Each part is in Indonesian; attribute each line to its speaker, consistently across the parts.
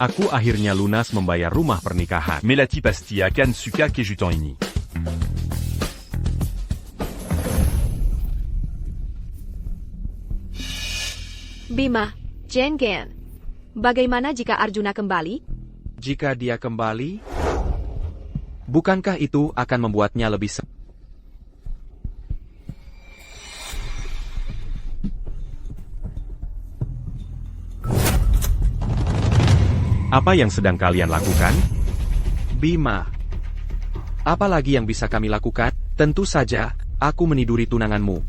Speaker 1: Aku akhirnya lunas membayar rumah pernikahan.
Speaker 2: Melati pastilla Kansuka Kejutan ini.
Speaker 3: Bima, Jenggen. Bagaimana jika Arjuna kembali?
Speaker 4: Jika dia kembali, bukankah itu akan membuatnya lebih
Speaker 1: Apa yang sedang kalian lakukan?
Speaker 4: Bima, apa lagi yang bisa kami lakukan? Tentu saja, aku meniduri tunanganmu.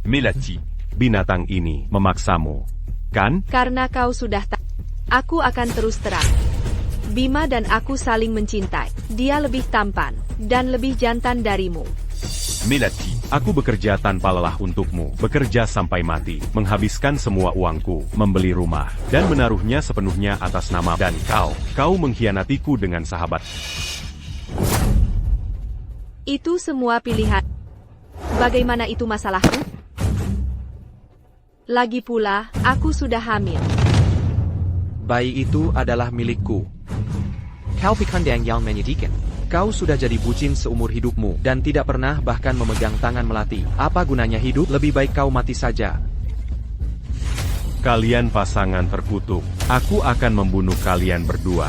Speaker 2: Melati.
Speaker 1: Binatang ini memaksamu, kan?
Speaker 3: Karena kau sudah tak. Aku akan terus terang. Bima dan aku saling mencintai. Dia lebih tampan dan lebih jantan darimu.
Speaker 2: Melati.
Speaker 1: Aku bekerja tanpa lelah untukmu, bekerja sampai mati, menghabiskan semua uangku, membeli rumah, dan menaruhnya sepenuhnya atas nama dan kau mengkhianatiku dengan sahabat.
Speaker 3: Itu semua pilihan. Bagaimana itu masalahku? Lagi pula, aku sudah hamil.
Speaker 4: Bayi itu adalah milikku. Kau pikandang yang menyedihkan. Kau sudah jadi bucin seumur hidupmu, dan tidak pernah bahkan memegang tangan Melati. Apa gunanya hidup? Lebih baik kau mati saja.
Speaker 1: Kalian pasangan terkutuk. Aku akan membunuh kalian berdua.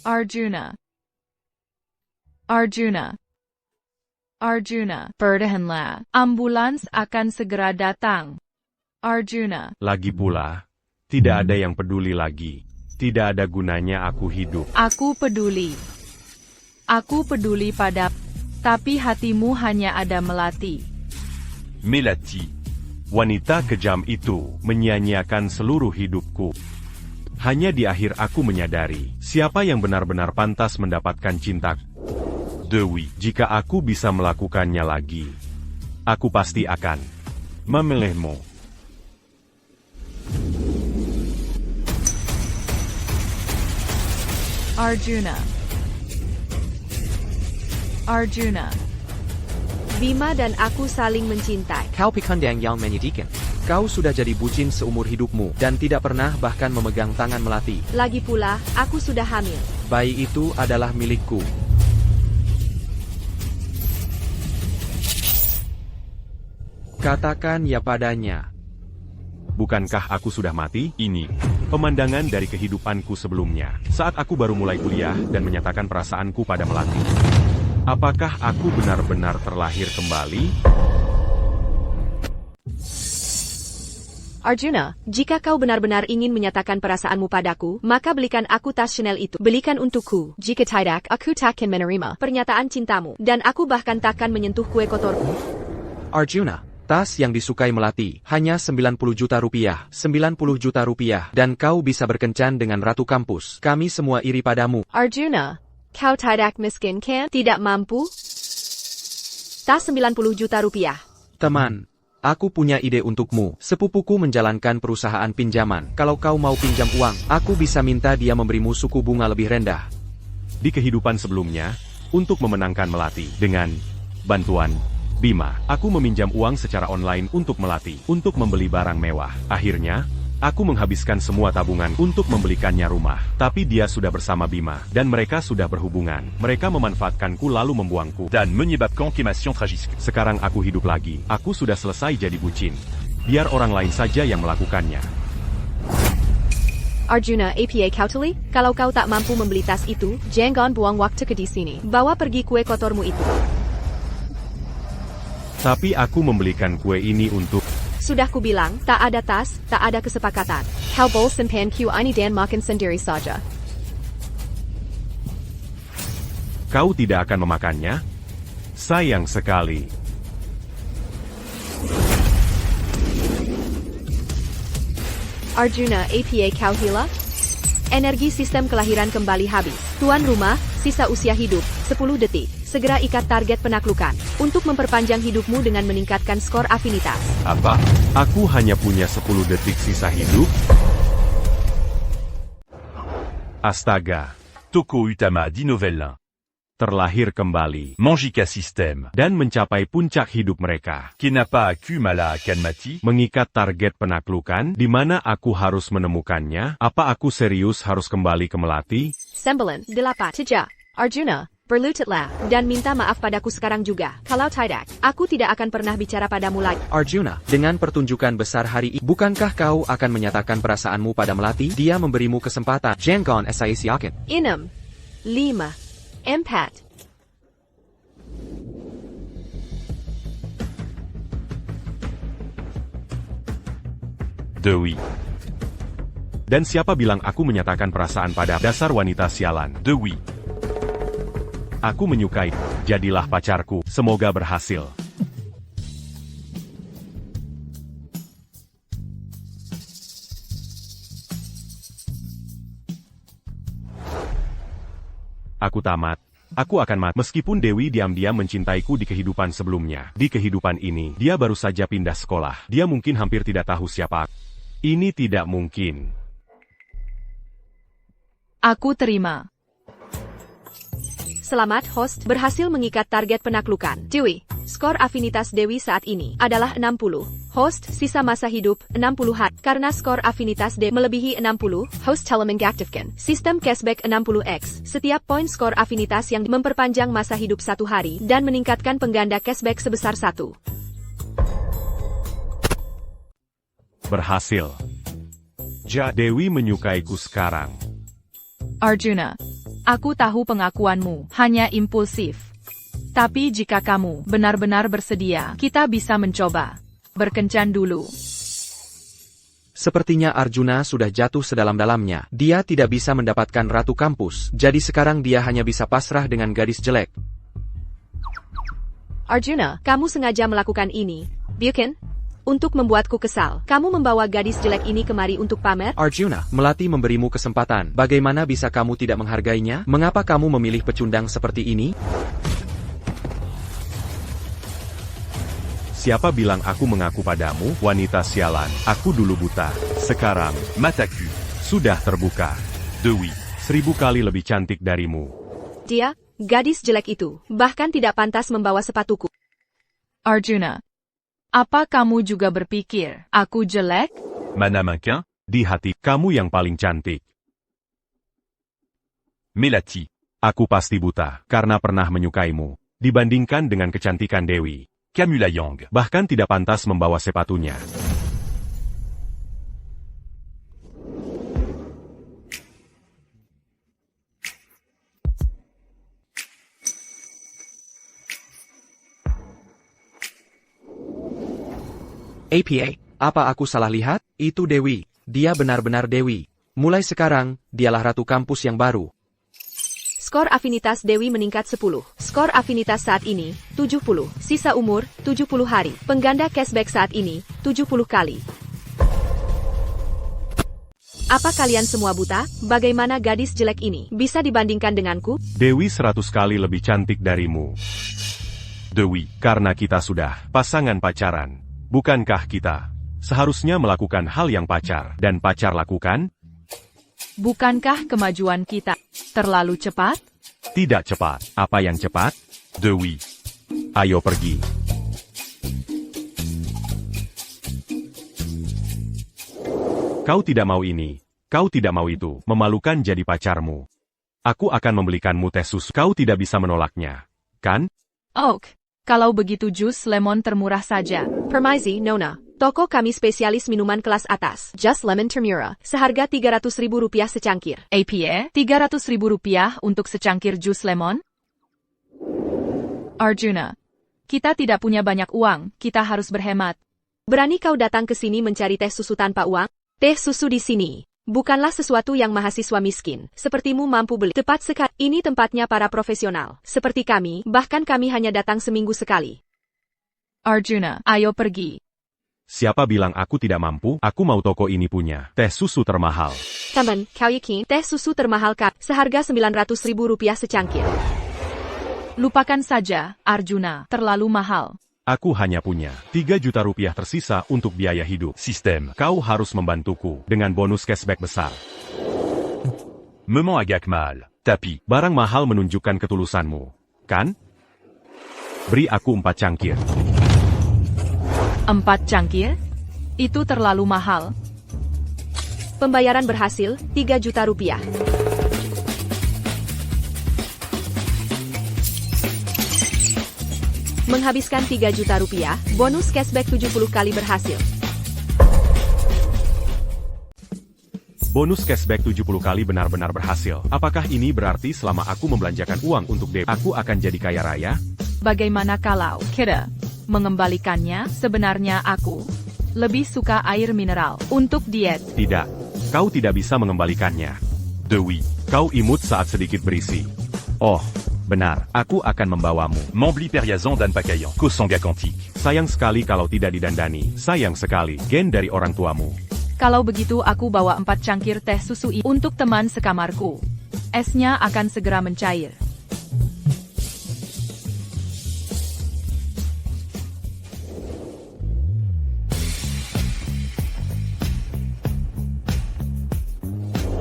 Speaker 5: Arjuna. Arjuna, bertahanlah. Ambulans akan segera datang. Arjuna.
Speaker 1: Lagi pula, tidak ada yang peduli lagi. Tidak ada gunanya aku hidup.
Speaker 5: Aku peduli. Aku peduli pada, tapi hatimu hanya ada Melati.
Speaker 2: Melati.
Speaker 1: Wanita kejam itu menyia-nyiakan seluruh hidupku. Hanya di akhir aku menyadari, siapa yang benar-benar pantas mendapatkan cintaku. Dewi, jika aku bisa melakukannya lagi, aku pasti akan memilihmu.
Speaker 5: Arjuna.
Speaker 3: Bima dan aku saling mencintai.
Speaker 4: Kau pikandang yang menyedihkan. Kau sudah jadi bucin seumur hidupmu, dan tidak pernah bahkan memegang tangan Melati.
Speaker 3: Lagi pula, aku sudah hamil.
Speaker 4: Bayi itu adalah milikku. Katakan ya padanya.
Speaker 1: Bukankah aku sudah mati? Ini pemandangan dari kehidupanku sebelumnya, saat aku baru mulai kuliah dan menyatakan perasaanku pada Melati. Apakah aku benar-benar terlahir kembali?
Speaker 3: Arjuna, jika kau benar-benar ingin menyatakan perasaanmu padaku, maka belikan aku tas Chanel itu. Belikan untukku. Jika tidak, aku takkan menerima pernyataan cintamu. Dan aku bahkan takkan menyentuh kue kotorku.
Speaker 4: Arjuna, tas yang disukai Melati hanya 90 juta rupiah. 90 juta rupiah. Dan kau bisa berkencan dengan ratu kampus. Kami semua iri padamu.
Speaker 3: Arjuna, kau tidak miskin kan? Tidak mampu? Tas 90 juta rupiah.
Speaker 4: Teman, aku punya ide untukmu. Sepupuku menjalankan perusahaan pinjaman. Kalau kau mau pinjam uang, aku bisa minta dia memberimu suku bunga lebih rendah.
Speaker 1: Di kehidupan sebelumnya, untuk memenangkan Melati, dengan bantuan Bima, aku meminjam uang secara online untuk Melati, untuk membeli barang mewah. Akhirnya, aku menghabiskan semua tabungan untuk membelikannya rumah. Tapi dia sudah bersama Bima, dan mereka sudah berhubungan. Mereka memanfaatkanku lalu membuangku.
Speaker 2: Dan menyebabkan kematian tragis.
Speaker 1: Sekarang aku hidup lagi. Aku sudah selesai jadi bucin. Biar orang lain saja yang melakukannya.
Speaker 3: Arjuna, apa kau tuli? Kalau kau tak mampu membeli tas itu, jangan buang waktu ke di sini. Bawa pergi kue kotormu itu.
Speaker 1: Tapi aku membelikan kue ini untuk...
Speaker 3: Sudah kubilang, tak ada tas, tak ada kesepakatan. Kau boleh simpan kue ini dan makan sendiri saja.
Speaker 1: Kau tidak akan memakannya? Sayang sekali.
Speaker 3: Arjuna, apa kau hilang? Energi sistem kelahiran kembali habis. Tuan rumah, sisa usia hidup, 10 detik. Segera ikat target penaklukan. Untuk memperpanjang hidupmu dengan meningkatkan skor afinitas.
Speaker 1: Apa? Aku hanya punya 10 detik sisa hidup? Astaga,
Speaker 2: Toko Utama d'Inovelin.
Speaker 1: terlahir kembali
Speaker 2: Manjika System.
Speaker 1: dan mencapai puncak hidup mereka.
Speaker 2: Kenapa aku malah akan mati?
Speaker 1: Mengikat target penaklukan, di mana aku harus menemukannya? Apa aku serius harus kembali ke Melati?
Speaker 3: Sembilan, delapan, Teja, Arjuna, berlututlah, dan minta maaf padaku sekarang juga. Kalau tidak, aku tidak akan pernah bicara padamu lagi.
Speaker 4: Arjuna, dengan pertunjukan besar hari ini, bukankah kau akan menyatakan perasaanmu pada Melati? Dia memberimu kesempatan. Jangan saya yakin.
Speaker 3: 6, 5, 4.
Speaker 2: Dewi.
Speaker 1: Dan siapa bilang aku menyatakan perasaan pada dasar wanita sialan?
Speaker 2: Dewi.
Speaker 1: Aku menyukai, jadilah pacarku, semoga berhasil. Aku tamat. Aku akan mati. Meskipun Dewi diam-diam mencintaiku di kehidupan sebelumnya. Di kehidupan ini, dia baru saja pindah sekolah. Dia mungkin hampir tidak tahu siapa aku. Ini tidak mungkin.
Speaker 5: Aku terima.
Speaker 3: Selamat, host, berhasil mengikat target penaklukan. Dewi, skor afinitas Dewi saat ini adalah 60. Host, sisa masa hidup, 60 hari. Karena skor afinitas Dewi melebihi 60, host telah mengaktifkan sistem cashback 60x. Setiap poin skor afinitas yang memperpanjang masa hidup 1 hari dan meningkatkan pengganda cashback sebesar 1.
Speaker 1: Berhasil. Dewi menyukaiku sekarang.
Speaker 5: Arjuna, aku tahu pengakuanmu hanya impulsif. Tapi jika kamu benar-benar bersedia, kita bisa mencoba. Berkencan dulu.
Speaker 4: Sepertinya Arjuna sudah jatuh sedalam-dalamnya. Dia tidak bisa mendapatkan ratu kampus, jadi sekarang dia hanya bisa pasrah dengan gadis jelek.
Speaker 3: Arjuna, kamu sengaja melakukan ini, bukan? Untuk membuatku kesal. Kamu membawa gadis jelek ini kemari untuk pamer?
Speaker 4: Arjuna, Melati memberimu kesempatan. Bagaimana bisa kamu tidak menghargainya? Mengapa kamu memilih pecundang seperti ini?
Speaker 1: Siapa bilang aku mengaku padamu, wanita sialan? Aku dulu buta. Sekarang,
Speaker 2: Mataku.
Speaker 1: sudah terbuka.
Speaker 2: Dewi.
Speaker 1: 1000 kali lebih cantik darimu.
Speaker 3: Dia, gadis jelek itu, bahkan tidak pantas membawa sepatuku.
Speaker 5: Arjuna, apa kamu juga berpikir aku jelek?
Speaker 2: Mana mannequin.
Speaker 1: Di hati, kamu yang paling cantik.
Speaker 2: Melati.
Speaker 1: Aku pasti buta, karena pernah menyukaimu. Dibandingkan dengan kecantikan Dewi.
Speaker 2: Camula Yang.
Speaker 1: Bahkan tidak pantas membawa sepatunya.
Speaker 4: APA, apa aku salah lihat? Itu Dewi. Dia benar-benar Dewi. Mulai sekarang, dialah ratu kampus yang baru.
Speaker 3: Skor afinitas Dewi meningkat 10. Skor afinitas saat ini, 70. Sisa umur, 70 hari. Pengganda cashback saat ini, 70 kali. Apa kalian semua buta? Bagaimana gadis jelek ini bisa dibandingkan denganku?
Speaker 1: Dewi 100 kali lebih cantik darimu.
Speaker 2: Dewi.
Speaker 1: Karena kita sudah pasangan pacaran. Bukankah kita seharusnya melakukan hal yang pacar dan pacar lakukan?
Speaker 5: Bukankah kemajuan kita terlalu cepat?
Speaker 1: Tidak cepat. Apa yang cepat?
Speaker 2: Dewi.
Speaker 1: Ayo pergi. Kau tidak mau ini. Kau tidak mau itu. Memalukan jadi pacarmu. Aku akan membelikanmu teh susu. Kau tidak bisa menolaknya. Kan?
Speaker 5: Oak, kalau begitu jus lemon termurah saja.
Speaker 3: Permaizi, Nona. Toko kami spesialis minuman kelas atas. Just Lemon Termura. Seharga Rp300.000 secangkir.
Speaker 5: APA, Rp300.000 untuk secangkir jus lemon? Arjuna, kita tidak punya banyak uang, kita harus berhemat.
Speaker 3: Berani kau datang ke sini mencari teh susu tanpa uang? Teh susu di sini bukanlah sesuatu yang mahasiswa miskin sepertimu mampu beli. Tepat sekali, ini tempatnya para profesional. Seperti kami, bahkan kami hanya datang seminggu sekali.
Speaker 5: Arjuna, ayo pergi.
Speaker 1: Siapa bilang aku tidak mampu? Aku mau toko ini punya teh susu termahal.
Speaker 3: Teman, kau yakin teh susu termahal kah? Seharga Rp900.000 secangkir.
Speaker 5: Lupakan saja, Arjuna, terlalu mahal.
Speaker 1: Aku hanya punya 3 juta rupiah tersisa untuk biaya hidup.
Speaker 2: System.
Speaker 1: Kau harus membantuku dengan bonus cashback besar.
Speaker 2: Memang agak mal. Tapi,
Speaker 1: Barang mahal menunjukkan ketulusanmu, kan? Beri aku 4 cangkir.
Speaker 5: 4 cangkir? Itu terlalu mahal.
Speaker 3: Pembayaran berhasil, 3 juta rupiah. Menghabiskan 3 juta rupiah, bonus cashback 70 kali berhasil.
Speaker 1: Bonus cashback 70 kali benar-benar berhasil. Apakah ini berarti selama aku membelanjakan uang untuk Dewi, aku akan jadi kaya raya?
Speaker 5: Bagaimana kalau kita mengembalikannya? Sebenarnya aku lebih suka air mineral untuk diet.
Speaker 1: Tidak. Kau tidak bisa mengembalikannya.
Speaker 2: Dewi.
Speaker 1: Kau imut saat sedikit berisi. Oh, benar. Aku akan membawamu.
Speaker 2: Mambli Periazan dan Pakaian. Kosanga Kantik.
Speaker 1: Sayang sekali kalau tidak didandani. Sayang sekali. Gen dari orang tuamu.
Speaker 5: Kalau begitu aku bawa 4 cangkir teh susu untuk teman sekamarku. Esnya akan segera mencair.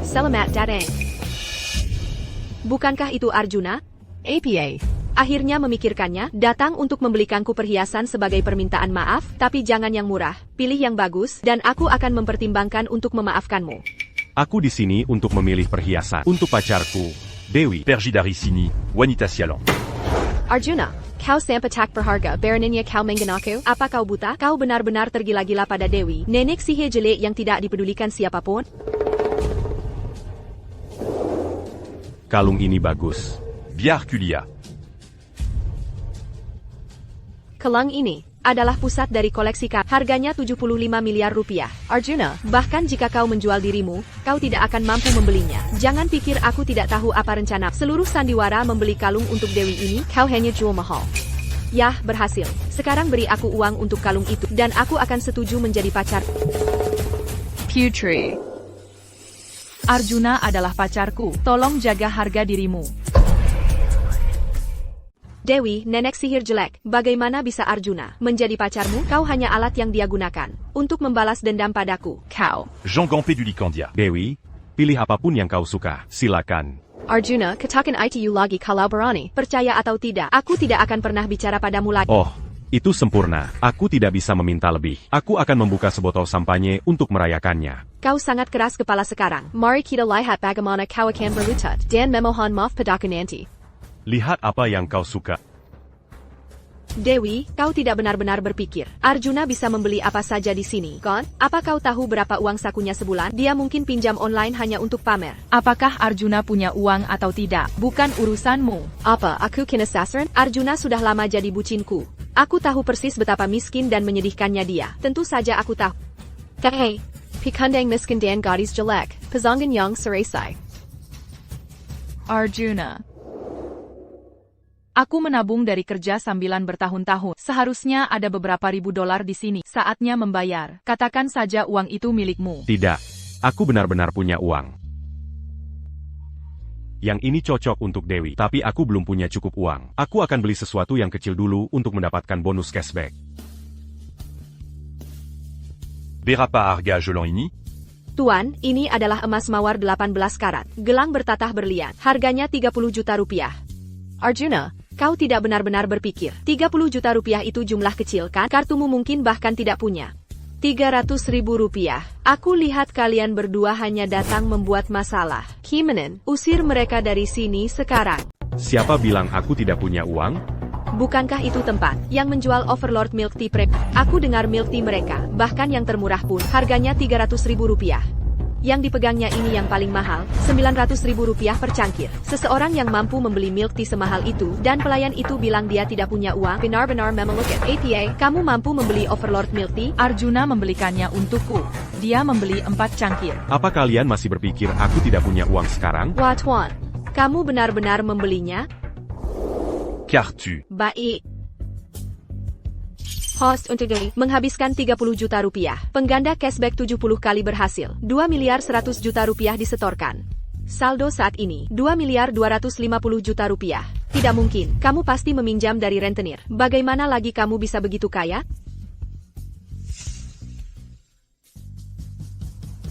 Speaker 3: Selamat datang. Bukankah itu Arjuna?
Speaker 5: APA.
Speaker 3: Akhirnya memikirkannya, datang untuk membelikanku perhiasan sebagai permintaan maaf, tapi jangan yang murah, pilih yang bagus, dan aku akan mempertimbangkan untuk memaafkanmu.
Speaker 1: Aku di sini untuk memilih perhiasan. Untuk pacarku, Dewi.
Speaker 2: Pergi dari sini, wanita sialan.
Speaker 3: Arjuna, kau sempetak berharga beraninya kau mengenaku? Apa kau buta? Kau benar-benar tergila-gila pada Dewi, nenek sihir jelek yang tidak dipedulikan siapapun?
Speaker 1: Kalung ini bagus.
Speaker 2: Biar Kulia.
Speaker 3: Kelang ini adalah pusat dari koleksi kau. Harganya 75 miliar rupiah. Arjuna, bahkan jika kau menjual dirimu, kau tidak akan mampu membelinya. Jangan pikir aku tidak tahu apa rencana seluruh sandiwara membeli kalung untuk Dewi ini. Kau hanya jual mahal. Yah, berhasil. Sekarang beri aku uang untuk kalung itu, dan aku akan setuju menjadi pacar.
Speaker 5: Putri. Arjuna adalah pacarku. Tolong jaga harga dirimu.
Speaker 3: Dewi, nenek sihir jelek, bagaimana bisa Arjuna menjadi pacarmu? Kau hanya alat yang dia gunakan untuk membalas dendam padaku.
Speaker 5: Kau.
Speaker 2: Jean Gampé du Licandia.
Speaker 1: Dewi, pilih apapun yang kau suka. Silakan.
Speaker 3: Arjuna, katakan itu lagi kalau berani. Percaya atau tidak, aku tidak akan pernah bicara padamu lagi.
Speaker 1: Oh, itu sempurna. Aku tidak bisa meminta lebih. Aku akan membuka sebotol sampanye untuk merayakannya.
Speaker 3: Kau sangat keras kepala sekarang. Mari kita lihat bagaimana kau akan berlutut dan memohon maaf padaku nanti.
Speaker 1: Lihat apa yang kau suka.
Speaker 3: Dewi, kau tidak benar-benar berpikir Arjuna bisa membeli apa saja di sini, kan? Apa kau tahu berapa uang sakunya sebulan? Dia mungkin pinjam online hanya untuk pamer.
Speaker 5: Apakah Arjuna punya uang atau tidak? Bukan urusanmu.
Speaker 3: Apa, aku kena sasaran? Arjuna sudah lama jadi bucinku. Aku tahu persis betapa miskin dan menyedihkannya dia. Tentu saja aku tahu. Hei, pikandang miskin dan gadis jelek, pasangan yang seresai.
Speaker 5: Arjuna. Aku menabung dari kerja sambilan bertahun-tahun. Seharusnya ada beberapa ribu dolar di sini. Saatnya membayar. Katakan saja uang itu milikmu.
Speaker 1: Tidak. Aku benar-benar punya uang. Yang ini cocok untuk Dewi, tapi aku belum punya cukup uang. Aku akan beli sesuatu yang kecil dulu untuk mendapatkan bonus cashback.
Speaker 2: Berapa harga gelang ini?
Speaker 3: Tuan, ini adalah emas mawar 18 karat. Gelang bertatah berlian. Harganya 30 juta rupiah. Arjuna, kau tidak benar-benar berpikir 30 juta rupiah itu jumlah kecil kan? Kartumu mungkin bahkan tidak punya 300.000 rupiah. Aku lihat kalian berdua hanya datang membuat masalah. Kimenin, usir mereka dari sini sekarang.
Speaker 1: Siapa bilang aku tidak punya uang?
Speaker 3: Bukankah itu tempat yang menjual Overlord Milk Tea Prep? Aku dengar milk tea mereka, bahkan yang termurah pun, harganya 300.000 rupiah. Yang dipegangnya ini yang paling mahal, 900.000 rupiah per cangkir. Seseorang yang mampu membeli milk tea semahal itu, dan pelayan itu bilang dia tidak punya uang, benar-benar memelukkan. APA, kamu mampu membeli Overlord Milk Tea?
Speaker 5: Arjuna membelikannya untukku. Dia membeli 4 cangkir.
Speaker 1: Apa kalian masih berpikir aku tidak punya uang sekarang?
Speaker 3: Wah Tuan, kamu benar-benar membelinya?
Speaker 2: Kartu.
Speaker 3: Baik. Host untuk Dewi menghabiskan 30 juta rupiah. Pengganda cashback 70 kali berhasil. 2 miliar 100 juta rupiah disetorkan. Saldo saat ini, 2 miliar 250 juta rupiah. Tidak mungkin, kamu pasti meminjam dari rentenir. Bagaimana lagi kamu bisa begitu kaya?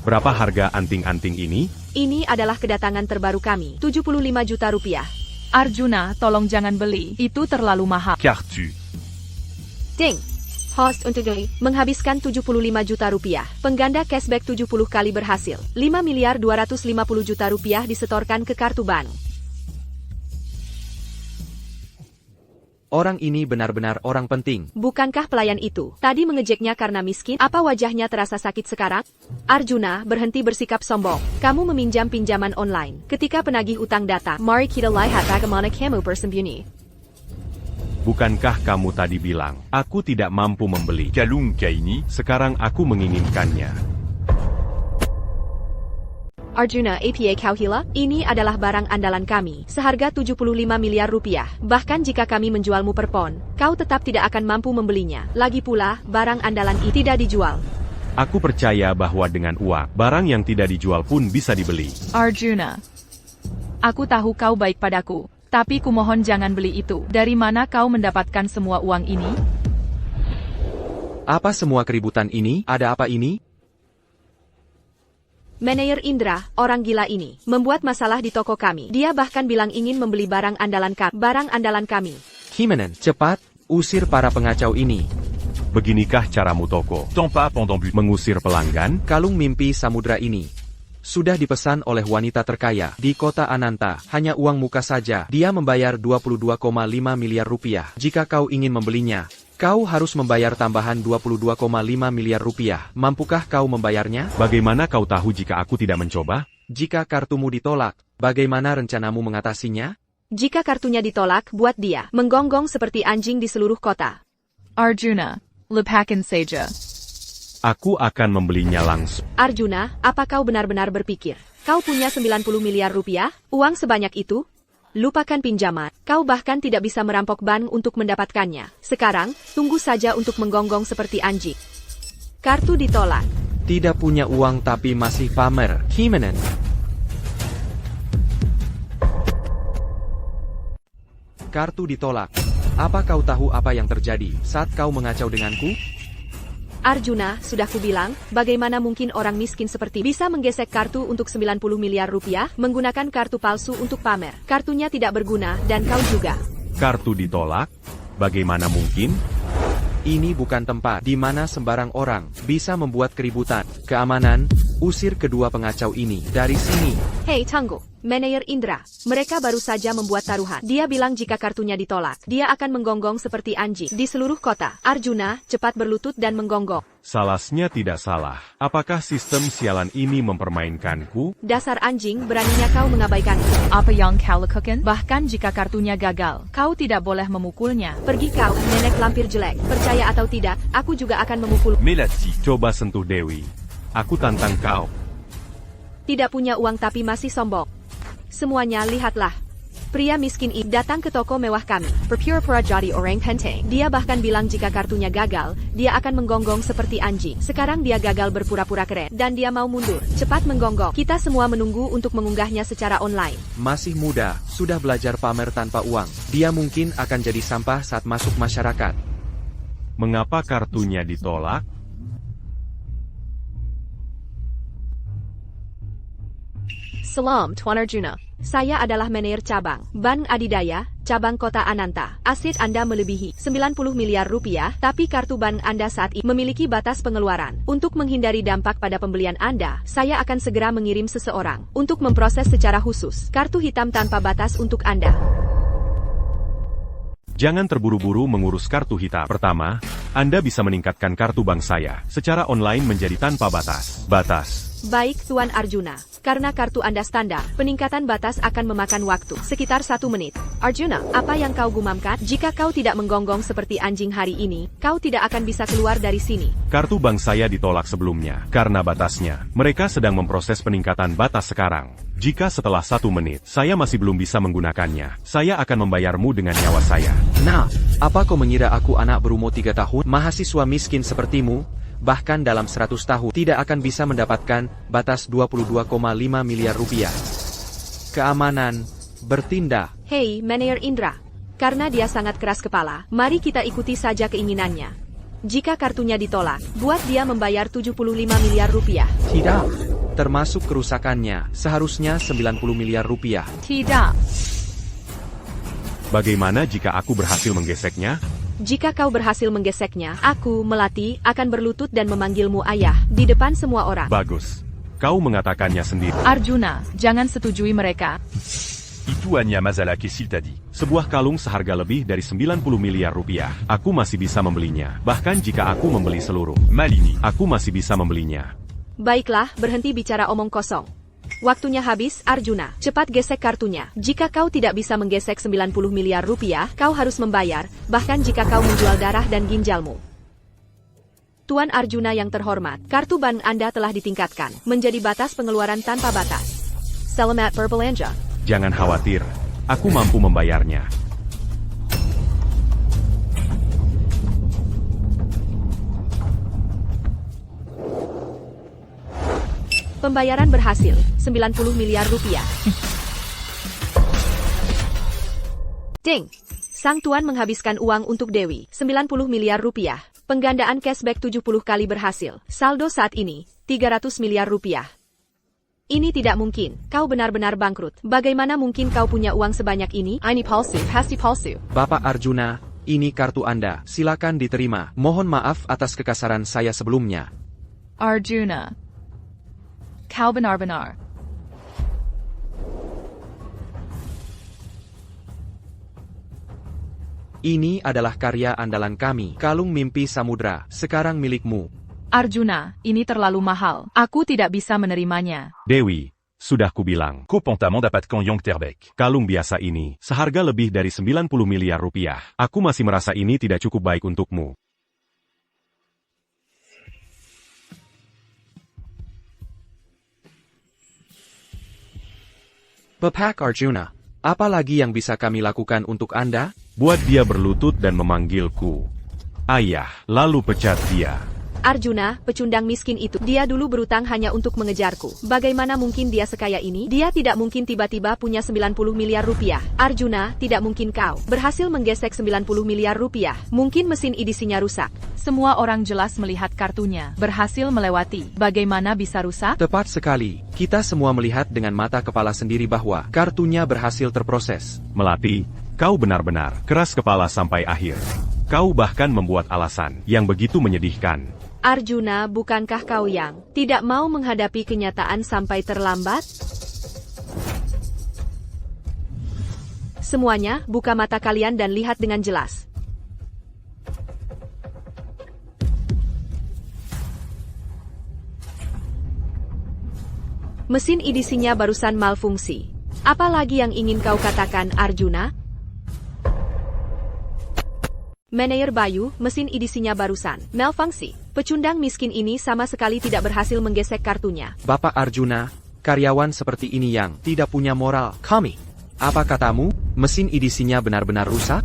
Speaker 1: Berapa harga anting-anting ini?
Speaker 3: Ini adalah kedatangan terbaru kami, 75 juta rupiah.
Speaker 5: Arjuna, tolong jangan beli. Itu terlalu mahal.
Speaker 2: Car tu.
Speaker 3: Ding! Host untuk Doi, menghabiskan 75 juta rupiah. Pengganda cashback 70 kali berhasil. 5 miliar 250 juta rupiah disetorkan ke kartu bank.
Speaker 4: Orang ini benar-benar orang penting.
Speaker 3: Bukankah pelayan itu tadi mengejeknya karena miskin? Apa wajahnya terasa sakit sekarang? Arjuna, berhenti bersikap sombong. Kamu meminjam pinjaman online. Ketika penagih utang datang, mari kita lihat bagaimana kamu bersembunyi.
Speaker 1: Bukankah kamu tadi bilang, aku tidak mampu membeli?
Speaker 2: Kalung Kaini.
Speaker 1: Sekarang aku menginginkannya.
Speaker 3: Arjuna APA Kauhila, ini adalah barang andalan kami, seharga 75 miliar rupiah. Bahkan jika kami menjualmu per pon, kau tetap tidak akan mampu membelinya. Lagi pula, barang andalan itu tidak dijual.
Speaker 1: Aku percaya bahwa dengan uang, barang yang tidak dijual pun bisa dibeli.
Speaker 5: Arjuna, aku tahu kau baik padaku, tapi kumohon jangan beli itu. Dari mana kau mendapatkan semua uang ini?
Speaker 4: Apa semua keributan ini? Ada apa ini?
Speaker 3: Manajer Indra, orang gila ini, membuat masalah di toko kami. Dia bahkan bilang ingin membeli barang andalan kami.
Speaker 4: Himenen, cepat, usir para pengacau ini.
Speaker 1: Beginikah caramu toko?
Speaker 2: Tant pas pendant but.
Speaker 1: Mengusir pelanggan?
Speaker 4: Kalung mimpi samudra ini sudah dipesan oleh wanita terkaya di kota Ananta. Hanya uang muka saja. Dia membayar 22,5 miliar rupiah. Jika kau ingin membelinya, kau harus membayar tambahan 22,5 miliar rupiah. Mampukah kau membayarnya?
Speaker 1: Bagaimana kau tahu jika aku tidak mencoba?
Speaker 4: Jika kartumu ditolak, bagaimana rencanamu mengatasinya?
Speaker 3: Jika kartunya ditolak, buat dia menggonggong seperti anjing di seluruh kota.
Speaker 5: Arjuna, lepakan saja.
Speaker 1: Aku akan membelinya langsung.
Speaker 3: Arjuna, apa kau benar-benar berpikir kau punya 90 miliar rupiah? Uang sebanyak itu? Lupakan pinjaman, kau bahkan tidak bisa merampok bank untuk mendapatkannya. Sekarang, tunggu saja untuk menggonggong seperti anjing. Kartu ditolak.
Speaker 4: Tidak punya uang tapi masih pamer. Himenen. Kartu ditolak. Apa kau tahu apa yang terjadi saat kau mengacau denganku?
Speaker 3: Arjuna, sudah kubilang, bagaimana mungkin orang miskin seperti bisa menggesek kartu untuk 90 miliar rupiah, menggunakan kartu palsu untuk pamer. Kartunya tidak berguna, dan kau juga.
Speaker 1: Kartu ditolak? Bagaimana mungkin?
Speaker 4: Ini bukan tempat di mana sembarang orang bisa membuat keributan. Keamanan, usir kedua pengacau ini dari sini.
Speaker 3: Hei tunggu, Manajer Indra, mereka baru saja membuat taruhan. Dia bilang jika kartunya ditolak, dia akan menggonggong seperti anjing di seluruh kota. Arjuna, cepat berlutut dan menggonggong.
Speaker 1: Salasnya tidak salah. Apakah sistem sialan ini mempermainkanku?
Speaker 3: Dasar anjing, beraninya kau mengabaikanku.
Speaker 5: Apa yang kau lakukan? Bahkan jika kartunya gagal, kau tidak boleh memukulnya.
Speaker 3: Pergi kau, nenek lampir jelek. Percaya atau tidak, aku juga akan memukul.
Speaker 2: Melati.
Speaker 1: Coba sentuh Dewi. Aku tantang kau.
Speaker 3: Tidak punya uang tapi masih sombong. Semuanya lihatlah. Pria miskin ini datang ke toko mewah kami. Berpura-pura jadi orang penting. Dia bahkan bilang jika kartunya gagal, dia akan menggonggong seperti anjing. Sekarang dia gagal berpura-pura keren. Dan dia mau mundur. Cepat menggonggong. Kita semua menunggu untuk mengunggahnya secara online.
Speaker 4: Masih muda, sudah belajar pamer tanpa uang. Dia mungkin akan jadi sampah saat masuk masyarakat.
Speaker 1: Mengapa kartunya ditolak?
Speaker 3: Salam Tuan Arjuna. Saya adalah manajer cabang Bank Adidaya, cabang kota Ananta. Aset Anda melebihi 90 miliar rupiah, tapi kartu bank Anda saat ini memiliki batas pengeluaran. Untuk menghindari dampak pada pembelian Anda, saya akan segera mengirim seseorang untuk memproses secara khusus kartu hitam tanpa batas untuk Anda.
Speaker 1: Jangan terburu-buru mengurus kartu hitam. Pertama, Anda bisa meningkatkan kartu bank saya secara online menjadi tanpa batas.
Speaker 3: Baik, Tuan Arjuna. Karena kartu Anda standar, peningkatan batas akan memakan waktu sekitar 1 menit. Arjuna, apa yang kau gumamkan? Jika kau tidak menggonggong seperti anjing hari ini, kau tidak akan bisa keluar dari sini.
Speaker 1: Kartu bank saya ditolak sebelumnya karena batasnya. Mereka sedang memproses peningkatan batas sekarang. Jika setelah 1 menit, saya masih belum bisa menggunakannya, saya akan membayarmu dengan nyawa saya.
Speaker 4: Nah, apa kau mengira aku anak berumur 3 tahun? Mahasiswa miskin sepertimu? Bahkan dalam 100 tahun tidak akan bisa mendapatkan batas 22,5 miliar rupiah. Keamanan, bertindak.
Speaker 3: Hei, Manajer Indra. Karena dia sangat keras kepala, mari kita ikuti saja keinginannya. Jika kartunya ditolak, buat dia membayar 75 miliar rupiah.
Speaker 4: Tidak. termasuk kerusakannya, seharusnya 90 miliar rupiah.
Speaker 5: Tidak.
Speaker 1: Bagaimana jika aku berhasil menggeseknya?
Speaker 3: Jika kau berhasil menggeseknya, aku, Melati, akan berlutut dan memanggilmu ayah, di depan semua orang.
Speaker 1: Bagus. Kau mengatakannya sendiri.
Speaker 5: Arjuna, jangan setujui mereka.
Speaker 2: Itu hanya masalah kesil tadi.
Speaker 1: Sebuah kalung seharga lebih dari 90 miliar rupiah. Aku masih bisa membelinya. Bahkan jika aku membeli seluruh,
Speaker 2: Malini.
Speaker 1: aku masih bisa membelinya.
Speaker 3: Baiklah, berhenti bicara omong kosong. Waktunya habis, Arjuna. Cepat gesek kartunya. Jika kau tidak bisa menggesek 90 miliar rupiah, kau harus membayar, bahkan jika kau menjual darah dan ginjalmu. Tuan Arjuna yang terhormat, kartu bank Anda telah ditingkatkan menjadi batas pengeluaran tanpa batas. Selamat berbelanja.
Speaker 1: Jangan khawatir, aku mampu membayarnya.
Speaker 3: Pembayaran berhasil, 90 miliar rupiah. Ding! Sang tuan menghabiskan uang untuk Dewi, 90 miliar rupiah. Penggandaan cashback 70 kali berhasil. Saldo saat ini, 300 miliar rupiah. Ini tidak mungkin, kau benar-benar bangkrut. Bagaimana mungkin kau punya uang sebanyak ini? Ini palsu, pasti palsu.
Speaker 4: Bapak Arjuna, ini kartu Anda, silakan diterima. Mohon maaf atas kekasaran saya sebelumnya.
Speaker 5: Arjuna. Kau benar-benar.
Speaker 4: Ini adalah karya andalan kami, kalung mimpi samudra, sekarang milikmu.
Speaker 5: Arjuna, ini terlalu mahal. Aku tidak bisa menerimanya.
Speaker 1: Dewi, sudah kubilang.
Speaker 2: Kopanta mendapatkan Yong Terbek.
Speaker 1: Kalung biasa ini, seharga lebih dari 90 miliar rupiah. Aku masih merasa ini tidak cukup baik untukmu.
Speaker 4: Bapak Arjuna, apa lagi yang bisa kami lakukan untuk Anda?
Speaker 1: Buat dia berlutut dan memanggilku ayah, lalu pecat dia.
Speaker 3: Arjuna, pecundang miskin itu, dia dulu berutang hanya untuk mengejarku. Bagaimana mungkin dia sekaya ini? Dia tidak mungkin tiba-tiba punya 90 miliar rupiah. Arjuna, tidak mungkin kau berhasil menggesek 90 miliar rupiah. Mungkin mesin edisinya rusak.
Speaker 5: Semua orang jelas melihat kartunya. Berhasil melewati. Bagaimana bisa rusak?
Speaker 4: Tepat sekali, kita semua melihat dengan mata kepala sendiri bahwa kartunya berhasil terproses.
Speaker 1: Melati, kau benar-benar keras kepala sampai akhir. Kau bahkan membuat alasan yang begitu menyedihkan.
Speaker 3: Arjuna, bukankah kau yang tidak mau menghadapi kenyataan sampai terlambat? Semuanya, buka mata kalian dan lihat dengan jelas. Mesin edisinya barusan malfungsi. Apa lagi yang ingin kau katakan, Arjuna? Manajer Bayu, mesin edisinya barusan malfungsi. Pecundang miskin ini sama sekali tidak berhasil menggesek kartunya.
Speaker 4: Bapak Arjuna, karyawan seperti ini yang tidak punya moral. Kami, apa katamu? Mesin edisinya benar-benar rusak?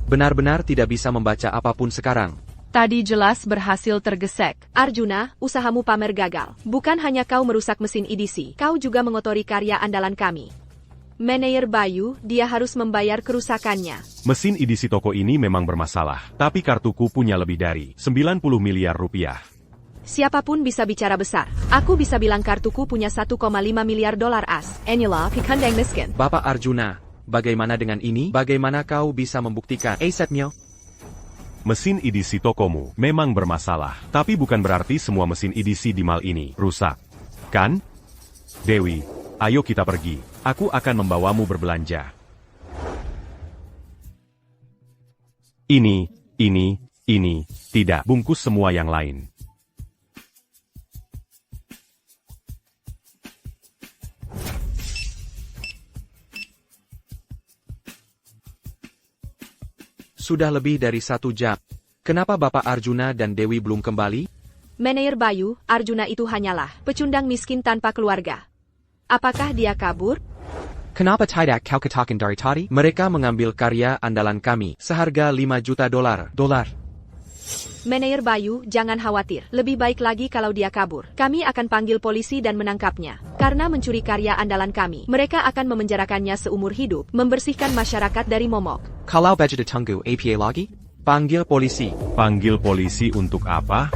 Speaker 4: Benar-benar tidak bisa membaca apapun sekarang.
Speaker 5: Tadi jelas berhasil tergesek.
Speaker 3: Arjuna, usahamu pamer gagal. Bukan hanya kau merusak mesin edisi, kau juga mengotori karya andalan kami. Manajer Bayu, dia harus membayar kerusakannya.
Speaker 1: Mesin edisi toko ini memang bermasalah, tapi kartuku punya lebih dari 90 miliar rupiah.
Speaker 3: Siapapun bisa bicara besar. Aku bisa bilang kartuku punya 1,5 miliar dolar as. Inilah pikandang miskin.
Speaker 4: Bapak Arjuna, bagaimana dengan ini? Bagaimana kau bisa membuktikan? Setmil.
Speaker 1: Mesin edisi tokomu memang bermasalah, tapi bukan berarti semua mesin edisi di mall ini rusak. Kan? Dewi, ayo kita pergi. Aku akan membawamu berbelanja. Ini, tidak. Bungkus semua yang lain.
Speaker 4: Sudah lebih dari 1 jam. Kenapa Bapak Arjuna dan Dewi belum kembali?
Speaker 3: Manajer Bayu, Arjuna itu hanyalah pecundang miskin tanpa keluarga. Apakah dia kabur?
Speaker 4: Kenapa tidak kau katakan dari tadi? Mereka mengambil karya andalan kami, seharga 5 juta dolar.
Speaker 3: Manajer Bayu, jangan khawatir. Lebih baik lagi kalau dia kabur. Kami akan panggil polisi dan menangkapnya. Karena mencuri karya andalan kami, mereka akan memenjarakannya seumur hidup, membersihkan masyarakat dari momok.
Speaker 4: Kalau budget ditunggu APA lagi? Panggil polisi.
Speaker 1: Panggil polisi untuk apa?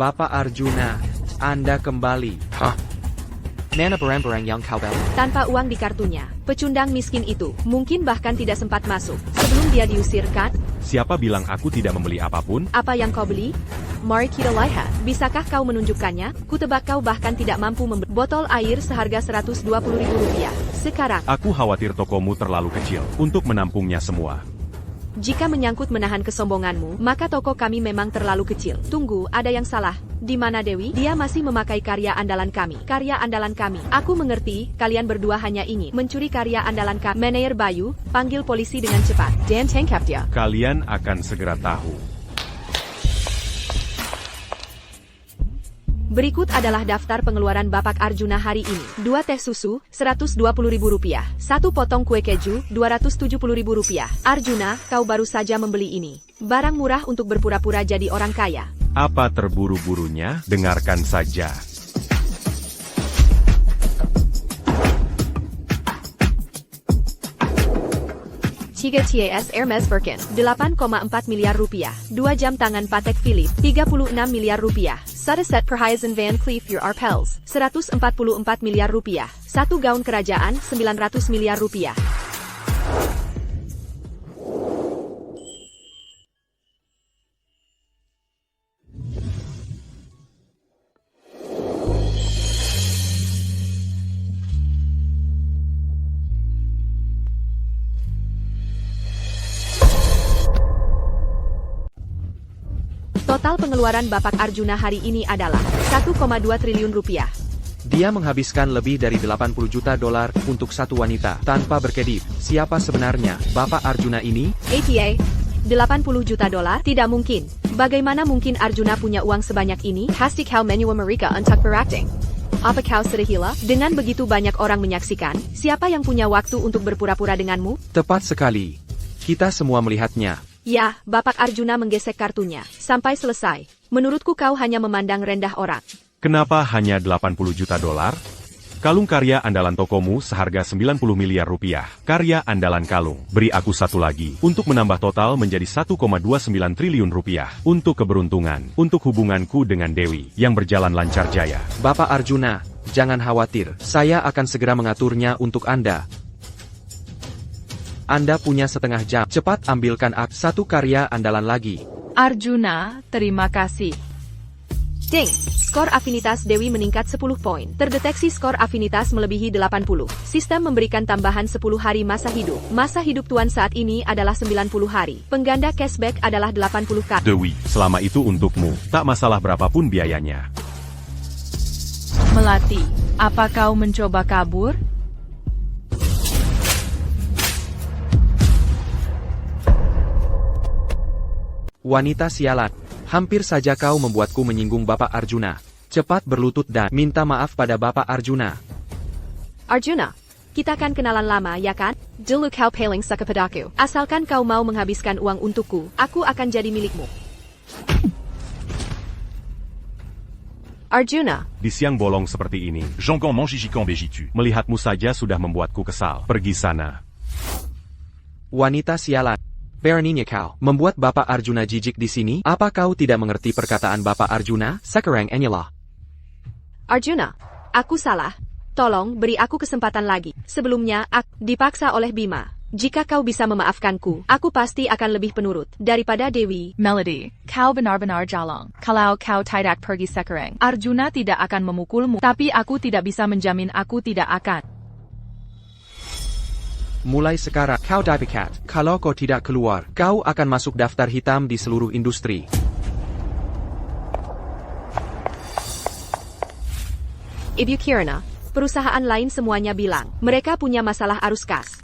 Speaker 4: Bapak Arjuna, Anda kembali.
Speaker 2: Hah?
Speaker 4: Mana barang-barang yang kau bawa?
Speaker 3: Tanpa uang di kartunya, pecundang miskin itu mungkin bahkan tidak sempat masuk sebelum dia diusirkan.
Speaker 1: Siapa bilang aku tidak membeli apapun?
Speaker 3: Apa yang kau beli? Mari kita lihat. Bisakah kau menunjukkannya? Kutebak kau bahkan tidak mampu membeli botol air seharga Rp120.000. Sekarang,
Speaker 1: Aku khawatir tokomu terlalu kecil untuk menampungnya semua.
Speaker 3: jika menyangkut menahan kesombonganmu, maka toko kami memang terlalu kecil. Tunggu, ada yang salah. Di mana Dewi? Dia masih memakai karya andalan kami. Karya andalan kami. Aku mengerti, kalian berdua hanya ingin mencuri karya andalan kami. Manajer Bayu, panggil polisi dengan cepat. Dan tangkap dia.
Speaker 1: Kalian akan segera tahu.
Speaker 3: Berikut adalah daftar pengeluaran Bapak Arjuna hari ini. 2 teh susu, Rp120.000. 1 potong kue keju, Rp270.000. Arjuna, kau baru saja membeli ini. Barang murah untuk berpura-pura jadi orang kaya.
Speaker 1: Apa terburu-burunya? Dengarkan saja.
Speaker 3: Tiga TAS Hermes Birkin, 8,4 miliar rupiah. 2 jam tangan Patek Philippe, 36 miliar rupiah. 1 set perhiasan Van Cleef Your Arpels, 144 miliar rupiah. 1 gaun kerajaan, 900 miliar rupiah. Total pengeluaran Bapak Arjuna hari ini adalah 1,2 triliun rupiah.
Speaker 4: Dia menghabiskan lebih dari 80 juta dolar untuk satu wanita tanpa berkedip. Siapa sebenarnya Bapak Arjuna ini?
Speaker 3: ATA, 80 juta dolar? Tidak mungkin. Bagaimana mungkin Arjuna punya uang sebanyak ini? Pasti kau menyewa mereka untuk berakting. Apa kau sudah gila? Dengan begitu banyak orang menyaksikan, siapa yang punya waktu untuk berpura-pura denganmu?
Speaker 4: Tepat sekali. Kita semua melihatnya.
Speaker 3: Ya, Bapak Arjuna menggesek kartunya. Sampai selesai. Menurutku kau hanya memandang rendah orang.
Speaker 1: Kenapa hanya 80 juta dolar? Kalung karya andalan tokomu seharga 90 miliar rupiah. Karya andalan kalung. Beri aku satu lagi. Untuk menambah total menjadi 1,29 triliun rupiah. Untuk keberuntungan. Untuk hubunganku dengan Dewi. Yang berjalan lancar jaya.
Speaker 4: Bapak Arjuna, jangan khawatir. Saya akan segera mengaturnya untuk Anda. Anda punya setengah jam. Cepat ambilkan satu karya andalan lagi.
Speaker 5: Arjuna, terima kasih.
Speaker 3: Ding! Skor afinitas Dewi meningkat 10 poin. Terdeteksi skor afinitas melebihi 80. Sistem memberikan tambahan 10 hari masa hidup. Masa hidup Tuan saat ini adalah 90 hari. Pengganda cashback adalah 80 kali.
Speaker 1: Dewi, selama itu untukmu. Tak masalah berapapun biayanya.
Speaker 5: Melati, apa kau mencoba kabur?
Speaker 4: Wanita sialan, hampir saja kau membuatku menyinggung Bapak Arjuna. Cepat berlutut dan minta maaf pada Bapak Arjuna.
Speaker 3: Arjuna, kita kan kenalan lama ya kan? Dulu kau paling suka padaku. Asalkan kau mau menghabiskan uang untukku, aku akan jadi milikmu. Arjuna,
Speaker 1: Di siang bolong seperti ini,
Speaker 2: Jangan mangijikan bejitu.
Speaker 1: melihatmu saja sudah membuatku kesal. Pergi sana.
Speaker 4: Wanita sialan. Beraninya kau membuat Bapak Arjuna jijik di sini? Apa kau tidak mengerti perkataan Bapak Arjuna? Sekarang inilah.
Speaker 3: Arjuna, aku salah. Tolong beri aku kesempatan lagi. Sebelumnya, aku dipaksa oleh Bima. Jika kau bisa memaafkanku, aku pasti akan lebih penurut daripada Dewi.
Speaker 5: Melody, kau benar-benar jalang. Kalau kau tidak pergi sekarang, Arjuna tidak akan memukulmu. Tapi aku tidak bisa menjamin aku tidak akan.
Speaker 4: Mulai sekarang, kau dipecat. Kalau kau tidak keluar, kau akan masuk daftar hitam di seluruh industri.
Speaker 3: Ibu Kirana, perusahaan lain semuanya bilang, mereka punya masalah arus kas.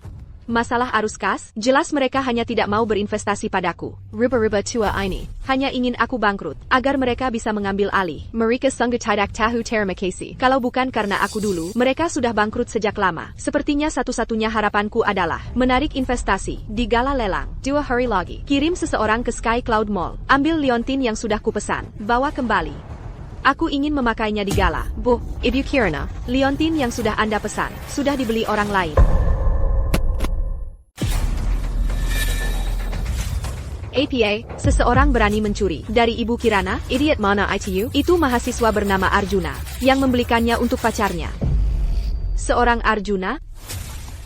Speaker 3: Masalah arus kas, jelas mereka hanya tidak mau berinvestasi padaku. Riba-riba tua ini, hanya ingin aku bangkrut, agar mereka bisa mengambil alih. Mereka sungguh tidak tahu terima kasih. Kalau bukan karena aku dulu, mereka sudah bangkrut sejak lama. Sepertinya satu-satunya harapanku adalah menarik investasi di gala lelang. 2 hari lagi, kirim seseorang ke Sky Cloud Mall. Ambil liontin yang sudah kupesan, bawa kembali. Aku ingin memakainya di gala. Bu, Ibu Kirana, liontin yang sudah Anda pesan, sudah dibeli orang lain. APA, seseorang berani mencuri. Dari Ibu Kirana, idiot mana itu? Itu mahasiswa bernama Arjuna, yang membelikannya untuk pacarnya. Seorang Arjuna?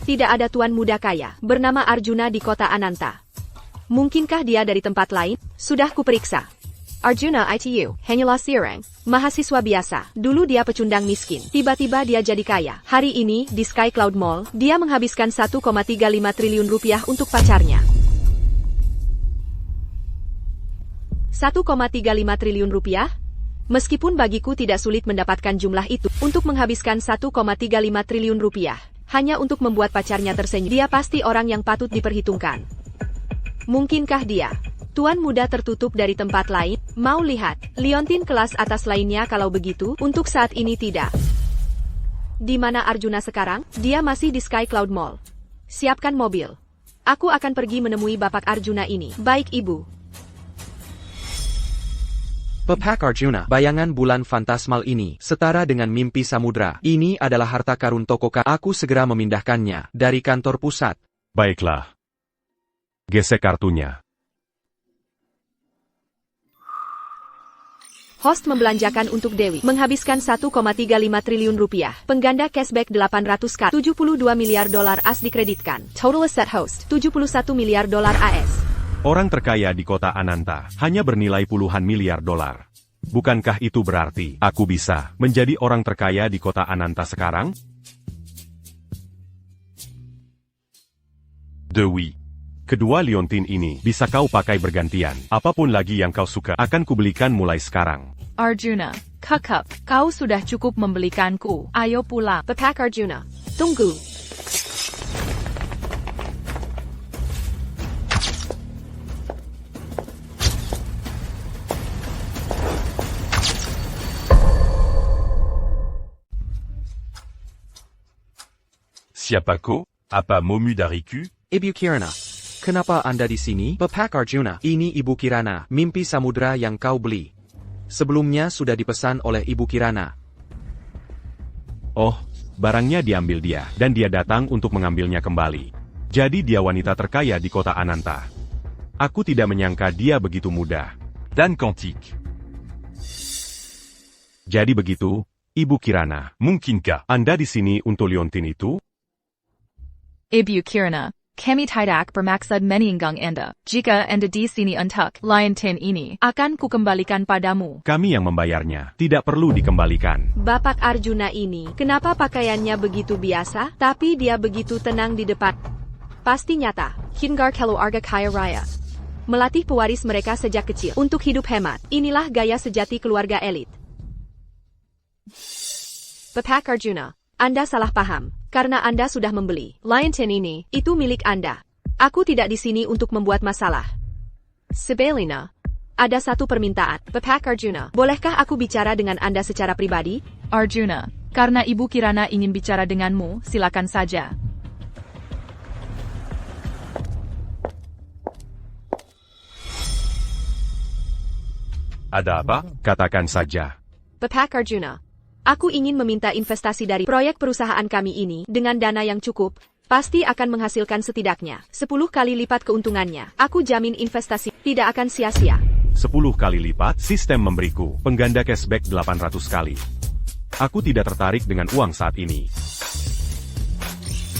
Speaker 3: Tidak ada tuan muda kaya, bernama Arjuna di kota Ananta. Mungkinkah dia dari tempat lain? Sudah kuperiksa. Arjuna itu, hanyalah seorang mahasiswa biasa. Dulu dia pecundang miskin. Tiba-tiba dia jadi kaya. Hari ini, di Sky Cloud Mall, dia menghabiskan 1,35 triliun rupiah untuk pacarnya. 1,35 triliun rupiah? Meskipun bagiku tidak sulit mendapatkan jumlah itu, untuk menghabiskan 1,35 triliun rupiah, hanya untuk membuat pacarnya tersenyum, dia pasti orang yang patut diperhitungkan. Mungkinkah dia tuan muda tertutup dari tempat lain? Mau lihat liontin kelas atas lainnya? Kalau begitu, untuk saat ini tidak. Di mana Arjuna sekarang? Dia masih di Sky Cloud Mall. Siapkan mobil. Aku akan pergi menemui Bapak Arjuna ini. Baik, Ibu.
Speaker 4: Bapak Arjuna, bayangan bulan fantasmal ini setara dengan mimpi samudra. Ini adalah harta karun Tokoka. Aku segera memindahkannya dari kantor pusat.
Speaker 1: Baiklah. Gesek kartunya.
Speaker 3: Host membelanjakan untuk Dewi, menghabiskan 1,35 triliun rupiah. Pengganda cashback 800 k, 72 miliar dolar AS dikreditkan. Total asset host, 71 miliar dolar AS.
Speaker 1: Orang terkaya di kota Ananta hanya bernilai puluhan miliar dolar. Bukankah itu berarti aku bisa menjadi orang terkaya di kota Ananta sekarang?
Speaker 2: Oui.
Speaker 1: Kedua liontin ini bisa kau pakai bergantian. Apapun lagi yang kau suka akan kubelikan mulai sekarang.
Speaker 5: Arjuna, kakak, kau sudah cukup membelikanku. Ayo pulang.
Speaker 3: Bapak Arjuna, tunggu.
Speaker 2: Siapa kau? Apa momu dariku?
Speaker 4: Ibu Kirana, kenapa Anda di sini? Bapak Arjuna, ini Ibu Kirana, mimpi samudra yang kau beli. Sebelumnya sudah dipesan oleh Ibu Kirana.
Speaker 1: Oh, barangnya diambil dia, dan dia datang untuk mengambilnya kembali. Jadi dia wanita terkaya di kota Ananta. Aku tidak menyangka dia begitu mudah.
Speaker 2: Dan Kantik.
Speaker 1: Jadi begitu, Ibu Kirana.
Speaker 2: Mungkinkah
Speaker 1: Anda di sini untuk liontin itu?
Speaker 5: Ibu Kirana, kami tidak bermaksud menyinggung Anda. Jika Anda di sini untuk liontin ini, akan kukembalikan padamu.
Speaker 1: Kami yang membayarnya, tidak perlu dikembalikan.
Speaker 3: Bapak Arjuna ini, kenapa pakaiannya begitu biasa, tapi dia begitu tenang di depan? Pasti nyata, Hingar keluarga kaya raya. Melatih pewaris mereka sejak kecil untuk hidup hemat. Inilah gaya sejati keluarga elit. Bapak Arjuna, Anda salah paham. Karena Anda sudah membeli liontin ini, itu milik Anda. Aku tidak di sini untuk membuat masalah. Sebaliknya, ada satu permintaan. Bapak Arjuna, bolehkah aku bicara dengan Anda secara pribadi?
Speaker 5: Arjuna, karena Ibu Kirana ingin bicara denganmu, silakan saja.
Speaker 2: Ada apa?
Speaker 1: Katakan saja.
Speaker 3: Bapak Arjuna, aku ingin meminta investasi dari proyek perusahaan kami ini dengan dana yang cukup, pasti akan menghasilkan setidaknya 10 kali lipat keuntungannya. Aku jamin investasi tidak akan sia-sia.
Speaker 1: 10 kali lipat, sistem memberiku pengganda cashback 800 kali. Aku tidak tertarik dengan uang saat ini.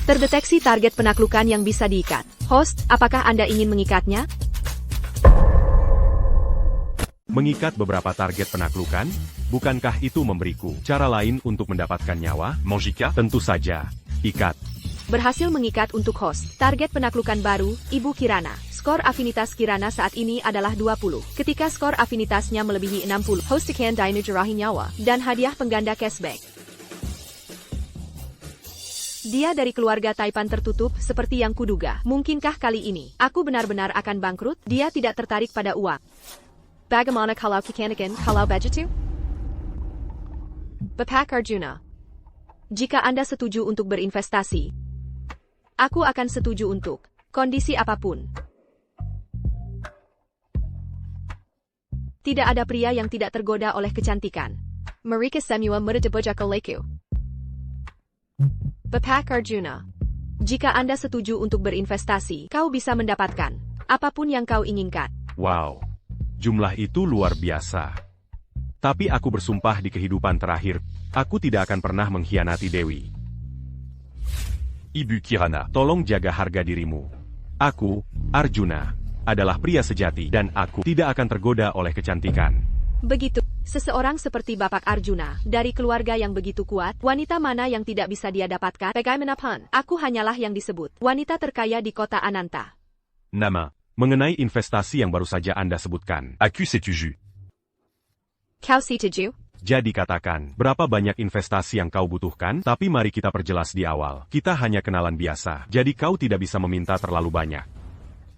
Speaker 3: Terdeteksi target penaklukan yang bisa diikat. Host, apakah Anda ingin mengikatnya?
Speaker 1: Mengikat beberapa target penaklukan? Bukankah itu memberiku cara lain untuk mendapatkan nyawa?
Speaker 2: Manjika?
Speaker 1: Tentu saja. Ikat.
Speaker 3: Berhasil mengikat untuk host. Target penaklukan baru, Ibu Kirana. Skor afinitas Kirana saat ini adalah 20. Ketika skor afinitasnya melebihi 60, host akan dinajarahi nyawa, dan hadiah pengganda cashback. Dia dari keluarga Taipan tertutup, seperti yang kuduga. Mungkinkah kali ini, aku benar-benar akan bangkrut? Dia tidak tertarik pada uang. Bagaimana kalau kikanikan, kalau budgetu? Bapak Arjuna, jika Anda setuju untuk berinvestasi, aku akan setuju untuk kondisi apapun. Tidak ada pria yang tidak tergoda oleh kecantikan. Mereka semua mudah dibujuk olehku. Bapak Arjuna, jika Anda setuju untuk berinvestasi, kau bisa mendapatkan apapun yang kau inginkan.
Speaker 1: Wow, jumlah itu luar biasa. Tapi aku bersumpah di kehidupan terakhir, aku tidak akan pernah mengkhianati Dewi.
Speaker 2: Ibu Kirana.
Speaker 1: Tolong jaga harga dirimu. Aku, Arjuna, adalah pria sejati dan aku tidak akan tergoda oleh kecantikan.
Speaker 3: Begitu, seseorang seperti Bapak Arjuna, dari keluarga yang begitu kuat, wanita mana yang tidak bisa dia dapatkan? Bagaimanapun, aku hanyalah yang disebut wanita terkaya di kota Ananta.
Speaker 1: Nama, mengenai investasi yang baru saja Anda sebutkan.
Speaker 2: À qui sais-tu jus?
Speaker 3: Kau setuju?
Speaker 1: Jadi katakan, berapa banyak investasi yang kau butuhkan? Tapi mari kita perjelas di awal. Kita hanya kenalan biasa, jadi kau tidak bisa meminta terlalu banyak.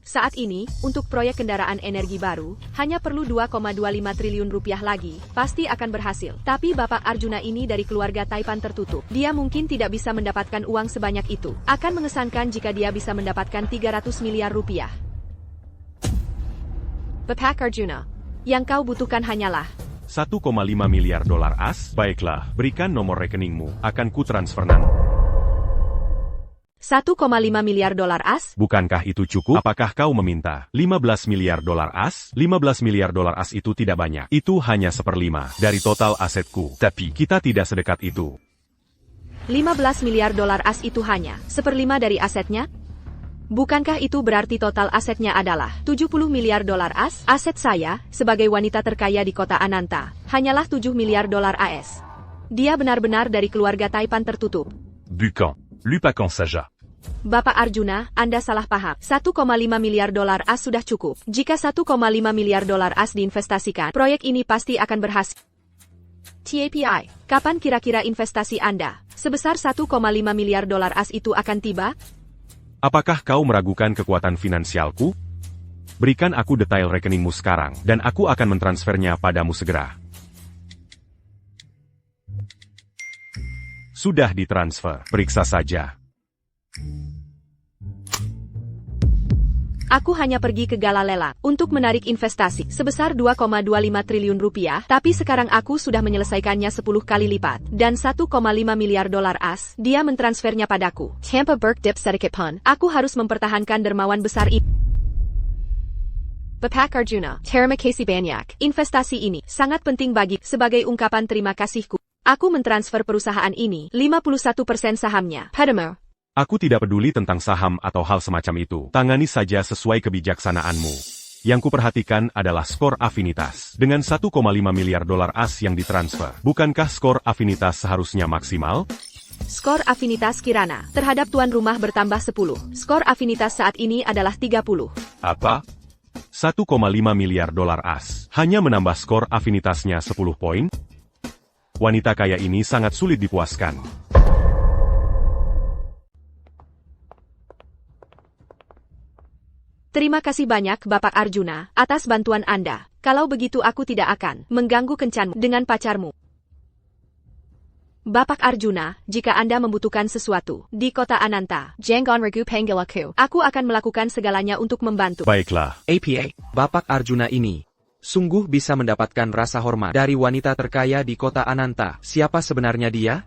Speaker 3: Saat ini, untuk proyek kendaraan energi baru, hanya perlu 2,25 triliun rupiah lagi, pasti akan berhasil. Tapi Bapak Arjuna ini dari keluarga Taipan tertutup. Dia mungkin tidak bisa mendapatkan uang sebanyak itu. Akan mengesankan jika dia bisa mendapatkan 300 miliar rupiah. Bapak Arjuna, yang kau butuhkan hanyalah
Speaker 1: 1,5 miliar dolar AS? Baiklah, berikan nomor rekeningmu, akan ku transfer nang.
Speaker 3: 1,5 miliar dolar AS?
Speaker 1: Bukankah itu cukup? Apakah kau meminta 15 miliar dolar AS? 15 miliar dolar AS itu tidak banyak. Itu hanya 1/5 dari total asetku. Tapi kita tidak sedekat itu.
Speaker 3: 15 miliar dolar AS itu hanya 1/5 dari asetnya? Bukankah itu berarti total asetnya adalah 70 miliar dolar AS? Aset saya, sebagai wanita terkaya di kota Ananta, hanyalah 7 miliar dolar AS. Dia benar-benar dari keluarga Taipan tertutup.
Speaker 2: Bucan. Lupakan saja.
Speaker 3: Bapak Arjuna, Anda salah paham. 1,5 miliar dolar AS sudah cukup. Jika 1,5 miliar dolar AS diinvestasikan, proyek ini pasti akan berhasil. TAPI, kapan kira-kira investasi Anda sebesar 1,5 miliar dolar AS itu akan tiba?
Speaker 1: Apakah kau meragukan kekuatan finansialku? Berikan aku detail rekeningmu sekarang, dan aku akan mentransfernya padamu segera. Sudah ditransfer, periksa saja.
Speaker 3: Aku hanya pergi ke Gala Lelang untuk menarik investasi sebesar 2,25 triliun rupiah, tapi sekarang aku sudah menyelesaikannya 10 kali lipat, dan 1,5 miliar dolar AS, dia mentransfernya padaku. Tampa Burke Dip sedikit pun, aku harus mempertahankan dermawan besar itu. Bapak Arjuna, terima kasih banyak. Investasi ini sangat penting bagi, sebagai ungkapan terima kasihku. Aku mentransfer perusahaan ini 51% sahamnya padamu.
Speaker 1: Aku tidak peduli tentang saham atau hal semacam itu. Tangani saja sesuai kebijaksanaanmu. Yang kuperhatikan adalah skor afinitas. Dengan 1,5 miliar dolar AS yang ditransfer, bukankah skor afinitas seharusnya maksimal?
Speaker 3: Skor afinitas Kirana terhadap tuan rumah bertambah 10. Skor afinitas saat ini adalah 30.
Speaker 2: Apa?
Speaker 1: 1,5 miliar dolar AS. Hanya menambah skor afinitasnya 10 poin? Wanita kaya ini sangat sulit dipuaskan.
Speaker 3: Terima kasih banyak Bapak Arjuna, atas bantuan Anda. Kalau begitu aku tidak akan mengganggu kencanmu dengan pacarmu. Bapak Arjuna, jika Anda membutuhkan sesuatu di kota Ananta, jangan ragu panggil aku. Aku akan melakukan segalanya untuk membantu.
Speaker 1: Baiklah.
Speaker 4: APA, Bapak Arjuna ini sungguh bisa mendapatkan rasa hormat dari wanita terkaya di kota Ananta. Siapa sebenarnya dia?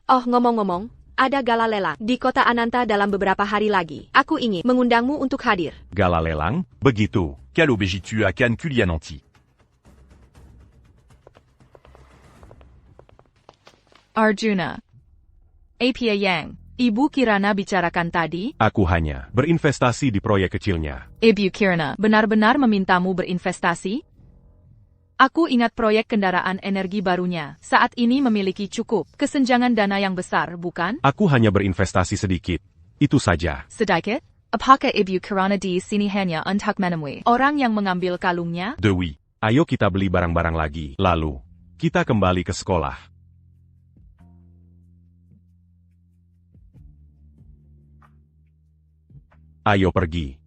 Speaker 3: Oh, ngomong-ngomong, ada gala lelang di kota Ananta dalam beberapa hari lagi. Aku ingin mengundangmu untuk hadir.
Speaker 1: Gala lelang? Begitu.
Speaker 2: Quelle obégitu à Cannes Culiananti.
Speaker 5: Arjuna. APA Yang, Ibu Kirana bicarakan tadi?
Speaker 1: Aku hanya berinvestasi di proyek kecilnya.
Speaker 5: Ibu Kirana benar-benar memintamu berinvestasi? Aku ingat proyek kendaraan energi barunya. Saat ini memiliki cukup kesenjangan dana yang besar, bukan?
Speaker 1: Aku hanya berinvestasi sedikit. Itu saja.
Speaker 5: Sedikit? Apakah Ibu Kirana di sini hanya untuk menemui orang yang mengambil kalungnya?
Speaker 1: Dewi, ayo kita beli barang-barang lagi. Lalu, kita kembali ke sekolah. Ayo pergi.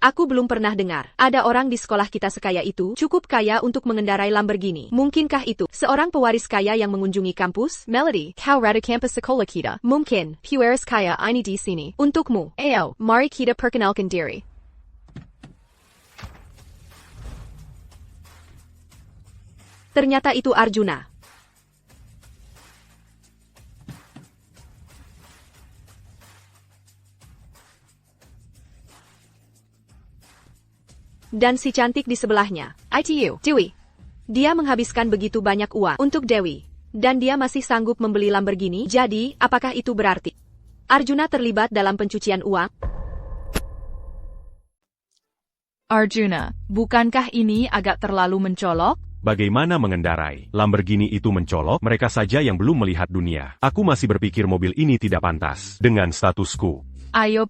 Speaker 3: Aku belum pernah dengar, ada orang di sekolah kita sekaya itu, cukup kaya untuk mengendarai Lamborghini. Mungkinkah itu seorang pewaris kaya yang mengunjungi kampus? Melody, kau rada kampus sekolah kita. Mungkin, pewaris kaya ini di sini. Untukmu. Ayo, mari kita perkenalkan diri. Ternyata itu Arjuna. Dan si cantik di sebelahnya, ITU, Dewi. Dia menghabiskan begitu banyak uang untuk Dewi. Dan dia masih sanggup membeli Lamborghini, jadi apakah itu berarti Arjuna terlibat dalam pencucian uang?
Speaker 5: Arjuna, bukankah ini agak terlalu mencolok?
Speaker 1: Bagaimana mengendarai Lamborghini itu mencolok? Mereka saja yang belum melihat dunia. Aku masih berpikir mobil ini tidak pantas dengan statusku.
Speaker 5: Ayo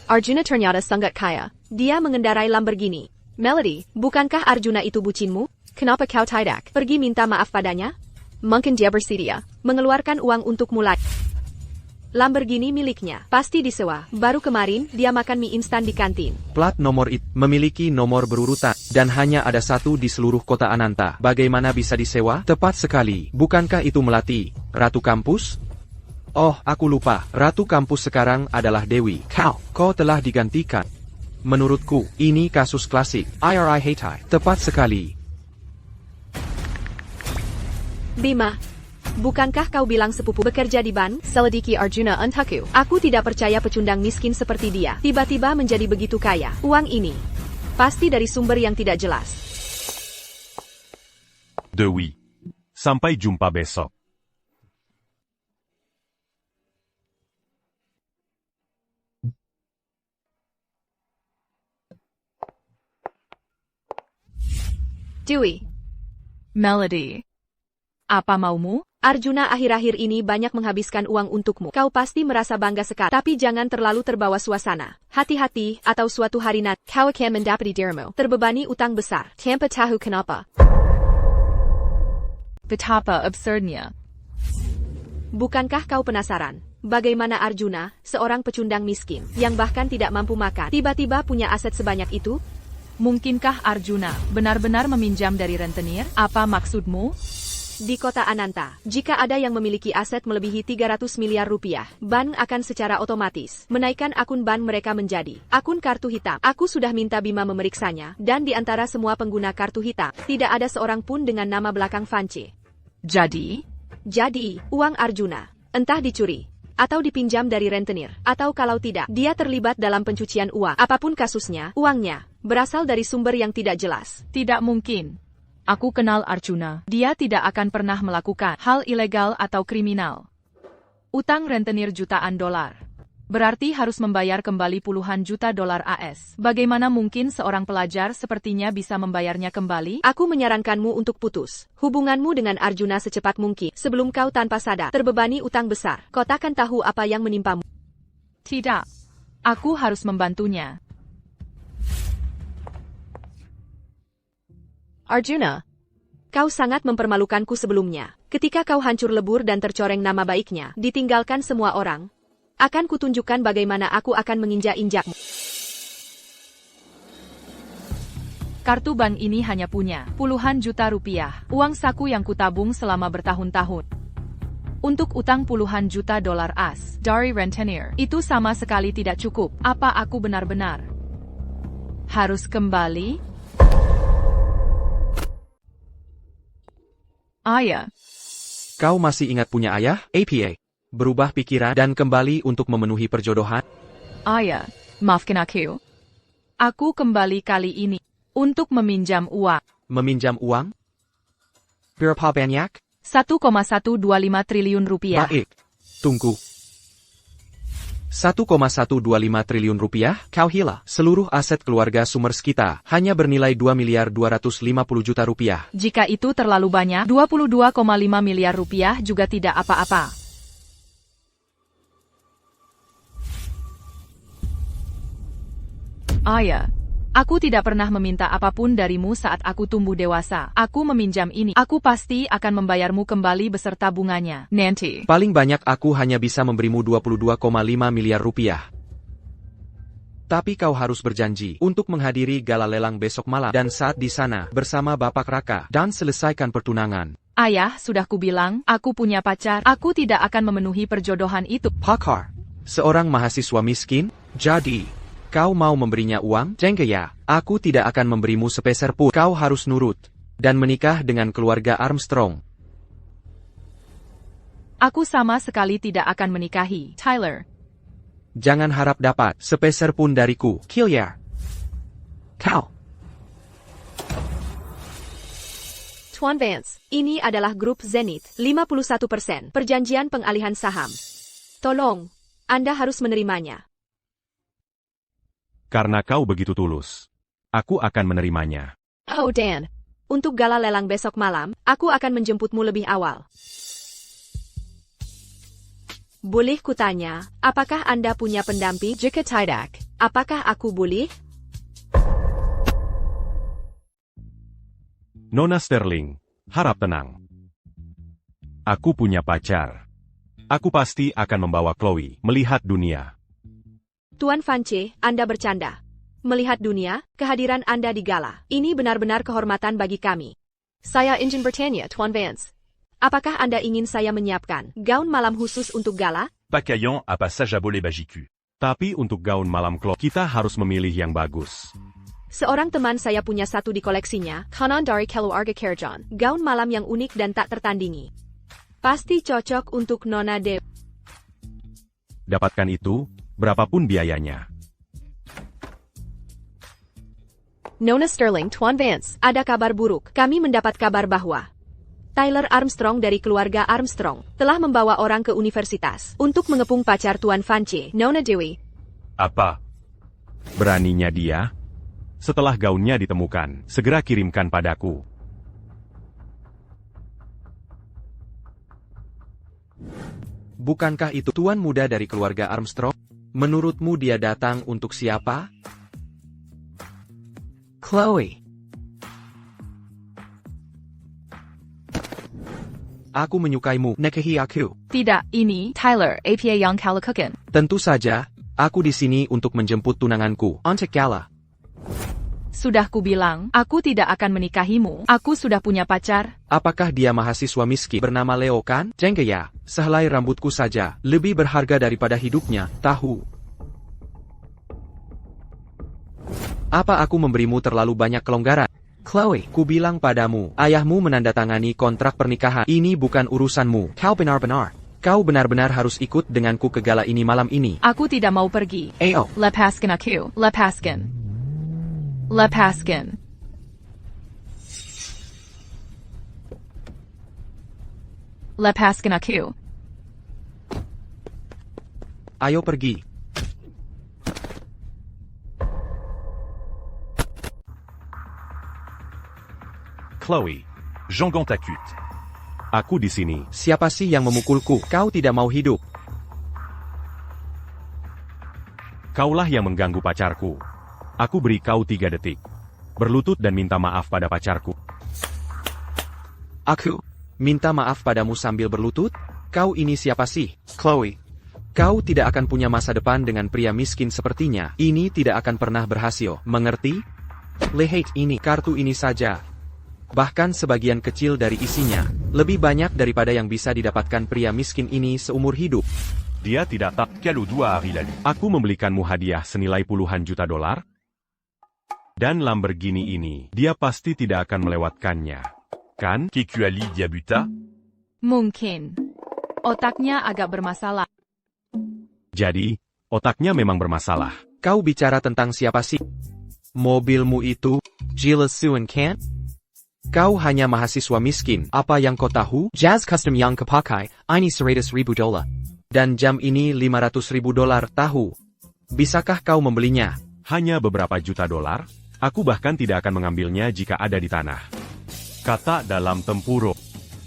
Speaker 3: Arjuna ternyata sangat kaya. Dia mengendarai Lamborghini. Melody, bukankah Arjuna itu bucinmu? Kenapa kau tidak pergi minta maaf padanya? Mungkin dia bersedia mengeluarkan uang untuk mulai. Lamborghini miliknya, pasti disewa. Baru kemarin, dia makan mie instan di kantin.
Speaker 4: Plat nomor itu memiliki nomor berurutan, dan hanya ada satu di seluruh kota Ananta. Bagaimana bisa disewa? Tepat sekali. Bukankah itu Melati, Ratu Kampus? Oh, aku lupa. Ratu Kampus sekarang adalah Dewi. Kau telah digantikan. Menurutku, ini kasus klasik. IRI Hatai. Tepat sekali.
Speaker 3: Bima, bukankah kau bilang sepupu bekerja di ban? Selidiki Arjuna untukku. Aku tidak percaya pecundang miskin seperti dia tiba-tiba menjadi begitu kaya. Uang ini pasti dari sumber yang tidak jelas.
Speaker 1: Dewi. Sampai jumpa besok.
Speaker 3: Dewi.
Speaker 5: Melody. Apa maumu?
Speaker 3: Arjuna akhir-akhir ini banyak menghabiskan uang untukmu. Kau pasti merasa bangga sekali. Tapi jangan terlalu terbawa suasana. Hati-hati, atau suatu hari nanti kau akan mendapati dirimu terbebani utang besar. Tanpa tahu kenapa.
Speaker 5: Betapa absurdnya.
Speaker 3: Bukankah kau penasaran? Bagaimana Arjuna, seorang pecundang miskin, yang bahkan tidak mampu makan, tiba-tiba punya aset sebanyak itu?
Speaker 5: Mungkinkah Arjuna benar-benar meminjam dari rentenir? Apa maksudmu?
Speaker 3: Di kota Ananta, jika ada yang memiliki aset melebihi 300 miliar rupiah, bank akan secara otomatis menaikkan akun bank mereka menjadi akun kartu hitam. Aku sudah minta Bima memeriksanya, dan di antara semua pengguna kartu hitam, tidak ada seorang pun dengan nama belakang Vance.
Speaker 5: Jadi,
Speaker 3: uang Arjuna, entah dicuri, atau dipinjam dari rentenir, atau kalau tidak, dia terlibat dalam pencucian uang. Apapun kasusnya, uangnya berasal dari sumber yang tidak jelas.
Speaker 5: tidak mungkin. Aku kenal Arjuna. Dia tidak akan pernah melakukan hal ilegal atau kriminal. Utang rentenir jutaan dolar. Berarti harus membayar kembali puluhan juta dolar AS. Bagaimana mungkin seorang pelajar sepertinya bisa membayarnya kembali?
Speaker 3: Aku menyarankanmu untuk putus hubunganmu dengan Arjuna secepat mungkin, sebelum kau tanpa sadar terbebani utang besar. Kau takkan tahu apa yang menimpamu.
Speaker 5: Tidak. Aku harus membantunya.
Speaker 3: Arjuna, kau sangat mempermalukanku sebelumnya. Ketika kau hancur lebur dan tercoreng nama baiknya, ditinggalkan semua orang, akan kutunjukkan bagaimana aku akan menginjak-injakmu.
Speaker 5: Kartu bank ini hanya punya puluhan juta rupiah, uang saku yang kutabung selama bertahun-tahun. Untuk utang puluhan juta dolar AS dari rentenir, itu sama sekali tidak cukup. Apa aku benar-benar harus kembali? Ayah.
Speaker 4: Kau masih ingat punya ayah? APA. Berubah pikiran dan kembali untuk memenuhi perjodohan?
Speaker 5: Ayah, maafkan aku. Aku kembali kali ini untuk meminjam uang.
Speaker 4: Meminjam uang? Berapa banyak?
Speaker 5: 1,125 triliun rupiah.
Speaker 4: Baik. Tunggu. 1,125 triliun rupiah? Kau hila. Seluruh aset keluarga Summers kita hanya bernilai 2 miliar 250 juta rupiah.
Speaker 5: Jika itu terlalu banyak, 22,5 miliar rupiah juga tidak apa-apa. Ayah, aku tidak pernah meminta apapun darimu saat aku tumbuh dewasa. Aku meminjam ini. Aku pasti akan membayarmu kembali beserta bunganya. Nanti.
Speaker 4: Paling banyak aku hanya bisa memberimu 22,5 miliar rupiah. Tapi kau harus berjanji untuk menghadiri gala lelang besok malam dan saat di sana bersama Bapak Raka dan selesaikan pertunangan.
Speaker 5: Ayah, sudah kubilang, aku punya pacar. Aku tidak akan memenuhi perjodohan itu.
Speaker 4: Pakar, seorang mahasiswa miskin, jadi Kau mau memberinya uang? Jengkeya, aku tidak akan memberimu sepeser pun. Kau harus nurut dan menikah dengan keluarga Armstrong.
Speaker 5: Aku sama sekali tidak akan menikahi Tyler.
Speaker 4: Jangan harap dapat sepeser pun dariku. Killiar. Kau.
Speaker 3: Tuan Vance, ini adalah grup Zenith, 51%, perjanjian pengalihan saham. Tolong, Anda harus menerimanya.
Speaker 1: Karena kau begitu tulus, aku akan menerimanya.
Speaker 3: Oh Dan, untuk gala lelang besok malam, aku akan menjemputmu lebih awal. Boleh kutanya, apakah Anda punya pendamping? Jika tidak, apakah aku boleh?
Speaker 1: Nona Sterling, harap tenang. Aku punya pacar. Aku pasti akan membawa Chloe melihat dunia.
Speaker 3: Tuan Vance, Anda bercanda. Melihat dunia, kehadiran Anda di gala, ini benar-benar kehormatan bagi kami. Saya ingin bertanya, Tuan Vance. Apakah Anda ingin saya menyiapkan gaun malam khusus untuk gala?
Speaker 2: Pacaillan à passage à Bolet Bagicu.
Speaker 1: Tapi untuk gaun malam Chloe, kita harus memilih yang bagus.
Speaker 3: Seorang teman saya punya satu di koleksinya, Kanan dari Keluarga Kerjon, gaun malam yang unik dan tak tertandingi. Pasti cocok untuk Nona Dewi.
Speaker 1: Dapatkan itu, berapapun biayanya.
Speaker 3: Nona Sterling, Tuan Vance, ada kabar buruk. Kami mendapat kabar bahwa Tyler Armstrong dari keluarga Armstrong telah membawa orang ke universitas untuk mengepung pacar Tuan Vance, Nona Dewi.
Speaker 2: Apa?
Speaker 1: Beraninya dia? Setelah gaunnya ditemukan, segera kirimkan padaku.
Speaker 4: Bukankah itu tuan muda dari keluarga Armstrong? Menurutmu dia datang untuk siapa? Chloe. Aku menyukaimu, nikahi aku.
Speaker 5: Tidak, ini Tyler, apa yang kau lakukan?
Speaker 4: Tentu saja, aku di sini untuk menjemput tunanganku, untuk gala.
Speaker 5: Sudah kubilang, aku tidak akan menikahimu. Aku sudah punya pacar.
Speaker 4: Apakah dia mahasiswa miskin bernama Leo kan? Jengkeya, sehelai rambutku saja, lebih berharga daripada hidupnya, tahu. Apa aku memberimu terlalu banyak kelonggaran? Chloe, kubilang padamu, ayahmu menandatangani kontrak pernikahan. Ini bukan urusanmu. Kau benar-benar. Kau benar-benar harus ikut denganku ke gala ini malam ini.
Speaker 5: Aku tidak mau pergi.
Speaker 4: Ayo.
Speaker 5: Lepaskan aku. Lepaskan. Lepaskan. Lepaskan aku.
Speaker 4: Ayo pergi.
Speaker 2: Chloe. Jean Gantakut.
Speaker 1: Aku di sini.
Speaker 4: Siapa sih yang memukulku? Kau tidak mau hidup.
Speaker 1: Kaulah yang mengganggu pacarku. Aku beri kau 3 detik. Berlutut dan minta maaf pada pacarku.
Speaker 4: Aku minta maaf padamu sambil berlutut? Kau ini siapa sih? Chloe. Kau tidak akan punya masa depan dengan pria miskin sepertinya. Ini tidak akan pernah berhasil. Mengerti? Lihat ini, kartu ini saja. Bahkan sebagian kecil dari isinya, lebih banyak daripada yang bisa didapatkan pria miskin ini seumur hidup.
Speaker 1: Dia tidak tak.
Speaker 2: Quel doigt Harry Lalu.
Speaker 1: Aku membelikanmu hadiah senilai puluhan juta dolar? Dan Lamborghini ini, dia pasti tidak akan melewatkannya. Kan?
Speaker 2: Kekuali Diabuta.
Speaker 5: Mungkin. Otaknya agak bermasalah.
Speaker 1: Jadi, otaknya memang bermasalah.
Speaker 4: Kau bicara tentang siapa sih? Mobilmu itu, Gilles Suen kan? Kau hanya mahasiswa miskin. Apa yang kau tahu? Jazz custom yang kepakai, ini 100.000 dolar. Dan jam ini 500.000 dolar, tahu. Bisakah kau membelinya?
Speaker 1: Hanya beberapa juta dolar? Aku bahkan tidak akan mengambilnya jika ada di tanah. Kata dalam tempuruk.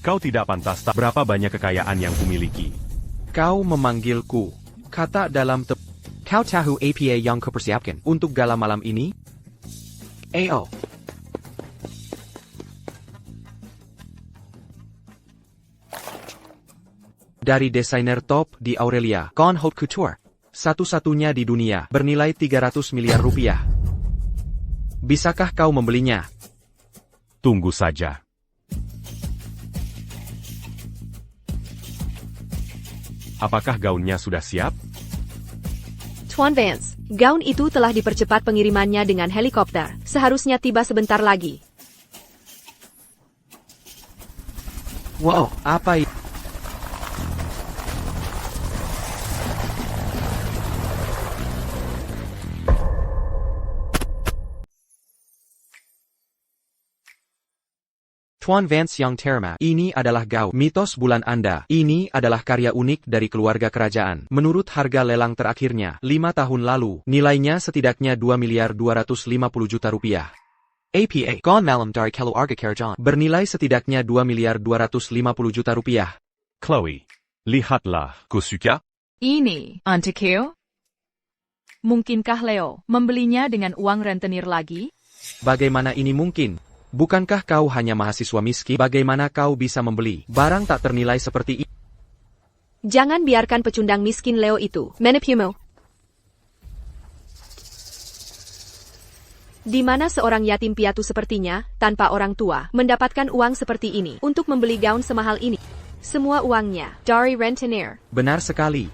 Speaker 1: Kau tidak pantas tak berapa banyak kekayaan yang kumiliki.
Speaker 4: Kau memanggilku. Kata dalam Kau tahu apa yang kau persiapkan untuk gala malam ini? Ayo. Dari desainer top di Aurelia, Con Haute Couture. Satu-satunya di dunia, bernilai 300 miliar rupiah. Bisakah kau membelinya?
Speaker 1: Tunggu saja. Apakah gaunnya sudah siap?
Speaker 3: Tuan Vance, gaun itu telah dipercepat pengirimannya dengan helikopter. Seharusnya tiba sebentar lagi.
Speaker 4: Wow, apa itu? Tuan Vance Young Terma, ini adalah gaun mitos bulan Anda. Ini adalah karya unik dari keluarga kerajaan. Menurut harga lelang terakhirnya, 5 tahun lalu, nilainya setidaknya 2.250 juta rupiah. APA, gaun malam dari keluarga kerajaan, bernilai setidaknya 2.250 juta rupiah.
Speaker 1: Chloe, lihatlah.
Speaker 2: Kosuka?
Speaker 5: Ini, Antikeo? Mungkinkah Leo membelinya dengan uang rentenir lagi?
Speaker 4: Bagaimana ini mungkin? Bukankah kau hanya mahasiswa miskin? Bagaimana kau bisa membeli barang tak ternilai seperti ini?
Speaker 3: Jangan biarkan pecundang miskin Leo itu menipumu. Di mana seorang yatim piatu sepertinya, tanpa orang tua, mendapatkan uang seperti ini untuk membeli gaun semahal ini. Semua uangnya dari rentenir.
Speaker 4: Benar sekali.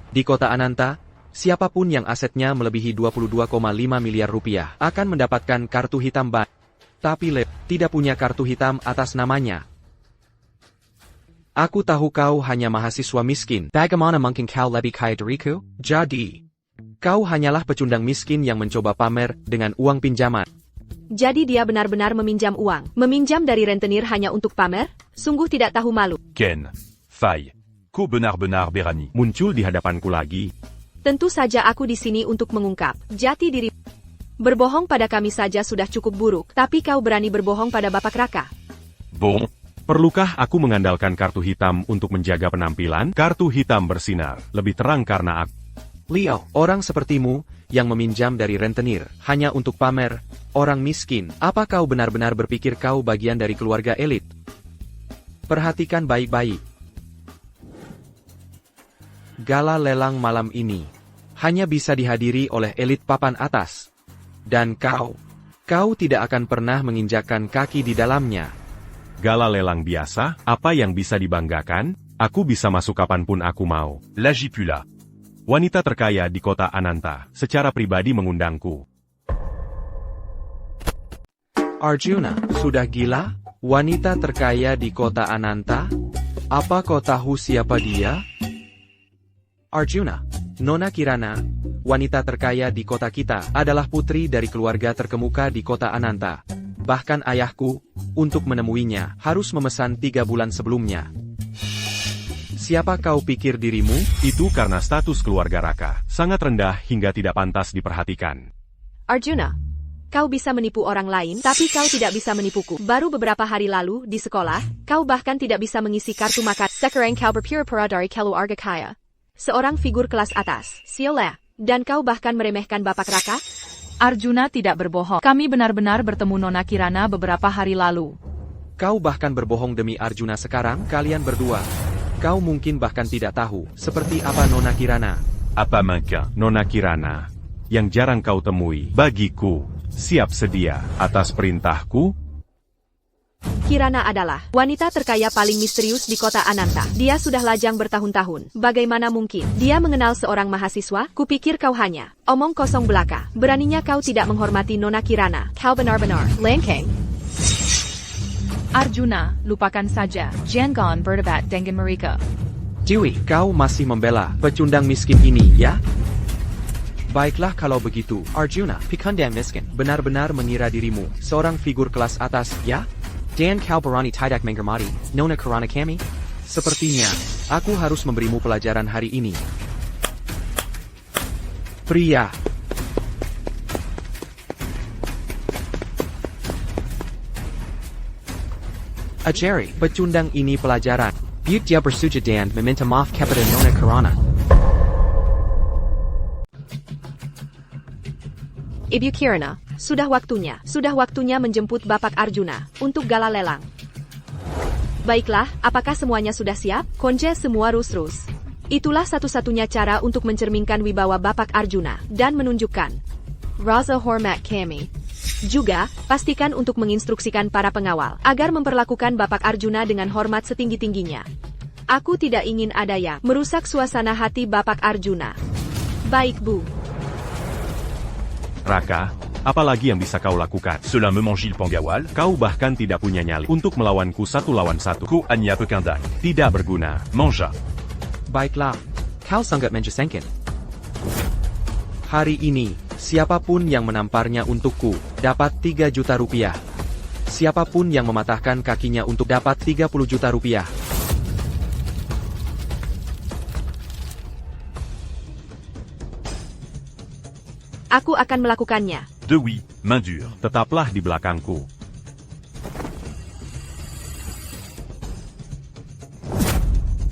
Speaker 4: Di kota Ananta, siapapun yang asetnya melebihi 22,5 miliar rupiah akan mendapatkan kartu hitam ban. Tapi Leo tidak punya kartu hitam atas namanya. Aku tahu kau hanya mahasiswa miskin. Bagaimana mungkin kau lebih kaya dariku? Jadi, kau hanyalah pecundang miskin yang mencoba pamer dengan uang pinjaman.
Speaker 3: Jadi dia benar-benar meminjam uang. Meminjam dari rentenir hanya untuk pamer? Sungguh tidak tahu malu.
Speaker 2: Ken. Faye. Ko benar-benar berani.
Speaker 1: Muncul di hadapanku lagi.
Speaker 3: Tentu saja aku di sini untuk mengungkap jati diri. Berbohong pada kami saja sudah cukup buruk, tapi kau berani berbohong pada Bapak Raka.
Speaker 2: Bon.
Speaker 1: Perlukah aku mengandalkan kartu hitam untuk menjaga penampilan? Kartu hitam bersinar, lebih terang karena aku.
Speaker 4: Leo, orang sepertimu, yang meminjam dari rentenir, hanya untuk pamer, orang miskin, apa kau benar-benar berpikir kau bagian dari keluarga elit? Perhatikan baik-baik. Gala lelang malam ini, hanya bisa dihadiri oleh elit papan atas. Dan kau tidak akan pernah menginjakkan kaki di dalamnya.
Speaker 1: Gala lelang biasa, apa yang bisa dibanggakan? Aku bisa masuk kapanpun aku mau.
Speaker 2: Lagipula.
Speaker 1: Wanita terkaya di kota Ananta, secara pribadi mengundangku.
Speaker 4: Arjuna, sudah gila? Wanita terkaya di kota Ananta? Apa kau tahu siapa dia? Arjuna, Nona Kirana, wanita terkaya di kota kita, adalah putri dari keluarga terkemuka di kota Ananta. Bahkan ayahku, untuk menemuinya, harus memesan 3 bulan sebelumnya. Siapa kau pikir dirimu?
Speaker 1: Itu karena status keluarga Raka, sangat rendah hingga tidak pantas diperhatikan.
Speaker 3: Arjuna, kau bisa menipu orang lain, tapi kau tidak bisa menipuku. Baru beberapa hari lalu, di sekolah, kau bahkan tidak bisa mengisi kartu makan. Sekarang kau berpura-pura dari keluarga kaya. Seorang figur kelas atas, Siola, dan kau bahkan meremehkan Bapak Raka?
Speaker 5: Arjuna tidak berbohong. Kami benar-benar bertemu Nona Kirana beberapa hari lalu.
Speaker 4: Kau bahkan berbohong demi Arjuna sekarang, kalian berdua. Kau mungkin bahkan tidak tahu, seperti apa Nona Kirana.
Speaker 2: Apa mungkin?
Speaker 1: Nona Kirana, yang jarang kau temui, bagiku, siap sedia, atas perintahku?
Speaker 3: Kirana adalah wanita terkaya paling misterius di kota Ananta. Dia sudah lajang bertahun-tahun. Bagaimana mungkin dia mengenal seorang mahasiswa? Kupikir kau hanya omong kosong belaka. Beraninya kau tidak menghormati Nona Kirana. Kau benar-benar lengkeng.
Speaker 5: Arjuna, lupakan saja. Jangan berdebat dengan mereka.
Speaker 4: Dewi, kau masih membela pecundang miskin ini, ya? Baiklah kalau begitu, Arjuna, pecundang miskin, benar-benar mengira dirimu seorang figur kelas atas, ya? Dan kau berani tidak menghormati Nona Kirana kami? Sepertinya, aku harus memberimu pelajaran hari ini. Pria. Ajari, pecundang ini pelajaran. Biar dia bersujud dan meminta maaf kepada Nona Kirana.
Speaker 3: Ibu Kirana, sudah waktunya menjemput Bapak Arjuna untuk gala lelang. Baiklah, apakah semuanya sudah siap? Kunci semua rus-rus. Itulah satu-satunya cara untuk mencerminkan wibawa Bapak Arjuna dan menunjukkan rasa hormat kami. Juga, pastikan untuk menginstruksikan para pengawal agar memperlakukan Bapak Arjuna dengan hormat setinggi-tingginya. Aku tidak ingin ada yang merusak suasana hati Bapak Arjuna. Baik, Bu.
Speaker 1: Raka, apalagi yang bisa kau lakukan?
Speaker 2: Cela me mange le pangawal.
Speaker 1: Kau bahkan tidak punya nyali untuk melawanku 1 lawan 1.
Speaker 2: Ko anya pekindak.
Speaker 1: Tidak berguna.
Speaker 2: Manja.
Speaker 4: Baiklah, kau sangat menjengkelkan. Hari ini, siapapun yang menamparnya untukku, dapat 3 juta rupiah. Siapapun yang mematahkan kakinya untuk dapat 30 juta rupiah.
Speaker 3: Aku akan melakukannya.
Speaker 2: De oui, main dure.
Speaker 1: Tetaplah di belakangku.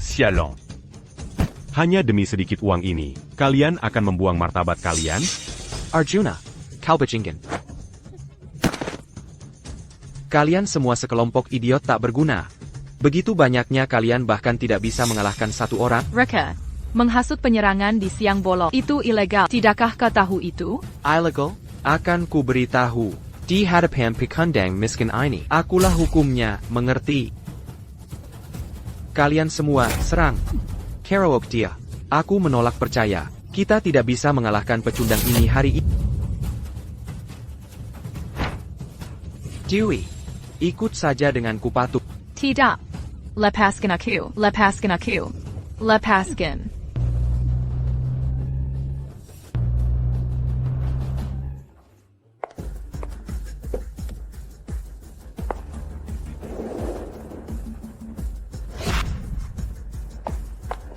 Speaker 2: Sialan.
Speaker 1: Hanya demi sedikit uang ini, kalian akan membuang martabat kalian?
Speaker 4: Arjuna, kau bajingan. Kalian semua sekelompok idiot tak berguna. Begitu banyaknya kalian bahkan tidak bisa mengalahkan 1 orang.
Speaker 5: Reka, menghasut penyerangan di siang bolong itu ilegal. Tidakkah kau tahu itu?
Speaker 4: Illegal? Akan ku beritahu. Di hadapan pekandang miskin ini, akulah hukumnya, mengerti? Kalian semua, serang. Kerook dia. Aku menolak percaya. Kita tidak bisa mengalahkan pecundang ini hari ini. Dewi, ikut saja denganku patuh.
Speaker 5: Tidak. Lepaskan aku. Lepaskan aku. Lepaskan.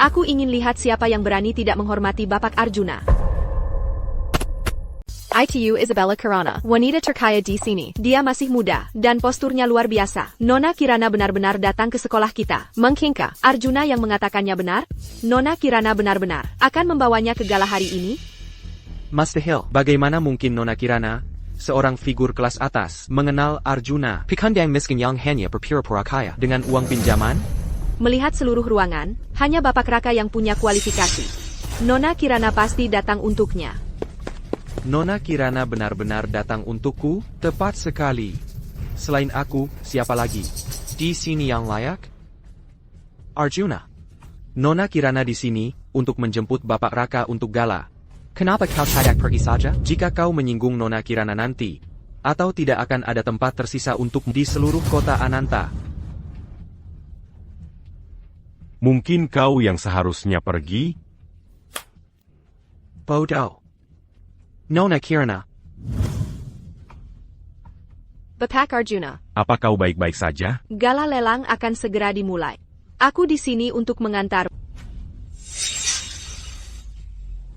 Speaker 3: Aku ingin lihat siapa yang berani tidak menghormati Bapak Arjuna. ITU Isabella Kirana, wanita terkaya di sini. Dia masih muda, dan posturnya luar biasa. Nona Kirana benar-benar datang ke sekolah kita. Mungkinkah Arjuna yang mengatakannya benar? Nona Kirana benar-benar akan membawanya ke gala hari ini?
Speaker 4: Mustahil. Bagaimana mungkin Nona Kirana, seorang figur kelas atas, mengenal Arjuna, pekandang miskin yang hanya berpura-pura kaya dengan uang pinjaman?
Speaker 3: Melihat seluruh ruangan, hanya Bapak Raka yang punya kualifikasi. Nona Kirana pasti datang untuknya.
Speaker 4: Nona Kirana benar-benar datang untukku, tepat sekali. Selain aku, siapa lagi? Di sini yang layak? Arjuna. Nona Kirana di sini, untuk menjemput Bapak Raka untuk gala. Kenapa kau tidak pergi saja? Jika kau menyinggung Nona Kirana nanti, atau tidak akan ada tempat tersisa untuk di seluruh kota Ananta.
Speaker 1: Mungkin kau yang seharusnya pergi?
Speaker 4: Bodoh. Nona Kirana.
Speaker 3: Bapak Arjuna,
Speaker 1: Apa kau baik-baik saja?
Speaker 3: gala lelang akan segera dimulai. Aku di sini untuk mengantar.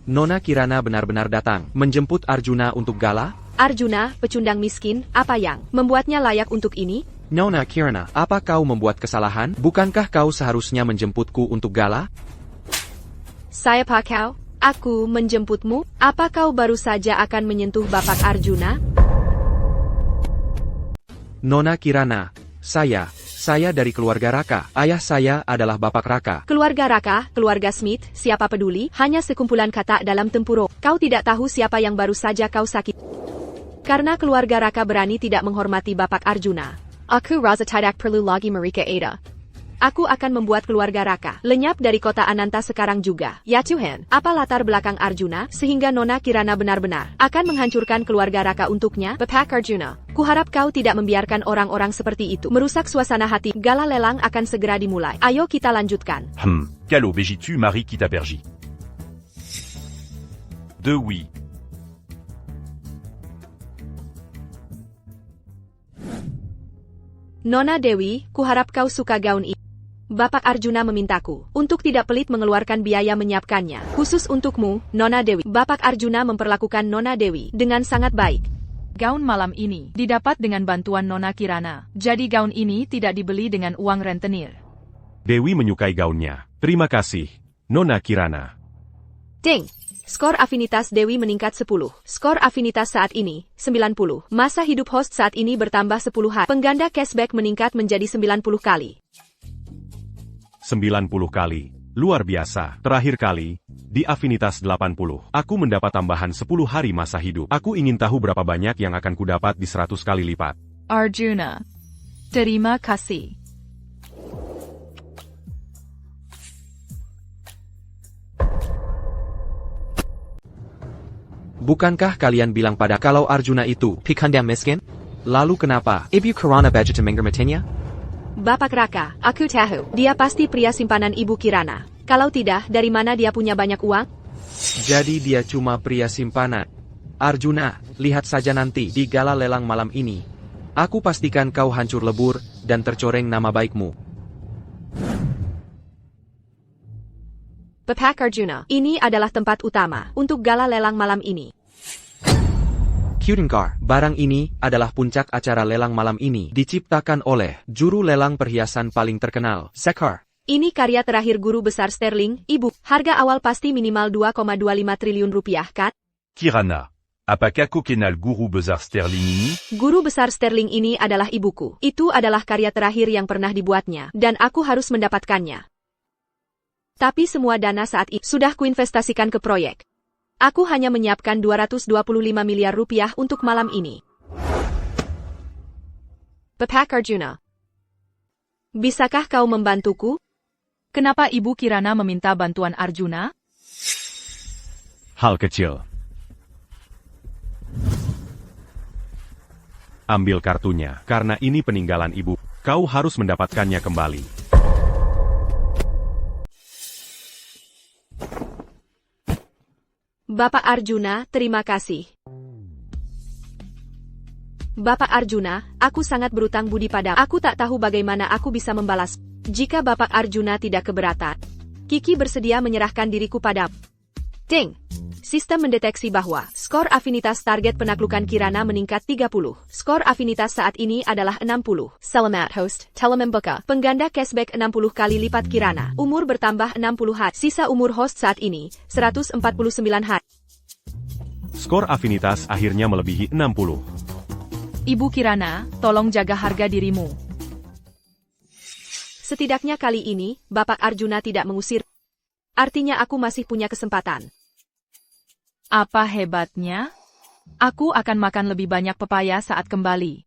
Speaker 4: Nona Kirana benar-benar datang, menjemput Arjuna untuk gala?
Speaker 3: Arjuna, pecundang miskin, apa yang membuatnya layak untuk ini?
Speaker 4: Nona Kirana, apa kau membuat kesalahan? Bukankah kau seharusnya menjemputku untuk gala?
Speaker 3: Saya Pak kau? Aku menjemputmu? Apa kau baru saja akan menyentuh Bapak Arjuna?
Speaker 4: Nona Kirana, saya dari keluarga Raka. Ayah saya adalah Bapak Raka.
Speaker 3: Keluarga Raka, keluarga Smith, siapa peduli? Hanya sekumpulan kata dalam tempurung. Kau tidak tahu siapa yang baru saja kau sakit. Karena keluarga Raka berani tidak menghormati Bapak Arjuna. Aku rasa tidak perlu lagi mereka Ada. Aku akan membuat keluarga Raka lenyap dari kota Ananta sekarang juga. Ya Tuhan, apa latar belakang Arjuna sehingga Nona Kirana benar-benar akan menghancurkan keluarga Raka untuknya? Bapak Arjuna, kuharap kau tidak membiarkan orang-orang seperti itu merusak suasana hati. Gala lelang akan segera dimulai. Ayo kita lanjutkan.
Speaker 2: Quelle obégitu Marie qui t'a pergi. De oui.
Speaker 3: Nona Dewi, kuharap kau suka gaun ini. Bapak Arjuna memintaku untuk tidak pelit mengeluarkan biaya menyiapkannya. Khusus untukmu, Nona Dewi. Bapak Arjuna memperlakukan Nona Dewi dengan sangat baik.
Speaker 5: Gaun malam ini didapat dengan bantuan Nona Kirana. Jadi gaun ini tidak dibeli dengan uang rentenir.
Speaker 1: Dewi menyukai gaunnya. Terima kasih, Nona Kirana.
Speaker 3: Ding! Skor afinitas Dewi meningkat 10. Skor afinitas saat ini, 90. Masa hidup host saat ini bertambah 10 hari. Pengganda cashback meningkat menjadi 90 kali.
Speaker 1: 90 kali. Luar biasa. Terakhir kali, di afinitas 80, aku mendapat tambahan 10 hari masa hidup. Aku ingin tahu berapa banyak yang akan kudapat di 100 kali lipat.
Speaker 5: Arjuna. Terima kasih.
Speaker 4: Bukankah kalian bilang pada kalau Arjuna itu pikandang miskin? Lalu kenapa Ibu Kirana budget menggermatinya?
Speaker 3: Bapak Raka, aku tahu, dia pasti pria simpanan Ibu Kirana. Kalau tidak, dari mana dia punya banyak uang?
Speaker 4: Jadi dia cuma pria simpanan. Arjuna, lihat saja nanti di gala lelang malam ini. Aku pastikan kau hancur lebur dan tercoreng nama baikmu.
Speaker 3: Bapak Arjuna, ini adalah tempat utama untuk gala lelang malam ini.
Speaker 4: Kudengkar, barang ini adalah puncak acara lelang malam ini diciptakan oleh juru lelang perhiasan paling terkenal, Sekar.
Speaker 3: Ini karya terakhir guru besar Sterling, Ibu. Harga awal pasti minimal 2,25 triliun rupiah, kan?
Speaker 2: Kirana, apakah kau kenal guru besar Sterling ini?
Speaker 3: Guru besar Sterling ini adalah ibuku. Itu adalah karya terakhir yang pernah dibuatnya, dan aku harus mendapatkannya. Tapi semua dana saat itu sudah kuinvestasikan ke proyek. Aku hanya menyiapkan 225 miliar rupiah untuk malam ini. Bapak Arjuna, bisakah kau membantuku?
Speaker 5: Kenapa Ibu Kirana meminta bantuan Arjuna?
Speaker 1: Hal kecil. Ambil kartunya, karena ini peninggalan ibu. Kau harus mendapatkannya kembali.
Speaker 3: Bapak Arjuna, terima kasih. Bapak Arjuna, aku sangat berutang budi pada. Aku tak tahu bagaimana aku bisa membalas. Jika Bapak Arjuna tidak keberatan, Kiki bersedia menyerahkan diriku pada. Ding! Sistem mendeteksi bahwa skor afinitas target penaklukan Kirana meningkat 30. Skor afinitas saat ini adalah 60. Selamat host, Telemembuka. Pengganda cashback 60 kali lipat Kirana. Umur bertambah 60 hari. Sisa umur host saat ini, 149 hari.
Speaker 1: Skor afinitas akhirnya melebihi 60.
Speaker 5: Ibu Kirana, tolong jaga harga dirimu.
Speaker 3: Setidaknya kali ini, Bapak Arjuna tidak mengusir. Artinya aku masih punya kesempatan.
Speaker 5: Apa hebatnya? Aku akan makan lebih banyak pepaya saat kembali.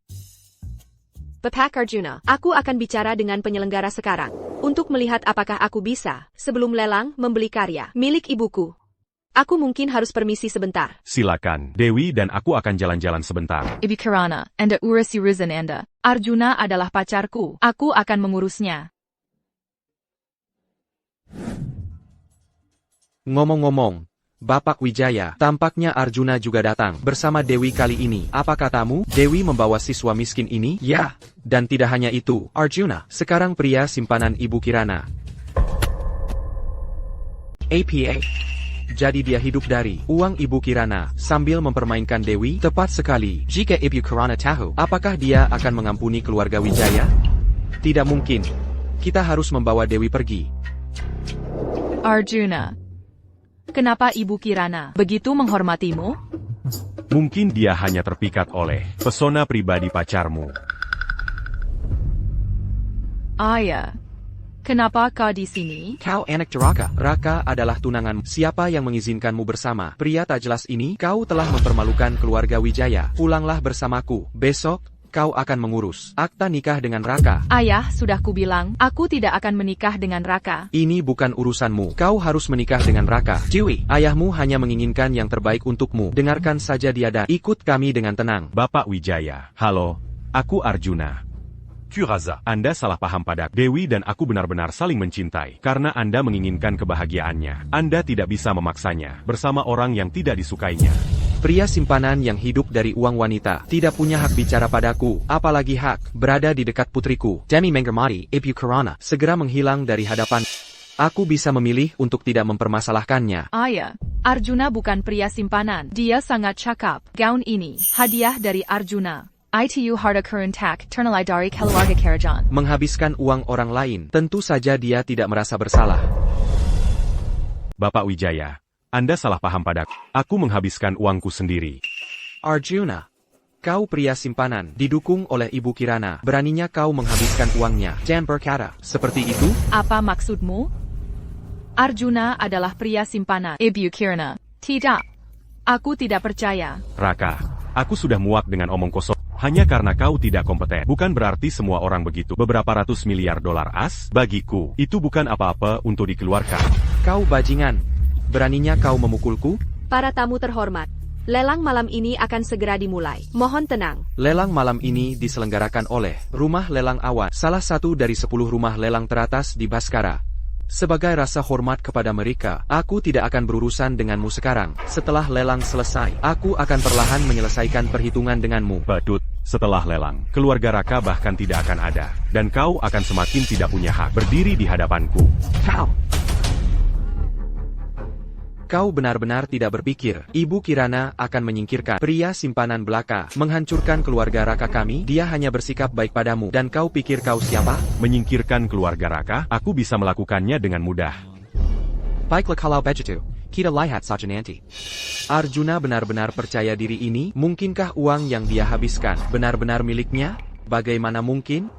Speaker 3: Bapak Arjuna, aku akan bicara dengan penyelenggara sekarang, untuk melihat apakah aku bisa, sebelum lelang, membeli karya milik ibuku. Aku mungkin harus permisi sebentar.
Speaker 1: Silakan, Dewi dan aku akan jalan-jalan sebentar.
Speaker 5: Ibu Kirana, Anda urus urusan Anda. Arjuna adalah pacarku. Aku akan mengurusnya.
Speaker 4: Ngomong-ngomong, Bapak Wijaya, tampaknya Arjuna juga datang bersama Dewi kali ini. Apa katamu? Dewi membawa siswa miskin ini? Ya. Dan tidak hanya itu, Arjuna, sekarang pria simpanan Ibu Kirana. APA. Jadi dia hidup dari uang Ibu Kirana sambil mempermainkan Dewi. Tepat sekali. Jika Ibu Kirana tahu, apakah dia akan mengampuni keluarga Wijaya? Tidak mungkin. Kita harus membawa Dewi pergi.
Speaker 5: Arjuna, kenapa Ibu Kirana begitu menghormatimu?
Speaker 1: Mungkin dia hanya terpikat oleh pesona pribadi pacarmu.
Speaker 5: Ayah, kenapa kau di sini?
Speaker 4: Kau anak Raka. Raka adalah tunangan. Siapa yang mengizinkanmu bersama pria tak jelas ini? Kau telah mempermalukan keluarga Wijaya. Pulanglah bersamaku. Besok, kau akan mengurus akta nikah dengan Raka.
Speaker 5: Ayah, sudah kubilang, aku tidak akan menikah dengan Raka.
Speaker 4: Ini bukan urusanmu. Kau harus menikah dengan Raka. Dewi, ayahmu hanya menginginkan yang terbaik untukmu. Dengarkan saja dia dan ikut kami dengan tenang.
Speaker 1: Bapak Wijaya, halo, aku Arjuna.
Speaker 2: Kuraza,
Speaker 1: Anda salah paham pada Dewi dan aku benar-benar saling mencintai. Karena Anda menginginkan kebahagiaannya, Anda tidak bisa memaksanya bersama orang yang tidak disukainya.
Speaker 4: Pria simpanan yang hidup dari uang wanita tidak punya hak bicara padaku, apalagi hak berada di dekat putriku. Demi Menggermati, Ibu Kirana segera menghilang dari hadapan. Aku bisa memilih untuk tidak mempermasalahkannya.
Speaker 5: Ayah, Arjuna bukan pria simpanan. Dia sangat cakap. Gaun ini, hadiah dari Arjuna. ITU Harta Kuruntak, Ternalai dari Keluarga Karajan.
Speaker 4: Menghabiskan uang orang lain, tentu saja dia tidak merasa bersalah.
Speaker 1: Bapak Wijaya, Anda salah paham padaku. Aku menghabiskan uangku sendiri.
Speaker 4: Arjuna, kau pria simpanan, didukung oleh Ibu Kirana. Beraninya kau menghabiskan uangnya. Jangan berkata seperti itu.
Speaker 5: Apa maksudmu? Arjuna adalah pria simpanan Ibu Kirana. Tidak. Aku tidak percaya.
Speaker 1: Raka, aku sudah muak dengan omong kosong. Hanya karena kau tidak kompeten. Bukan berarti semua orang begitu. Beberapa ratus miliar dolar as, bagiku, itu bukan apa-apa untuk dikeluarkan.
Speaker 4: Kau bajingan. Beraninya kau memukulku?
Speaker 3: Para tamu terhormat, Lelang malam ini akan segera dimulai. Mohon tenang.
Speaker 4: Lelang malam ini diselenggarakan oleh Rumah Lelang Awan, salah satu dari 10 rumah lelang teratas di Baskara. Sebagai rasa hormat kepada mereka, aku tidak akan berurusan denganmu sekarang. Setelah lelang selesai, aku akan perlahan menyelesaikan perhitungan denganmu.
Speaker 1: Badut, setelah lelang, keluarga Raka bahkan tidak akan ada. Dan kau akan semakin tidak punya hak berdiri di hadapanku.
Speaker 4: Kau benar-benar tidak berpikir, Ibu Kirana akan menyingkirkan pria simpanan belaka, menghancurkan keluarga Raka kami, dia hanya bersikap baik padamu, dan kau pikir kau siapa?
Speaker 1: Menyingkirkan keluarga Raka, aku bisa melakukannya dengan mudah.
Speaker 4: Baiklah kalau begitu, kita lihat saja nanti. Arjuna benar-benar percaya diri ini, mungkinkah uang yang dia habiskan benar-benar miliknya? Bagaimana mungkin?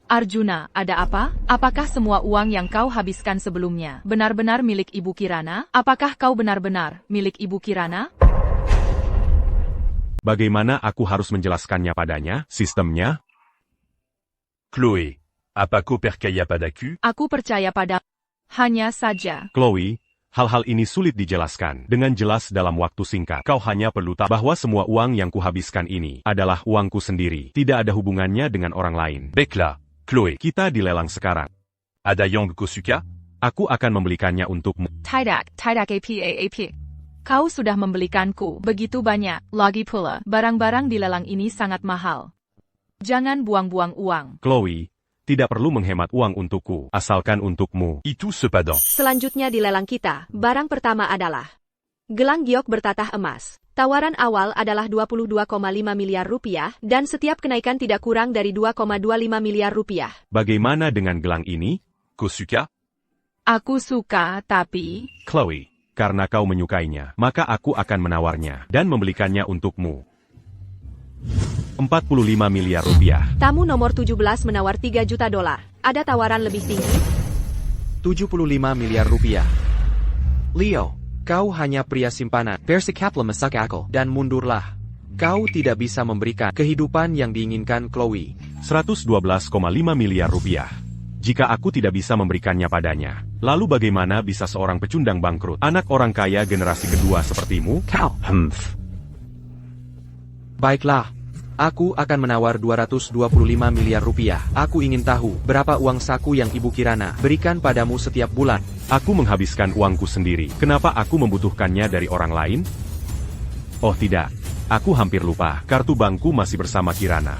Speaker 5: Arjuna, ada apa? Apakah semua uang yang kau habiskan sebelumnya benar-benar milik Ibu Kirana? Apakah kau benar-benar milik Ibu Kirana?
Speaker 1: Bagaimana aku harus menjelaskannya padanya, sistemnya?
Speaker 2: Chloé, apa kau percaya padaku?
Speaker 5: Aku percaya pada... Hanya saja.
Speaker 1: Chloe, hal-hal ini sulit dijelaskan dengan jelas dalam waktu singkat. Kau hanya perlu tahu bahwa semua uang yang kuhabiskan ini adalah uangku sendiri. Tidak ada hubungannya dengan orang lain.
Speaker 2: Baiklah, Chloé.
Speaker 1: Kita dilelang sekarang.
Speaker 2: Ada yang kau suka?
Speaker 1: Aku akan membelikannya untukmu.
Speaker 5: Tidak apa. Kau sudah membelikanku begitu banyak. Lagi pula, barang-barang di lelang ini sangat mahal. Jangan buang-buang uang.
Speaker 1: Chloe, tidak perlu menghemat uang untukku, asalkan untukmu.
Speaker 2: Itu sepadan.
Speaker 3: Selanjutnya di lelang kita, barang pertama adalah gelang giok bertatah emas. Tawaran awal adalah 22,5 miliar rupiah, dan setiap kenaikan tidak kurang dari 2,25 miliar rupiah.
Speaker 1: Bagaimana dengan gelang ini?
Speaker 2: Kau suka?
Speaker 5: Aku suka, tapi...
Speaker 1: Chloe, karena kau menyukainya, maka aku akan menawarnya dan membelikannya untukmu. 45 miliar rupiah.
Speaker 3: Tamu nomor 17 menawar 3 juta dolar. Ada tawaran lebih tinggi?
Speaker 4: 75 miliar rupiah. Leo, kau hanya pria simpanan. Bersikaplah masuk akal dan mundurlah. Kau tidak bisa memberikan kehidupan yang diinginkan Chloe.
Speaker 1: 112,5 miliar rupiah. Jika aku tidak bisa memberikannya padanya, lalu bagaimana bisa seorang pecundang bangkrut, anak orang kaya generasi kedua sepertimu?
Speaker 4: Kau. Baiklah. Aku akan menawar 225 miliar rupiah. Aku ingin tahu berapa uang saku yang Ibu Kirana berikan padamu setiap bulan.
Speaker 1: Aku menghabiskan uangku sendiri. Kenapa aku membutuhkannya dari orang lain? Oh tidak, aku hampir lupa. Kartu bankku masih bersama Kirana.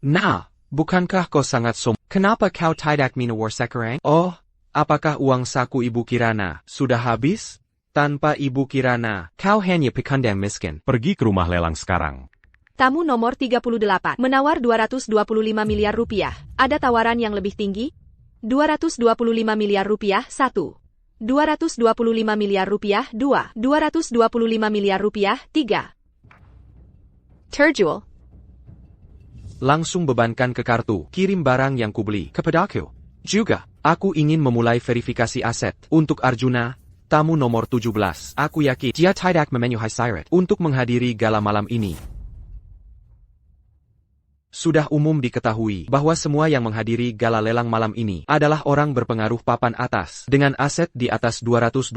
Speaker 4: Nah, bukankah kau sangat Kenapa kau tidak menawar sekarang? Oh, apakah uang saku Ibu Kirana sudah habis? Tanpa Ibu Kirana, kau hanya pekandang miskin.
Speaker 1: Pergi ke rumah lelang sekarang.
Speaker 3: Tamu nomor 38 menawar 225 miliar rupiah. Ada tawaran yang lebih tinggi? 225 miliar rupiah 1. 225 miliar rupiah 2. 225 miliar rupiah 3. Terjual.
Speaker 4: Langsung bebankan ke kartu, kirim barang yang kubeli kepadaku. Juga, aku ingin memulai verifikasi aset untuk Arjuna. Tamu nomor 17, aku yakin dia tidak memenuhi syarat untuk menghadiri gala malam ini. Sudah umum diketahui bahwa semua yang menghadiri gala lelang malam ini adalah orang berpengaruh papan atas dengan aset di atas 225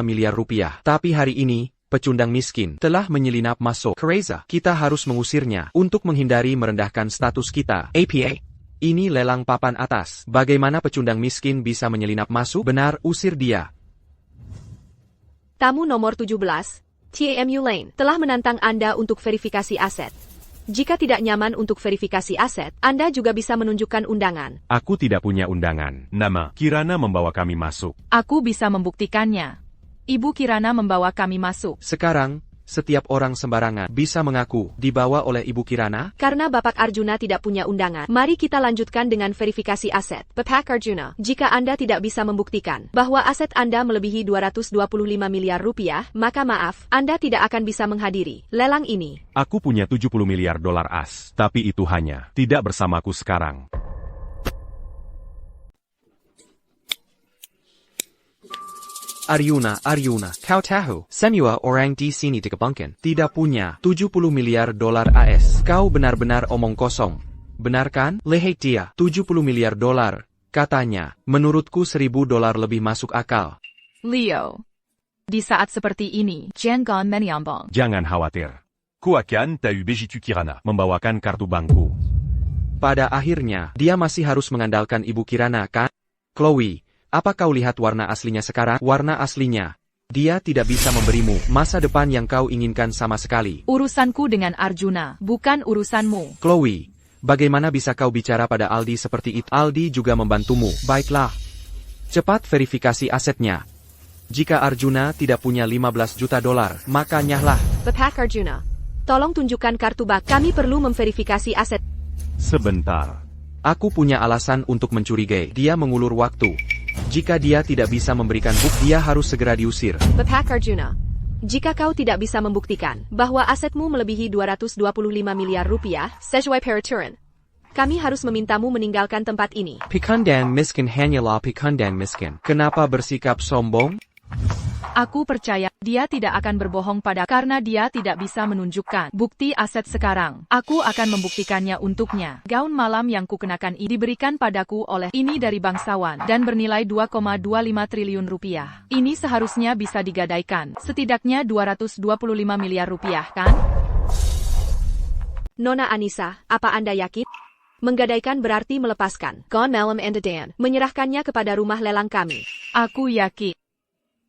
Speaker 4: miliar rupiah. Tapi hari ini, pecundang miskin telah menyelinap masuk ke Reza. Kita harus mengusirnya untuk menghindari merendahkan status kita. APA. Ini lelang papan atas. Bagaimana pecundang miskin bisa menyelinap masuk? Benar, usir dia.
Speaker 3: Tamu nomor 17, TAMU Lane, telah menantang Anda untuk verifikasi aset. Jika tidak nyaman untuk verifikasi aset, Anda juga bisa menunjukkan undangan.
Speaker 1: Aku tidak punya undangan. Nama Kirana membawa kami masuk.
Speaker 5: Aku bisa membuktikannya. Ibu Kirana membawa kami masuk.
Speaker 4: Sekarang, setiap orang sembarangan bisa mengaku dibawa oleh Ibu Kirana?
Speaker 3: Karena Bapak Arjuna tidak punya undangan, mari kita lanjutkan dengan verifikasi aset. Bapak Arjuna, jika Anda tidak bisa membuktikan bahwa aset Anda melebihi 225 miliar rupiah, maka maaf, Anda tidak akan bisa menghadiri lelang ini.
Speaker 1: Aku punya 70 miliar dolar as, tapi itu hanya tidak bersamaku sekarang.
Speaker 4: Arjuna, kau tahu, semua orang di sini dikebangkan tidak punya 70 miliar dolar AS. Kau benar-benar omong kosong. Benar kan? Lihat dia, 70 miliar dolar. Katanya, menurutku $1.000 lebih masuk akal.
Speaker 5: Leo, Di saat seperti ini, jangan menyombong.
Speaker 1: Jangan khawatir.
Speaker 2: Koakan t'a eu Bejitu Kirana.
Speaker 1: Membawakan kartu bankku.
Speaker 4: Pada akhirnya, dia masih harus mengandalkan Ibu Kirana, kan? Chloe, apa kau lihat warna aslinya sekarang? Warna aslinya. Dia tidak bisa memberimu masa depan yang kau inginkan sama sekali.
Speaker 5: Urusanku dengan Arjuna, bukan urusanmu.
Speaker 4: Chloe, bagaimana bisa kau bicara pada Aldi seperti itu? Aldi juga membantumu. Baiklah. Cepat verifikasi asetnya. Jika Arjuna tidak punya 15 juta dolar, maka nyahlah.
Speaker 3: Bapak Arjuna, tolong tunjukkan kartu bak. Kami perlu memverifikasi aset.
Speaker 1: Sebentar.
Speaker 4: Aku punya alasan untuk mencurigai. Dia mengulur waktu. Jika dia tidak bisa memberikan bukti, dia harus segera diusir.
Speaker 3: Bapak Arjuna, jika kau tidak bisa membuktikan bahwa asetmu melebihi 225 miliar rupiah, sesuai peraturan, kami harus memintamu meninggalkan tempat ini.
Speaker 4: Pikandan miskin hanyalah pikandan miskin. Kenapa bersikap sombong?
Speaker 5: Aku percaya, dia tidak akan berbohong pada karena dia tidak bisa menunjukkan bukti aset sekarang. Aku akan membuktikannya untuknya. Gaun malam yang kukenakan ini diberikan padaku oleh ini dari bangsawan dan bernilai 2,25 triliun rupiah. Ini seharusnya bisa digadaikan, setidaknya 225 miliar rupiah, kan?
Speaker 3: Nona Anissa, apa Anda yakin? Menggadaikan berarti melepaskan. Gone malam and Dan, menyerahkannya kepada rumah lelang kami.
Speaker 5: Aku yakin.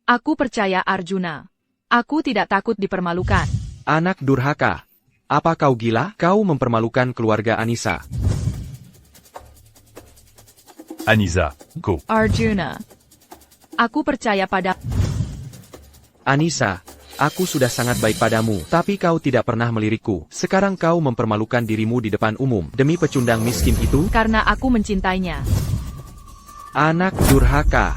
Speaker 5: Aku percaya Arjuna. Aku tidak takut dipermalukan.
Speaker 4: Anak durhaka. Apa kau gila? Kau mempermalukan keluarga Anissa.
Speaker 2: Anissa, go.
Speaker 5: Arjuna. Aku percaya pada...
Speaker 4: Anissa, aku sudah sangat baik padamu, tapi kau tidak pernah melirikku. Sekarang kau mempermalukan dirimu di depan umum, demi pecundang miskin itu?
Speaker 5: Karena aku mencintainya.
Speaker 4: Anak durhaka.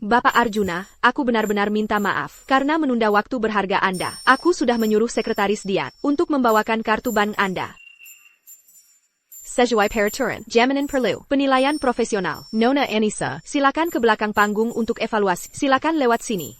Speaker 3: Bapak Arjuna, aku benar-benar minta maaf karena menunda waktu berharga Anda. Aku sudah menyuruh sekretaris Dian untuk membawakan kartu bank Anda. Sesuai peraturan, jaminan perlu, penilaian profesional. Nona Anissa, silakan ke belakang panggung untuk evaluasi. Silakan lewat sini.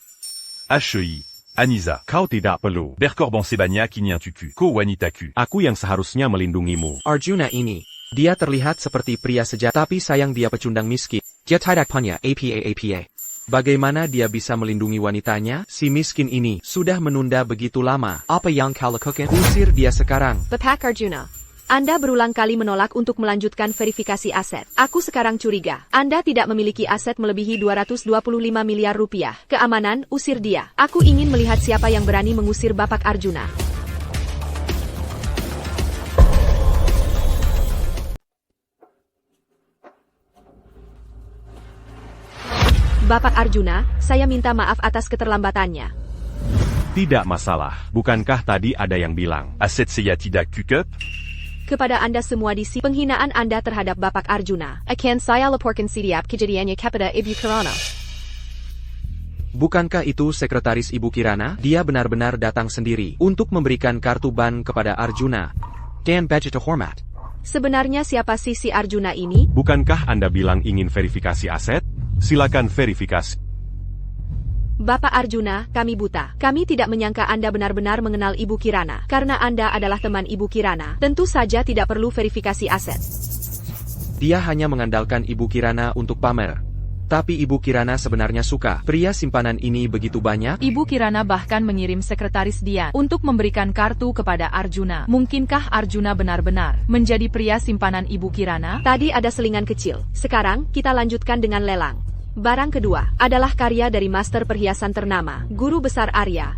Speaker 2: HEI, Anissa.
Speaker 1: Kau tidak perlu.
Speaker 2: Berkorban Sebanya Kinyan Tuku. Ko Wanitaku.
Speaker 1: Aku yang seharusnya melindungimu.
Speaker 4: Arjuna ini. Dia terlihat seperti pria sejati, tapi sayang dia pecundang miskin. Dia tidak punya apa. Bagaimana dia bisa melindungi wanitanya? Si miskin ini sudah menunda begitu lama. Apa yang kau lakukan? Usir dia sekarang.
Speaker 3: Bapak Arjuna, Anda berulang kali menolak untuk melanjutkan verifikasi aset. Aku sekarang curiga. Anda tidak memiliki aset melebihi 225 miliar rupiah. Keamanan, usir dia. Aku ingin melihat siapa yang berani mengusir Bapak Arjuna. Bapak Arjuna, saya minta maaf atas keterlambatannya.
Speaker 1: Tidak masalah. Bukankah tadi ada yang bilang?
Speaker 2: Aset saya tidak cukup?
Speaker 3: Kepada Anda semua di sini, penghinaan Anda terhadap Bapak Arjuna akan saya laporkan setiap kejadiannya kepada Ibu Kirana.
Speaker 4: Bukankah itu sekretaris Ibu Kirana? Dia benar-benar datang sendiri untuk memberikan kartu ban kepada Arjuna. Dan budget hormat.
Speaker 3: Sebenarnya siapa sih si Arjuna ini?
Speaker 1: Bukankah Anda bilang ingin verifikasi aset? Silakan verifikasi.
Speaker 3: Bapak Arjuna, kami buta. Kami tidak menyangka Anda benar-benar mengenal Ibu Kirana. Karena Anda adalah teman Ibu Kirana, tentu saja tidak perlu verifikasi aset.
Speaker 4: Dia hanya mengandalkan Ibu Kirana untuk pamer. Tapi Ibu Kirana sebenarnya suka. Pria simpanan ini begitu banyak.
Speaker 5: Ibu Kirana bahkan mengirim sekretaris Dian untuk memberikan kartu kepada Arjuna. Mungkinkah Arjuna benar-benar menjadi pria simpanan Ibu Kirana?
Speaker 3: Tadi ada selingan kecil. Sekarang, kita lanjutkan dengan lelang. Barang kedua adalah karya dari master perhiasan ternama, Guru Besar Arya.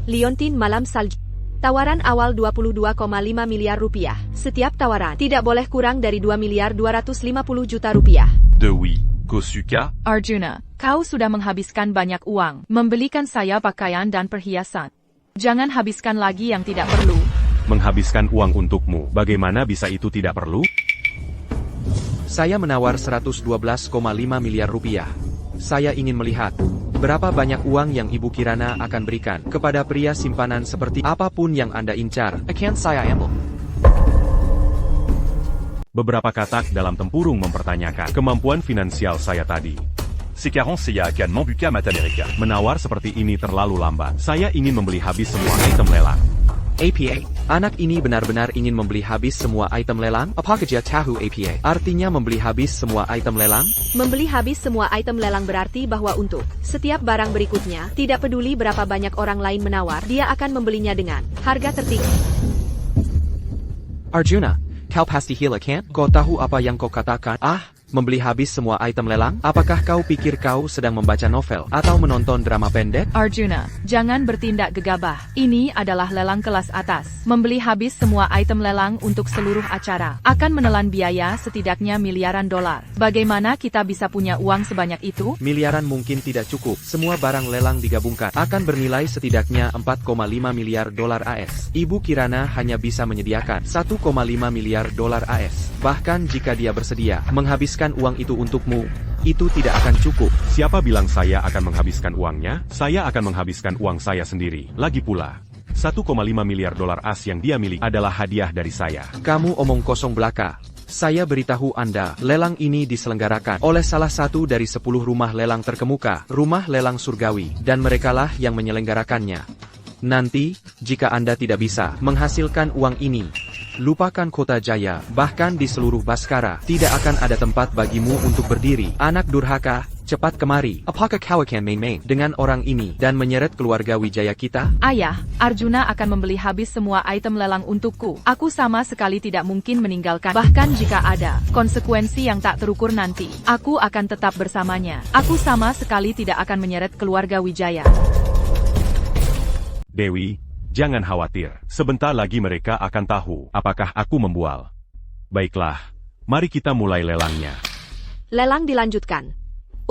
Speaker 3: Liontin Malam Salju. Tawaran awal 22,5 miliar rupiah. Setiap tawaran tidak boleh kurang dari 2 miliar 250 juta rupiah.
Speaker 2: Dewi, Kosuka.
Speaker 5: Arjuna, kau sudah menghabiskan banyak uang, membelikan saya pakaian dan perhiasan. Jangan habiskan lagi yang tidak perlu.
Speaker 1: Menghabiskan uang untukmu, bagaimana bisa itu tidak perlu?
Speaker 4: Saya menawar 112,5 miliar rupiah. Saya ingin melihat berapa banyak uang yang Ibu Kirana akan berikan kepada pria simpanan seperti apapun yang Anda incar. Akan saya ambil.
Speaker 1: Beberapa katak dalam tempurung mempertanyakan kemampuan finansial saya tadi.
Speaker 2: Sekarang saya akan membuka mata mereka.
Speaker 1: Menawar seperti ini terlalu lambat. Saya ingin membeli habis semua item lelang.
Speaker 4: APA. Anak ini benar-benar ingin membeli habis semua item lelang? Apakah dia tahu APA? Artinya membeli habis semua item lelang?
Speaker 3: Membeli habis semua item lelang berarti bahwa untuk setiap barang berikutnya, tidak peduli berapa banyak orang lain menawar, dia akan membelinya dengan harga tertinggi.
Speaker 4: Arjuna, kau pasti gila kan? Kau tahu apa yang kau katakan? Membeli habis semua item lelang? Apakah kau pikir kau sedang membaca novel atau menonton drama pendek?
Speaker 5: Arjuna, jangan bertindak gegabah. Ini adalah lelang kelas atas. Membeli habis semua item lelang untuk seluruh acara akan menelan biaya setidaknya miliaran dolar. Bagaimana kita bisa punya uang sebanyak itu?
Speaker 4: Miliaran mungkin tidak cukup. Semua barang lelang digabungkan akan bernilai setidaknya 4,5 miliar dolar AS. Ibu Kirana hanya bisa menyediakan 1,5 miliar dolar AS. Bahkan jika dia bersedia menghabiskan uang itu untukmu, itu tidak akan cukup.
Speaker 1: Siapa bilang saya akan menghabiskan uangnya? Saya akan menghabiskan uang saya sendiri. Lagi pula, 1,5 miliar dolar AS yang dia miliki adalah hadiah dari saya.
Speaker 4: Kamu omong kosong belaka. Saya beritahu Anda, lelang ini diselenggarakan oleh salah satu dari 10 rumah lelang terkemuka, rumah lelang surgawi, dan merekalah yang menyelenggarakannya. Nanti, jika Anda tidak bisa menghasilkan uang ini, lupakan Kota Jaya, bahkan di seluruh Baskara, tidak akan ada tempat bagimu untuk berdiri. Anak durhaka, cepat kemari. Apakah kau akan main-main dengan orang ini dan menyeret keluarga Wijaya kita?
Speaker 5: Ayah, Arjuna akan membeli habis semua item lelang untukku. Aku sama sekali tidak mungkin meninggalkan. Bahkan jika ada konsekuensi yang tak terukur nanti, aku akan tetap bersamanya. Aku sama sekali tidak akan menyeret keluarga Wijaya.
Speaker 1: Dewi, jangan khawatir. Sebentar lagi mereka akan tahu apakah aku membual. Baiklah, mari kita mulai lelangnya.
Speaker 3: Lelang dilanjutkan.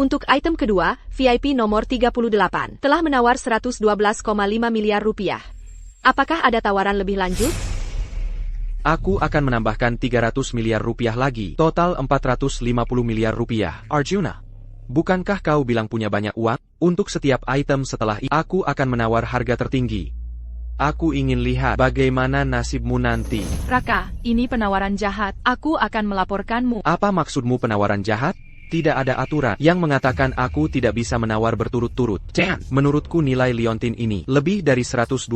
Speaker 3: Untuk item kedua, VIP nomor 38 telah menawar 112,5 miliar rupiah. Apakah ada tawaran lebih lanjut?
Speaker 4: Aku akan menambahkan 300 miliar rupiah lagi, total 450 miliar rupiah. Arjuna, bukankah kau bilang punya banyak uang? Untuk setiap item setelah itu, aku akan menawar harga tertinggi. Aku ingin lihat bagaimana nasibmu nanti.
Speaker 5: Raka, ini penawaran jahat. Aku akan melaporkanmu.
Speaker 4: Apa maksudmu penawaran jahat? Tidak ada aturan yang mengatakan aku tidak bisa menawar berturut-turut. Dan menurutku nilai liontin ini lebih dari 112,5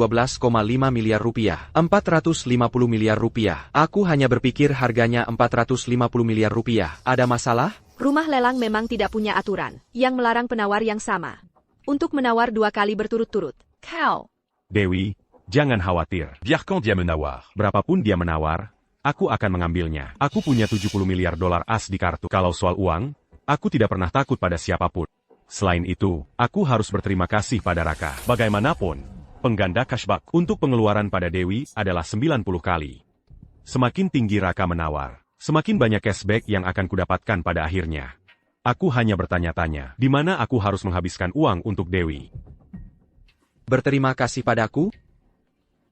Speaker 4: miliar rupiah. 450 miliar rupiah. Aku hanya berpikir harganya 450 miliar rupiah. Ada masalah?
Speaker 3: Rumah lelang memang tidak punya aturan yang melarang penawar yang sama untuk menawar 2 kali berturut-turut.
Speaker 5: Kau.
Speaker 1: Dewi, jangan khawatir.
Speaker 2: Biarkan dia menawar.
Speaker 1: Berapapun dia menawar, aku akan mengambilnya. Aku punya 70 miliar dolar AS di kartu. Kalau soal uang, aku tidak pernah takut pada siapapun. Selain itu, aku harus berterima kasih pada Raka. Bagaimanapun, pengganda cashback untuk pengeluaran pada Dewi adalah 90 kali. Semakin tinggi Raka menawar, semakin banyak cashback yang akan kudapatkan pada akhirnya. Aku hanya bertanya-tanya, di mana aku harus menghabiskan uang untuk Dewi.
Speaker 4: Berterima kasih padaku?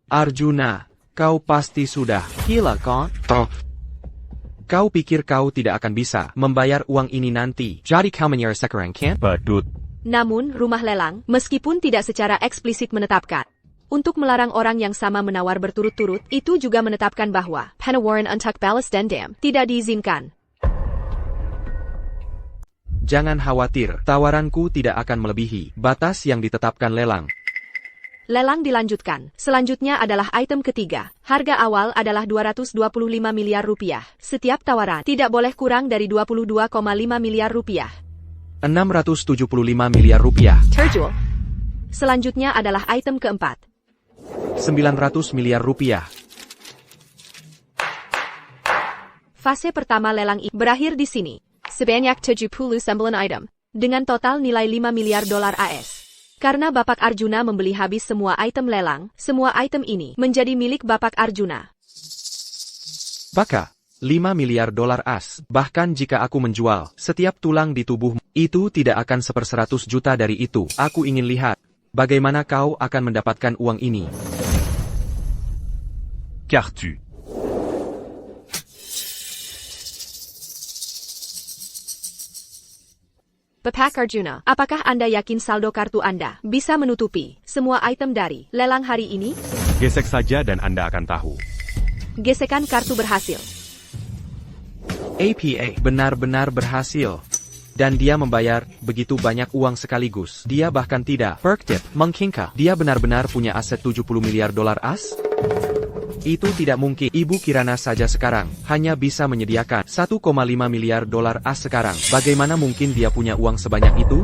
Speaker 4: Arjuna, kau pasti sudah gila kan? Kau pikir kau tidak akan bisa membayar uang ini nanti, jadi kau menyerah sekarang kan?
Speaker 1: Badut.
Speaker 3: Namun, rumah lelang, meskipun tidak secara eksplisit menetapkan untuk melarang orang yang sama menawar berturut-turut, itu juga menetapkan bahwa penawaran untuk balas dendam tidak diizinkan.
Speaker 4: Jangan khawatir, tawaranku tidak akan melebihi batas yang ditetapkan lelang.
Speaker 3: Lelang dilanjutkan. Selanjutnya adalah item ketiga. Harga awal adalah 225 miliar rupiah. Setiap tawaran tidak boleh kurang dari 22,5 miliar rupiah.
Speaker 4: 675 miliar rupiah.
Speaker 3: Terjual. Selanjutnya adalah item keempat.
Speaker 4: 900 miliar rupiah.
Speaker 3: Fase pertama lelang ini berakhir di sini. Sebanyak 79 item. Dengan total nilai 5 miliar dolar AS. Karena Bapak Arjuna membeli habis semua item lelang, semua item ini menjadi milik Bapak Arjuna.
Speaker 4: Baka, 5 miliar dolar AS. Bahkan jika aku menjual setiap tulang di tubuhmu, itu tidak akan 1/100 juta dari itu. Aku ingin lihat bagaimana kau akan mendapatkan uang ini.
Speaker 2: Kartu.
Speaker 3: Bapak Arjuna, apakah Anda yakin saldo kartu Anda bisa menutupi semua item dari lelang hari ini?
Speaker 1: Gesek saja dan Anda akan tahu.
Speaker 3: Gesekan kartu berhasil.
Speaker 4: APA benar-benar berhasil. Dan dia membayar begitu banyak uang sekaligus. Dia bahkan tidak berkedip mengkingka. Dia benar-benar punya aset 70 miliar dolar as? Itu tidak mungkin. Ibu Kirana saja sekarang hanya bisa menyediakan 1,5 miliar dolar as sekarang. Bagaimana mungkin dia punya uang sebanyak itu?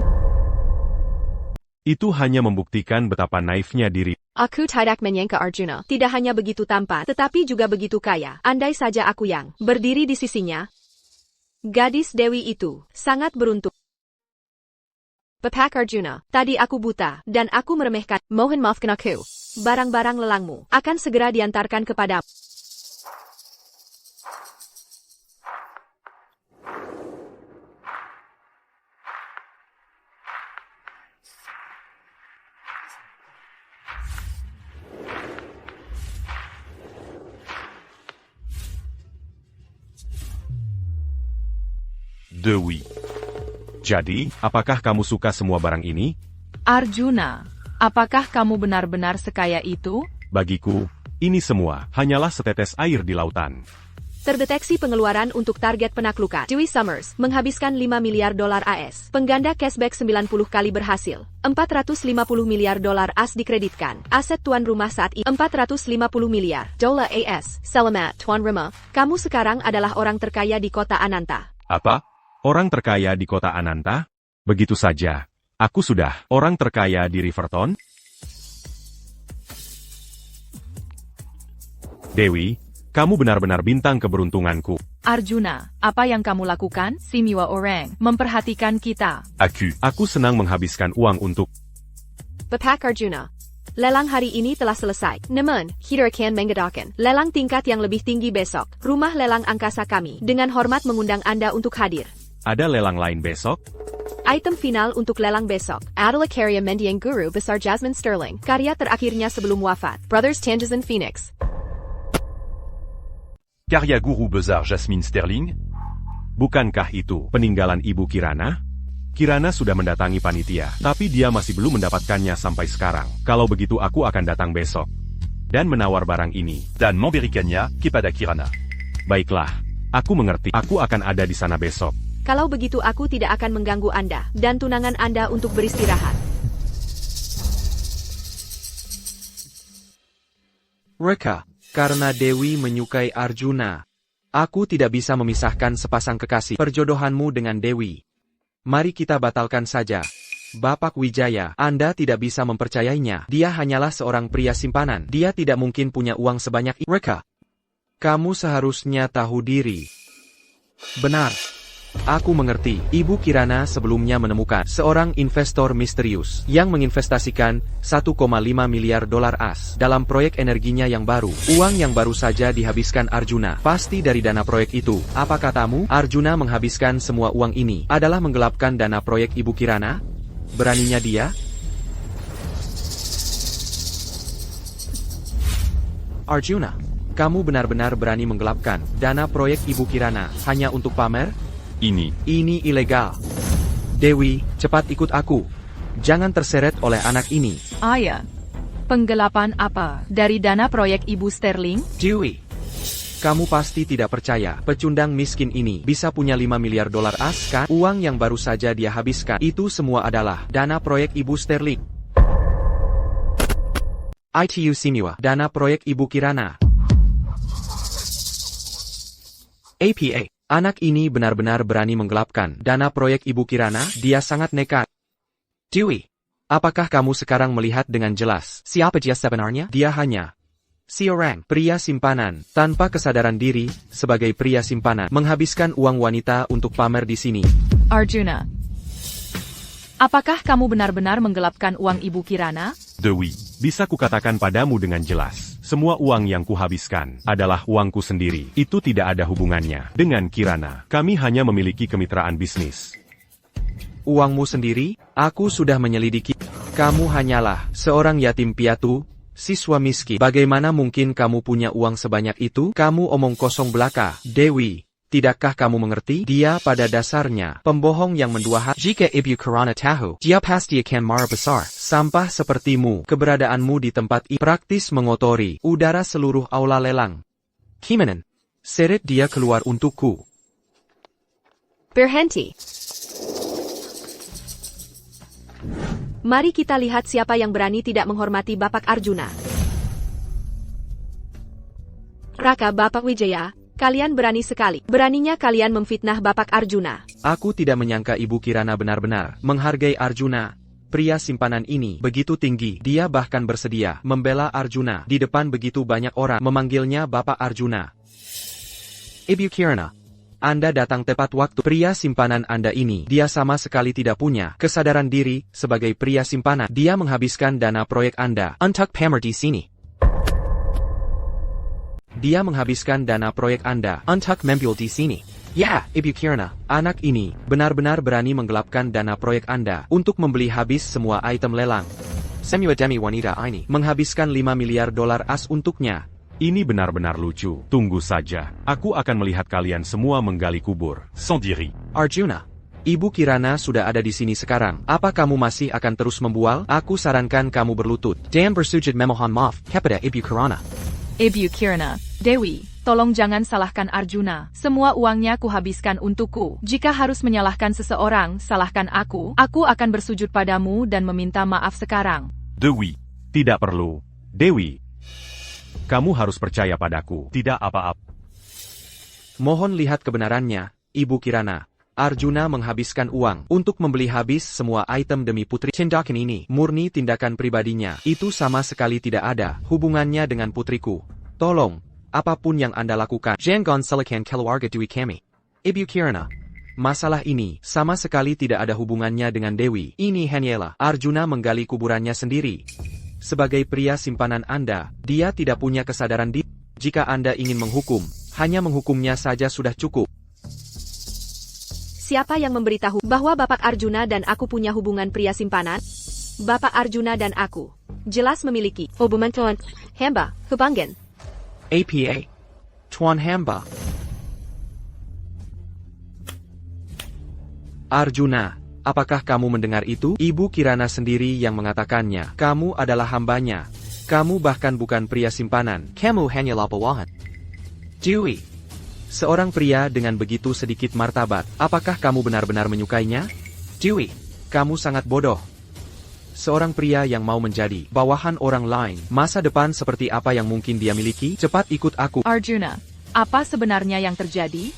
Speaker 1: Itu hanya membuktikan betapa naifnya diri.
Speaker 3: Aku tidak menyangka Arjuna tidak hanya begitu tampan, tetapi juga begitu kaya. Andai saja aku yang berdiri di sisinya. Gadis Dewi itu sangat beruntung. Bapak Arjuna, tadi aku buta, dan aku meremehkan. Mohon maafkan aku. Barang-barang lelangmu akan segera diantarkan kepadamu.
Speaker 2: Dewi.
Speaker 1: Jadi, apakah kamu suka semua barang ini?
Speaker 5: Arjuna, apakah kamu benar-benar sekaya itu?
Speaker 1: Bagiku, ini semua hanyalah setetes air di lautan.
Speaker 3: Terdeteksi pengeluaran untuk target penaklukan. Dewey Summers menghabiskan 5 miliar dolar AS. Pengganda cashback 90 kali berhasil. 450 miliar dolar AS dikreditkan. Aset tuan rumah saat ini 450 miliar dolar AS. Selamat, tuan rumah. Kamu sekarang adalah orang terkaya di kota Ananta.
Speaker 2: Apa?
Speaker 1: Orang terkaya di kota Ananta? Begitu saja. Aku sudah orang terkaya di Riverton. Dewi, kamu benar-benar bintang keberuntunganku.
Speaker 5: Arjuna, apa yang kamu lakukan? Semua orang memperhatikan kita.
Speaker 1: Aku senang menghabiskan uang untuk...
Speaker 3: Bapak Arjuna. Lelang hari ini telah selesai. Namun, kita akan mengadakan lelang tingkat yang lebih tinggi besok. Rumah lelang angkasa kami dengan hormat mengundang Anda untuk hadir.
Speaker 1: Ada lelang lain besok?
Speaker 3: Item final untuk lelang besok adalah karya mendiang guru besar Jasmine Sterling, karya terakhirnya sebelum wafat, Brothers Tangerine Phoenix.
Speaker 2: Karya guru besar Jasmine Sterling?
Speaker 1: Bukankah itu peninggalan Ibu Kirana? Kirana sudah mendatangi panitia, tapi dia masih belum mendapatkannya sampai sekarang. Kalau begitu aku akan datang besok. Dan menawar barang ini.
Speaker 2: Dan memberikannya kepada Kirana.
Speaker 1: Baiklah, aku mengerti. Aku akan ada di sana besok.
Speaker 3: Kalau begitu aku tidak akan mengganggu Anda dan tunangan Anda untuk beristirahat.
Speaker 4: Reka, karena Dewi menyukai Arjuna. Aku tidak bisa memisahkan sepasang kekasih. Perjodohanmu dengan Dewi. Mari kita batalkan saja. Bapak Wijaya, Anda tidak bisa mempercayainya. Dia hanyalah seorang pria simpanan. Dia tidak mungkin punya uang sebanyak itu. Reka, kamu seharusnya tahu diri. Benar. Aku mengerti. Ibu Kirana sebelumnya menemukan seorang investor misterius yang menginvestasikan 1,5 miliar dolar as dalam proyek energinya yang baru. Uang yang baru saja dihabiskan Arjuna pasti dari dana proyek itu. Apa katamu? Arjuna menghabiskan semua uang ini adalah menggelapkan dana proyek Ibu Kirana? Beraninya dia? Arjuna, kamu benar-benar berani menggelapkan dana proyek Ibu Kirana hanya untuk pamer? Ini ilegal. Dewi, cepat ikut aku. Jangan terseret oleh anak ini.
Speaker 5: Ayah, penggelapan apa? Dari dana proyek Ibu Sterling?
Speaker 4: Dewi, kamu pasti tidak percaya. Pecundang miskin ini bisa punya 5 miliar dolar as kan? Uang yang baru saja dia habiskan. Itu semua adalah dana proyek Ibu Sterling. ITU Simiwa, dana proyek Ibu Kirana. APA. Anak ini benar-benar berani menggelapkan dana proyek Ibu Kirana. Dia sangat nekat. Dewi, apakah kamu sekarang melihat dengan jelas siapa dia sebenarnya? Dia hanya seorang pria simpanan tanpa kesadaran diri. Sebagai pria simpanan, menghabiskan uang wanita untuk pamer di sini.
Speaker 5: Arjuna, apakah kamu benar-benar menggelapkan uang Ibu Kirana?
Speaker 1: Dewi, bisa kukatakan padamu dengan jelas. Semua uang yang kuhabiskan adalah uangku sendiri. Itu tidak ada hubungannya dengan Kirana. Kami hanya memiliki kemitraan bisnis.
Speaker 4: Uangmu sendiri? Aku sudah menyelidiki. Kamu hanyalah seorang yatim piatu, siswa miskin. Bagaimana mungkin kamu punya uang sebanyak itu? Kamu omong kosong belaka. Dewi, tidakkah kamu mengerti? Dia pada dasarnya pembohong yang mendua hati. Jika Ibu Kirana tahu, dia pasti akan marah besar. Sampah sepertimu, keberadaanmu di tempat ini praktis mengotori udara seluruh aula lelang. Kimanan, seret dia keluar untukku.
Speaker 3: Berhenti. Mari kita lihat siapa yang berani tidak menghormati Bapak Arjuna. Raka Bapak Wijaya, kalian berani sekali. Beraninya kalian memfitnah Bapak Arjuna.
Speaker 4: Aku tidak menyangka Ibu Kirana benar-benar menghargai Arjuna. Pria simpanan ini begitu tinggi, dia bahkan bersedia membela Arjuna di depan begitu banyak orang memanggilnya Bapak Arjuna. Ibu Kirana, Anda datang tepat waktu. Pria simpanan Anda ini, dia sama sekali tidak punya kesadaran diri sebagai pria simpanan. Dia menghabiskan dana proyek Anda untuk pamer di sini. Dia menghabiskan dana proyek Anda untuk membuild di sini. Ya, Ibu Kirana, anak ini benar-benar berani menggelapkan dana proyek Anda untuk membeli habis semua item lelang. Semua demi wanita ini menghabiskan 5 miliar dolar as untuknya.
Speaker 1: Ini benar-benar lucu. Tunggu saja, aku akan melihat kalian semua menggali kubur.
Speaker 2: Sans diri.
Speaker 4: Arjuna, Ibu Kirana sudah ada di sini sekarang. Apa kamu masih akan terus membual? Aku sarankan kamu berlutut dan bersujud memohon maaf kepada Ibu Kirana.
Speaker 5: Ibu Kirana, Dewi, tolong jangan salahkan Arjuna. Semua uangnya kuhabiskan untukku. Jika harus menyalahkan seseorang, salahkan aku. Aku akan bersujud padamu dan meminta maaf sekarang.
Speaker 2: Dewi.
Speaker 1: Tidak perlu. Dewi, kamu harus percaya padaku.
Speaker 2: Tidak apa-apa.
Speaker 4: Mohon lihat kebenarannya, Ibu Kirana. Arjuna menghabiskan uang untuk membeli habis semua item demi putri. Tindakan ini murni tindakan pribadinya. Itu sama sekali tidak ada hubungannya dengan putriku. Tolong, apapun yang Anda lakukan, jangan salahkan keluarga Dewi kami. Ibu Kirana, masalah ini sama sekali tidak ada hubungannya dengan Dewi. Ini hanyalah Arjuna menggali kuburannya sendiri. Sebagai pria simpanan Anda, dia tidak punya kesadaran diri. Jika Anda ingin menghukum, hanya menghukumnya saja sudah cukup.
Speaker 3: Siapa yang memberitahu bahwa Bapak Arjuna dan aku punya hubungan pria simpanan? Bapak Arjuna dan aku jelas memiliki hubungan tuan hamba, hubungan.
Speaker 4: APA. Tuan Hamba. Arjuna, apakah kamu mendengar itu? Ibu Kirana sendiri yang mengatakannya. Kamu adalah hambanya. Kamu bahkan bukan pria simpanan. Kamu hanyalah bawahan. Dewi. Seorang pria dengan begitu sedikit martabat. Apakah kamu benar-benar menyukainya? Dewi, kamu sangat bodoh. Seorang pria yang mau menjadi bawahan orang lain, masa depan seperti apa yang mungkin dia miliki? Cepat ikut aku.
Speaker 5: Arjuna, apa sebenarnya yang terjadi?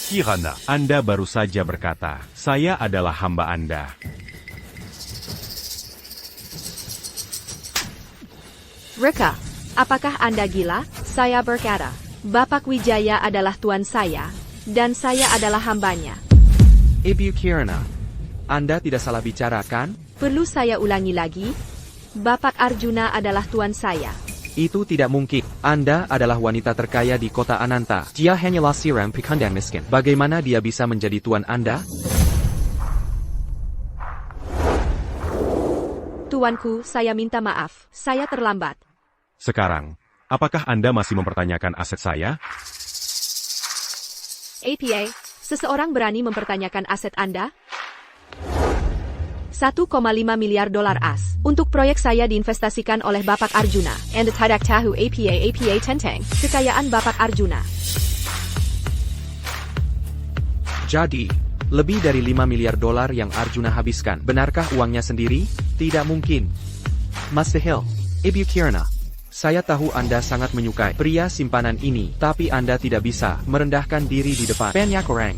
Speaker 2: Kirana.
Speaker 1: Anda baru saja berkata, saya adalah hamba Anda.
Speaker 3: Reka, apakah Anda gila? Saya berkata, Bapak Wijaya adalah tuan saya, dan saya adalah hambanya.
Speaker 4: Ibu Kirana, Anda tidak salah bicara kan?
Speaker 3: Perlu saya ulangi lagi? Bapak Arjuna adalah tuan saya.
Speaker 4: Itu tidak mungkin. Anda adalah wanita terkaya di kota Ananta. Dia hanyalah seorang pekandang miskin. Bagaimana dia bisa menjadi tuan Anda?
Speaker 3: Tuanku, saya minta maaf. Saya terlambat.
Speaker 1: Sekarang, apakah Anda masih mempertanyakan aset saya?
Speaker 3: APA, seseorang berani mempertanyakan aset Anda? 1,5 miliar dolar as untuk proyek saya diinvestasikan oleh Bapak Arjuna. Anda tidak tahu APA tentang kekayaan Bapak Arjuna.
Speaker 4: Jadi, lebih dari 5 miliar dolar yang Arjuna habiskan. Benarkah uangnya sendiri? Tidak mungkin. Mustahil. Ibu Kirana, saya tahu Anda sangat menyukai pria simpanan ini, tapi Anda tidak bisa merendahkan diri di depan banyak orang.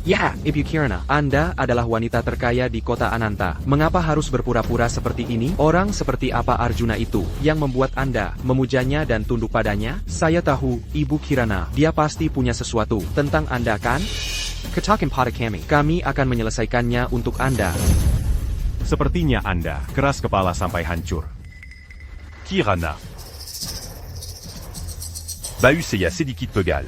Speaker 4: Ya, Ibu Kirana, Anda adalah wanita terkaya di kota Ananta. Mengapa harus berpura-pura seperti ini? Orang seperti apa Arjuna itu yang membuat Anda memujanya dan tunduk padanya? Saya tahu, Ibu Kirana, dia pasti punya sesuatu tentang Anda kan? Katakan pada kami. Kami akan menyelesaikannya untuk Anda.
Speaker 1: Sepertinya Anda keras kepala sampai hancur.
Speaker 2: Kirana. Bahu saya sedikit pegal.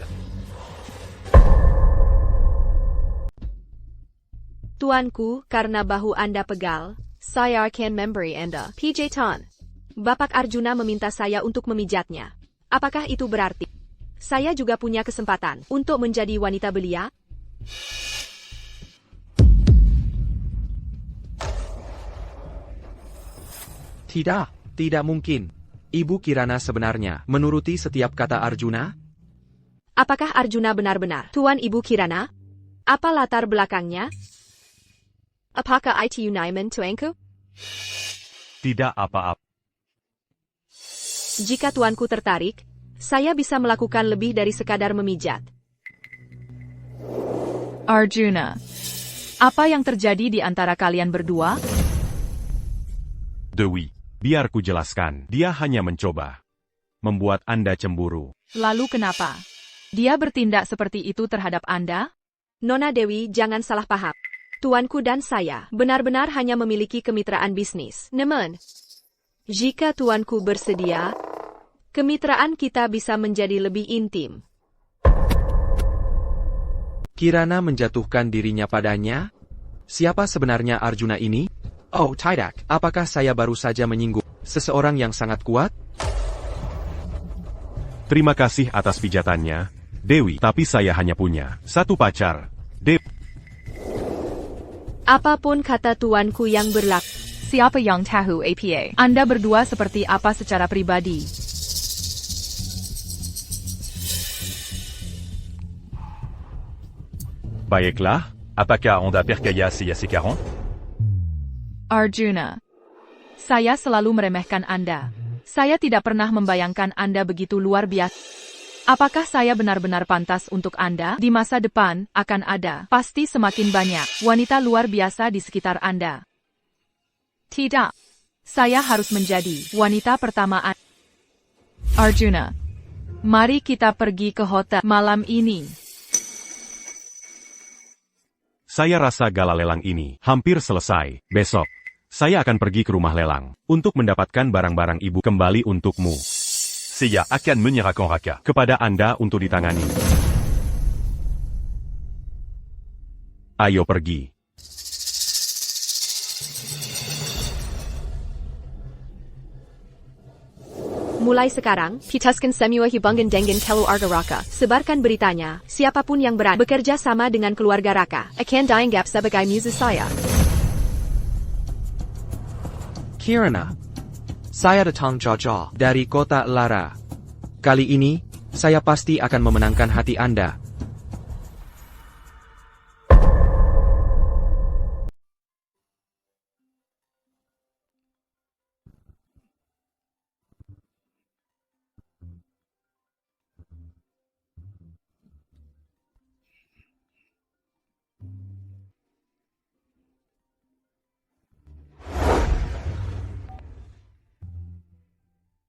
Speaker 3: Tuanku, karena bahu Anda pegal, saya akan memberi Anda pijitan. Bapak Arjuna meminta saya untuk memijatnya. Apakah itu berarti saya juga punya kesempatan untuk menjadi wanita belia?
Speaker 4: Tidak mungkin. Ibu Kirana sebenarnya menuruti setiap kata Arjuna?
Speaker 3: Apakah Arjuna benar-benar Tuan Ibu Kirana? Apa latar belakangnya? Apakah itu nyaman tuanku?
Speaker 1: Tidak apa-apa.
Speaker 3: Jika tuanku tertarik, saya bisa melakukan lebih dari sekadar memijat.
Speaker 5: Arjuna. Apa yang terjadi di antara kalian berdua?
Speaker 1: Dewi, biar ku jelaskan. Dia hanya mencoba membuat Anda cemburu.
Speaker 5: Lalu kenapa? Dia bertindak seperti itu terhadap Anda?
Speaker 3: Nona Dewi, jangan salah paham. Tuanku dan saya benar-benar hanya memiliki kemitraan bisnis. Namun, jika tuanku bersedia, kemitraan kita bisa menjadi lebih intim.
Speaker 4: Kirana menjatuhkan dirinya padanya? Siapa sebenarnya Arjuna ini? Oh, tidak. Apakah saya baru saja menyinggung seseorang yang sangat kuat?
Speaker 1: Terima kasih atas pijatannya, Dewi. Tapi saya hanya punya satu pacar, Dewi.
Speaker 3: Apapun kata tuanku yang berlaku.
Speaker 5: Siapa yang tahu apa? Anda berdua seperti apa secara pribadi?
Speaker 1: Baiklah,
Speaker 2: Apakah Anda percaya saya sekarang?
Speaker 5: Arjuna. Saya selalu meremehkan Anda. Saya tidak pernah membayangkan Anda begitu luar biasa. Apakah saya benar-benar pantas untuk Anda? Di masa depan, akan ada, pasti semakin banyak, wanita luar biasa di sekitar Anda. Tidak. Saya harus menjadi wanita pertama Anda. Arjuna. Mari kita pergi ke hotel malam ini.
Speaker 1: saya rasa gala lelang ini hampir selesai. Besok, saya akan pergi ke rumah lelang untuk mendapatkan barang-barang ibu kembali untukmu.
Speaker 2: Saya akan menyerahkan Raka
Speaker 1: Kepada Anda untuk ditangani. Ayo pergi.
Speaker 3: Mulai sekarang, pitaskan semua hubungan dengan keluarga Raka. Sebarkan beritanya, siapapun yang berani bekerja sama dengan keluarga Raka akan dianggap sebagai musuh saya.
Speaker 4: Kirana. Saya datang jauh dari kota Lara. Kali ini, saya pasti akan memenangkan hati Anda.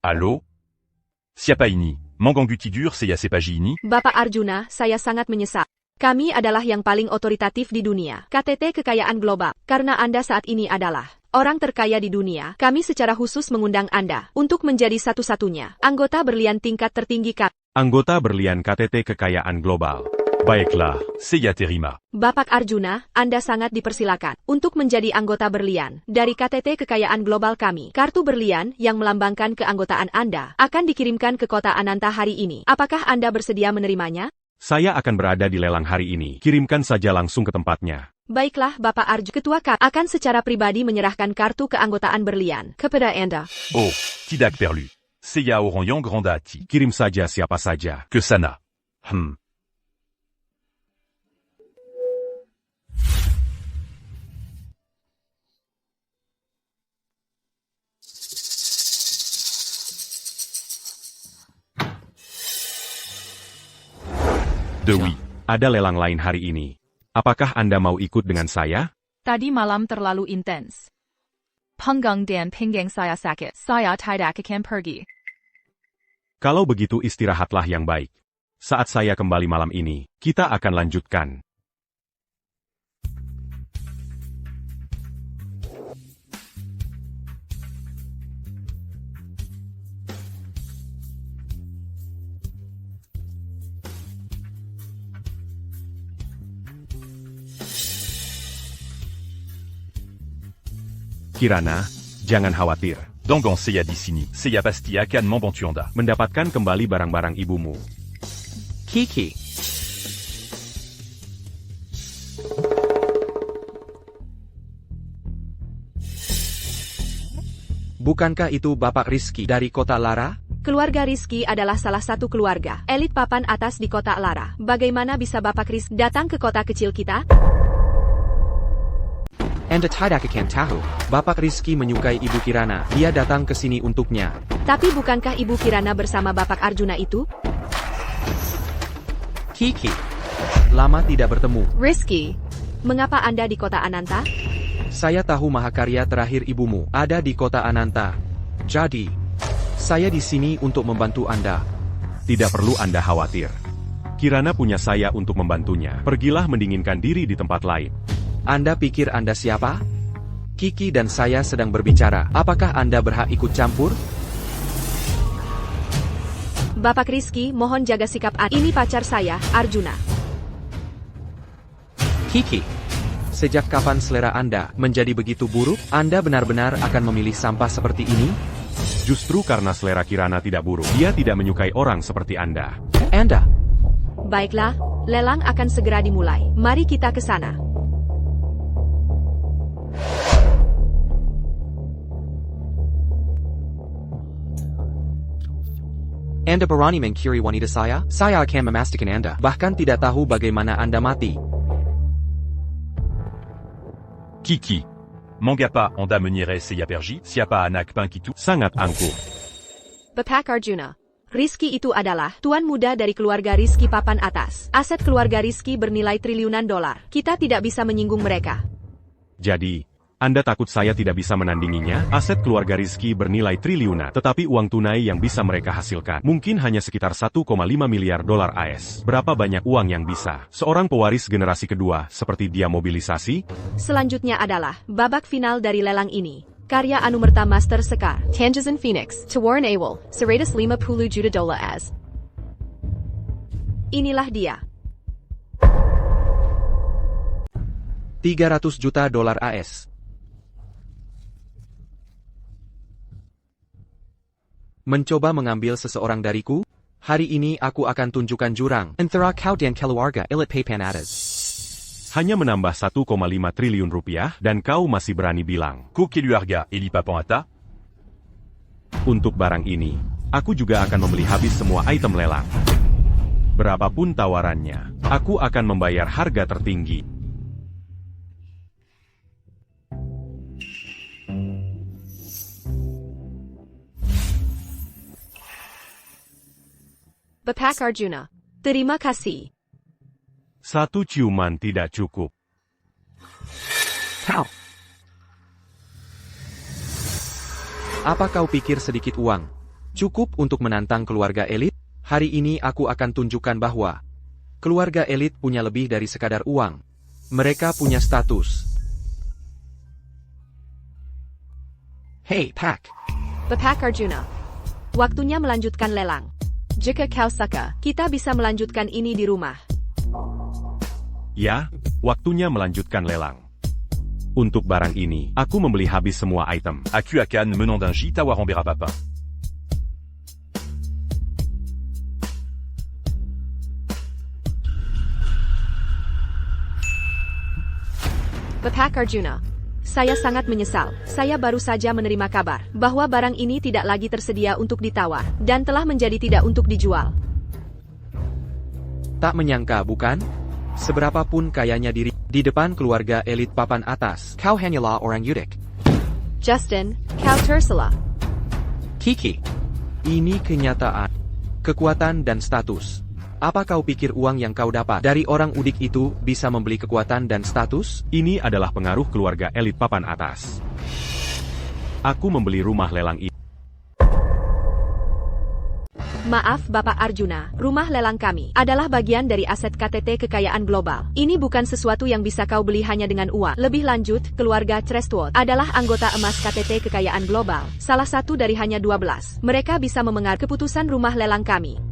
Speaker 2: Halo? Siapa ini? Mengganggu tidur saya sepaji ini?
Speaker 3: Bapak Arjuna, saya sangat menyesal. Kami adalah yang paling otoritatif di dunia, KTT Kekayaan Global. Karena Anda saat ini adalah orang terkaya di dunia, kami secara khusus mengundang Anda untuk menjadi satu-satunya anggota berlian tingkat tertinggi kami.
Speaker 1: Anggota berlian KTT Kekayaan Global.
Speaker 2: Baiklah, saya terima.
Speaker 3: Bapak Arjuna, Anda sangat dipersilakan untuk menjadi anggota berlian dari KTT Kekayaan Global kami. Kartu berlian yang melambangkan keanggotaan Anda akan dikirimkan ke kota Ananta hari ini. Apakah Anda bersedia menerimanya?
Speaker 1: Saya akan berada di lelang hari ini. Kirimkan saja langsung ke tempatnya.
Speaker 3: Baiklah, Bapak Arjuna. Ketua KAP akan secara pribadi menyerahkan kartu keanggotaan berlian kepada Anda.
Speaker 2: Oh, tidak perlu. Saya orang yang rendah hati.
Speaker 1: Kirim saja siapa saja.
Speaker 2: Que sana.
Speaker 1: Dewi, ada lelang lain hari ini. Apakah Anda mau ikut dengan saya?
Speaker 5: Tadi malam terlalu intens. Punggung dan pinggang saya sakit. Saya tidak akan pergi.
Speaker 1: Kalau begitu istirahatlah yang baik. Saat saya kembali malam ini, kita akan lanjutkan. Kirana, jangan khawatir.
Speaker 2: Dengan saya di sini, saya pasti akan membantu Anda.
Speaker 1: Mendapatkan kembali barang-barang ibumu.
Speaker 4: Kiki. Bukankah itu Bapak Rizky dari kota Lara?
Speaker 3: Keluarga Rizky adalah salah satu keluarga elit papan atas di kota Lara. Bagaimana bisa Bapak Rizky datang ke kota kecil kita?
Speaker 4: Anda tidak akan tahu. Bapak Rizky menyukai Ibu Kirana. Dia datang ke sini untuknya.
Speaker 3: Tapi bukankah Ibu Kirana bersama Bapak Arjuna itu?
Speaker 4: Kiki. Lama tidak bertemu.
Speaker 3: Rizky, mengapa Anda di kota Ananta?
Speaker 4: Saya tahu mahakarya terakhir ibumu ada di kota Ananta. Jadi, saya di sini untuk membantu Anda.
Speaker 1: Tidak perlu Anda khawatir. Kirana punya saya untuk membantunya. Pergilah mendinginkan diri di tempat lain.
Speaker 4: Anda pikir Anda siapa? Kiki dan saya sedang berbicara. Apakah Anda berhak ikut campur?
Speaker 3: Bapak Rizky, mohon jaga sikap Anda. Ini pacar saya, Arjuna.
Speaker 4: Kiki. Sejak kapan selera Anda menjadi begitu buruk? Anda benar-benar akan memilih sampah seperti ini?
Speaker 1: Justru karena selera Kirana tidak buruk, dia tidak menyukai orang seperti Anda.
Speaker 4: Anda.
Speaker 3: Baiklah, lelang akan segera dimulai. Mari kita ke sana.
Speaker 4: Anda berani mengkiri wanita saya? Saya akan memastikan Anda bahkan tidak tahu bagaimana Anda mati.
Speaker 2: Kiki. Mangapa anda menyeret saya pergi? Siapa anak pang itu?
Speaker 1: Sangat angkuh.
Speaker 3: Bapak Arjuna. Rizky itu adalah tuan muda dari keluarga Rizky papan atas. Aset keluarga Rizky bernilai triliunan dolar. Kita tidak bisa menyinggung mereka.
Speaker 1: Jadi, Anda takut saya tidak bisa menandinginya? Aset keluarga Rizky bernilai triliunan, tetapi uang tunai yang bisa mereka hasilkan mungkin hanya sekitar 1,5 miliar dolar AS. Berapa banyak uang yang bisa seorang pewaris generasi kedua seperti dia mobilisasi?
Speaker 3: Selanjutnya adalah babak final dari lelang ini. Karya Anumerta Master Sekar, Tanjasin Phoenix, Tawaran Awal, 150 juta dolar AS. Inilah dia.
Speaker 4: 300 juta dolar AS. Mencoba mengambil seseorang dariku? Hari ini aku akan tunjukkan jurang antara kau dan keluarga elit papan atas.
Speaker 1: Hanya menambah 1,5 triliun rupiah dan kau masih berani bilang.
Speaker 2: Ko keluarga Eli Papan.
Speaker 1: Untuk barang ini, aku juga akan membeli habis semua item lelang. Berapapun tawarannya, aku akan membayar harga tertinggi.
Speaker 3: Bapak Arjuna. Terima kasih.
Speaker 1: Satu ciuman tidak cukup.
Speaker 4: Kau. Apa kau pikir sedikit uang cukup untuk menantang keluarga elit? Hari ini aku akan tunjukkan bahwa keluarga elit punya lebih dari sekadar uang. Mereka punya status. Hey, Pak.
Speaker 3: Bapak Arjuna. Waktunya melanjutkan lelang. Jika kau suka, kita bisa melanjutkan ini di rumah.
Speaker 1: Ya, waktunya melanjutkan lelang. Untuk barang ini, aku membeli habis semua item.
Speaker 2: Aku akan menandangi tawaran berapapun.
Speaker 3: Bapak Arjuna. Saya sangat menyesal. Saya baru saja menerima kabar bahwa barang ini tidak lagi tersedia untuk ditawar dan telah menjadi tidak untuk dijual.
Speaker 4: Tak menyangka, bukan? Seberapapun kayanya diri di depan keluarga elit papan atas, kau hanyalah orang yudik.
Speaker 3: Justin, kau tersalah.
Speaker 4: Kiki. Ini kenyataan. Kekuatan dan status. Apa kau pikir uang yang kau dapat dari orang udik itu bisa membeli kekuatan dan status?
Speaker 1: Ini adalah pengaruh keluarga elit papan atas. Aku membeli rumah lelang ini.
Speaker 3: Maaf Bapak Arjuna, rumah lelang kami adalah bagian dari aset KTT kekayaan global. Ini bukan sesuatu yang bisa kau beli hanya dengan uang. Lebih lanjut, keluarga Trustwood adalah anggota emas KTT kekayaan global, salah satu dari hanya 12. Mereka bisa memengaruhi keputusan rumah lelang kami.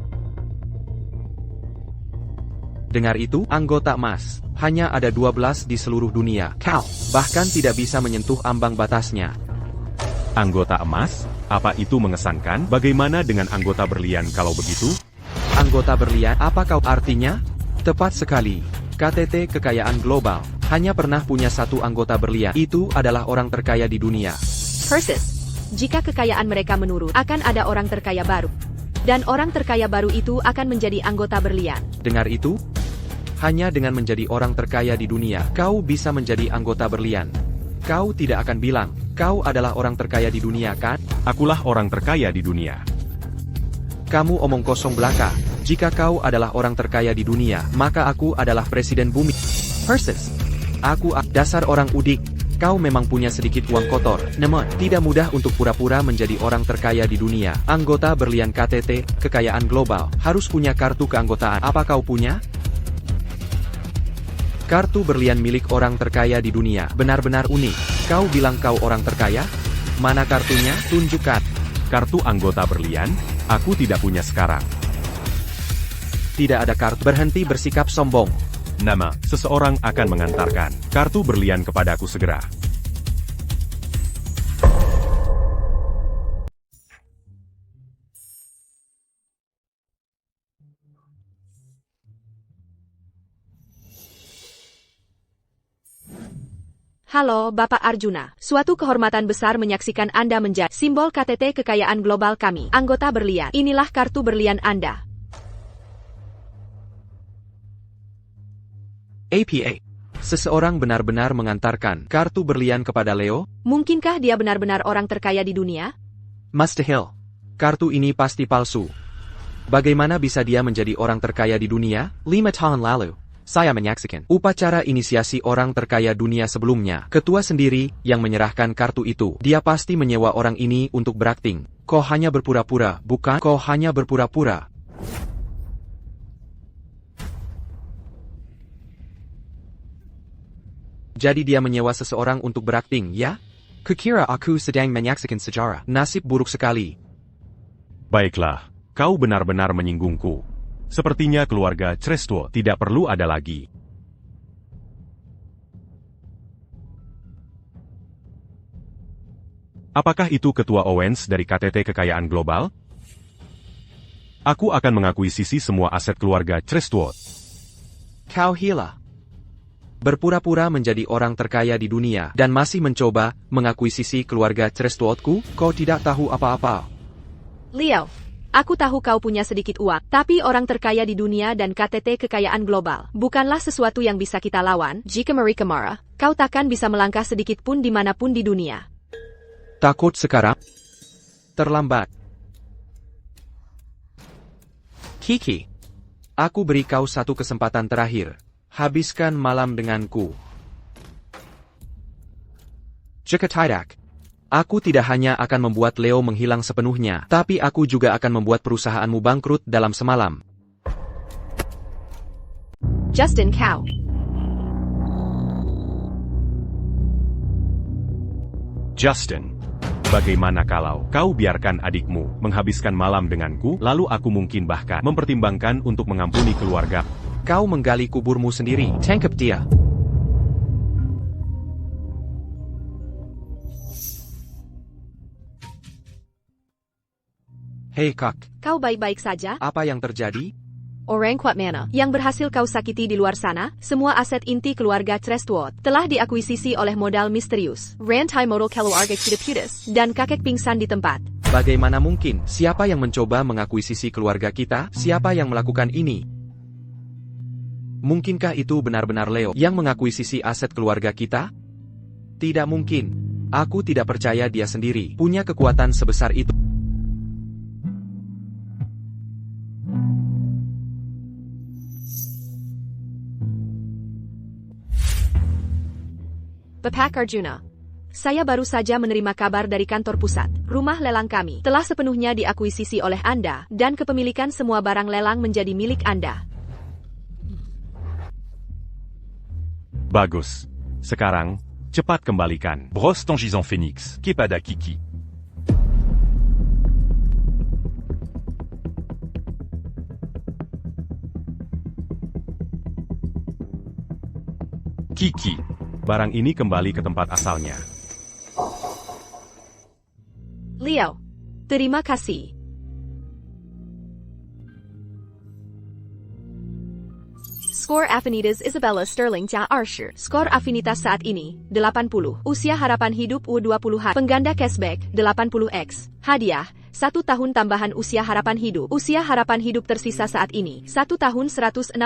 Speaker 4: Dengar itu, anggota emas. Hanya ada 12 di seluruh dunia. Kau bahkan tidak bisa menyentuh ambang batasnya.
Speaker 1: Anggota emas? Apa itu mengesankan? Bagaimana dengan anggota berlian kalau begitu?
Speaker 4: Anggota berlian, apa kau artinya? Tepat sekali. KTT kekayaan global hanya pernah punya satu anggota berlian. Itu adalah orang terkaya di dunia.
Speaker 3: Persis. Jika kekayaan mereka menurun, akan ada orang terkaya baru. Dan orang terkaya baru itu akan menjadi anggota berlian.
Speaker 4: Dengar itu? Hanya dengan menjadi orang terkaya di dunia, kau bisa menjadi anggota berlian. Kau tidak akan bilang, kau adalah orang terkaya di dunia kan?
Speaker 1: Akulah orang terkaya di dunia.
Speaker 4: Kamu omong kosong belaka. Jika kau adalah orang terkaya di dunia, maka aku adalah presiden bumi. Persis. Aku dasar orang udik. Kau memang punya sedikit uang kotor. Namun, tidak mudah untuk pura-pura menjadi orang terkaya di dunia. Anggota berlian KTT, kekayaan global, harus punya kartu keanggotaan. Apa kau punya? Kartu berlian milik orang terkaya di dunia. Benar-benar unik. Kau bilang kau orang terkaya? Mana kartunya? Tunjukkan.
Speaker 1: Kartu anggota berlian, aku tidak punya sekarang.
Speaker 4: Tidak ada kartu. Berhenti bersikap sombong.
Speaker 1: Nama, seseorang akan mengantarkan kartu berlian kepadaku segera.
Speaker 3: Halo, Bapak Arjuna. Suatu kehormatan besar menyaksikan Anda menjadi simbol KTT kekayaan global kami, anggota berlian. Inilah kartu berlian Anda.
Speaker 4: APA. Seseorang benar-benar mengantarkan kartu berlian kepada Leo?
Speaker 3: Mungkinkah dia benar-benar orang terkaya di dunia?
Speaker 4: Mustahil. Kartu ini pasti palsu. Bagaimana bisa dia menjadi orang terkaya di dunia? 5 tahun lalu, saya menyaksikan upacara inisiasi orang terkaya dunia sebelumnya. Ketua sendiri yang menyerahkan kartu itu. Dia pasti menyewa orang ini untuk berakting. Kau hanya berpura-pura, bukan? Kau hanya berpura-pura. Jadi dia menyewa seseorang untuk berakting, ya? Kukira aku sedang menyaksikan sejarah. Nasib buruk sekali.
Speaker 1: Baiklah, kau benar-benar menyinggungku. Sepertinya keluarga Trestuo tidak perlu ada lagi. Apakah itu Ketua Owens dari KTT Kekayaan Global? Aku akan mengakuisisi semua aset keluarga Trestuo.
Speaker 4: Kau gila. Berpura-pura menjadi orang terkaya di dunia dan masih mencoba mengakuisisi keluarga Trestuotku. Kau tidak tahu apa-apa.
Speaker 3: Leo, aku tahu kau punya sedikit uang, tapi orang terkaya di dunia dan KTT kekayaan global bukanlah sesuatu yang bisa kita lawan. Jika mereka marah, kau takkan bisa melangkah sedikit pun dimanapun di dunia.
Speaker 4: Takut sekarang? Terlambat. Kiki, aku beri kau satu kesempatan terakhir. Habiskan malam denganku. Jika tidak, aku tidak hanya akan membuat Leo menghilang sepenuhnya, tapi aku juga akan membuat perusahaanmu bangkrut dalam semalam.
Speaker 3: Justin Cow.
Speaker 1: Justin, bagaimana kalau kau biarkan adikmu menghabiskan malam denganku, lalu aku mungkin bahkan mempertimbangkan untuk mengampuni keluarga.
Speaker 4: Kau menggali kuburmu sendiri. Tangkap dia. Hei Kak.
Speaker 3: Kau baik-baik saja?
Speaker 4: Apa yang terjadi?
Speaker 3: Orang kuat mana yang berhasil kau sakiti di luar sana? Semua aset inti keluarga Trestuot telah diakuisisi oleh modal misterius. Rantai modal keluarga Kitaputus dan kakek pingsan di tempat.
Speaker 4: Bagaimana mungkin? Siapa yang mencoba mengakuisisi keluarga kita? Siapa yang melakukan ini? Mungkinkah itu benar-benar Leo yang mengakuisisi aset keluarga kita? Tidak mungkin. Aku tidak percaya dia sendiri punya kekuatan sebesar itu.
Speaker 3: Bapak Arjuna, saya baru saja menerima kabar dari kantor pusat. Rumah lelang kami telah sepenuhnya diakuisisi oleh Anda dan kepemilikan semua barang lelang menjadi milik Anda.
Speaker 1: Bagus. Sekarang, cepat kembalikan.
Speaker 2: Brosse ton gisant phénix. Kepada Kiki.
Speaker 1: Kiki, barang ini kembali ke tempat asalnya.
Speaker 3: Leo, terima kasih. Skor Affinitas Isabella Sterling Cha Archer. Skor afinitas saat ini, 80. Usia harapan hidup U20H. Pengganda cashback, 80x. Hadiah, 1 tahun tambahan usia harapan hidup. Usia harapan hidup tersisa saat ini, 1 tahun 168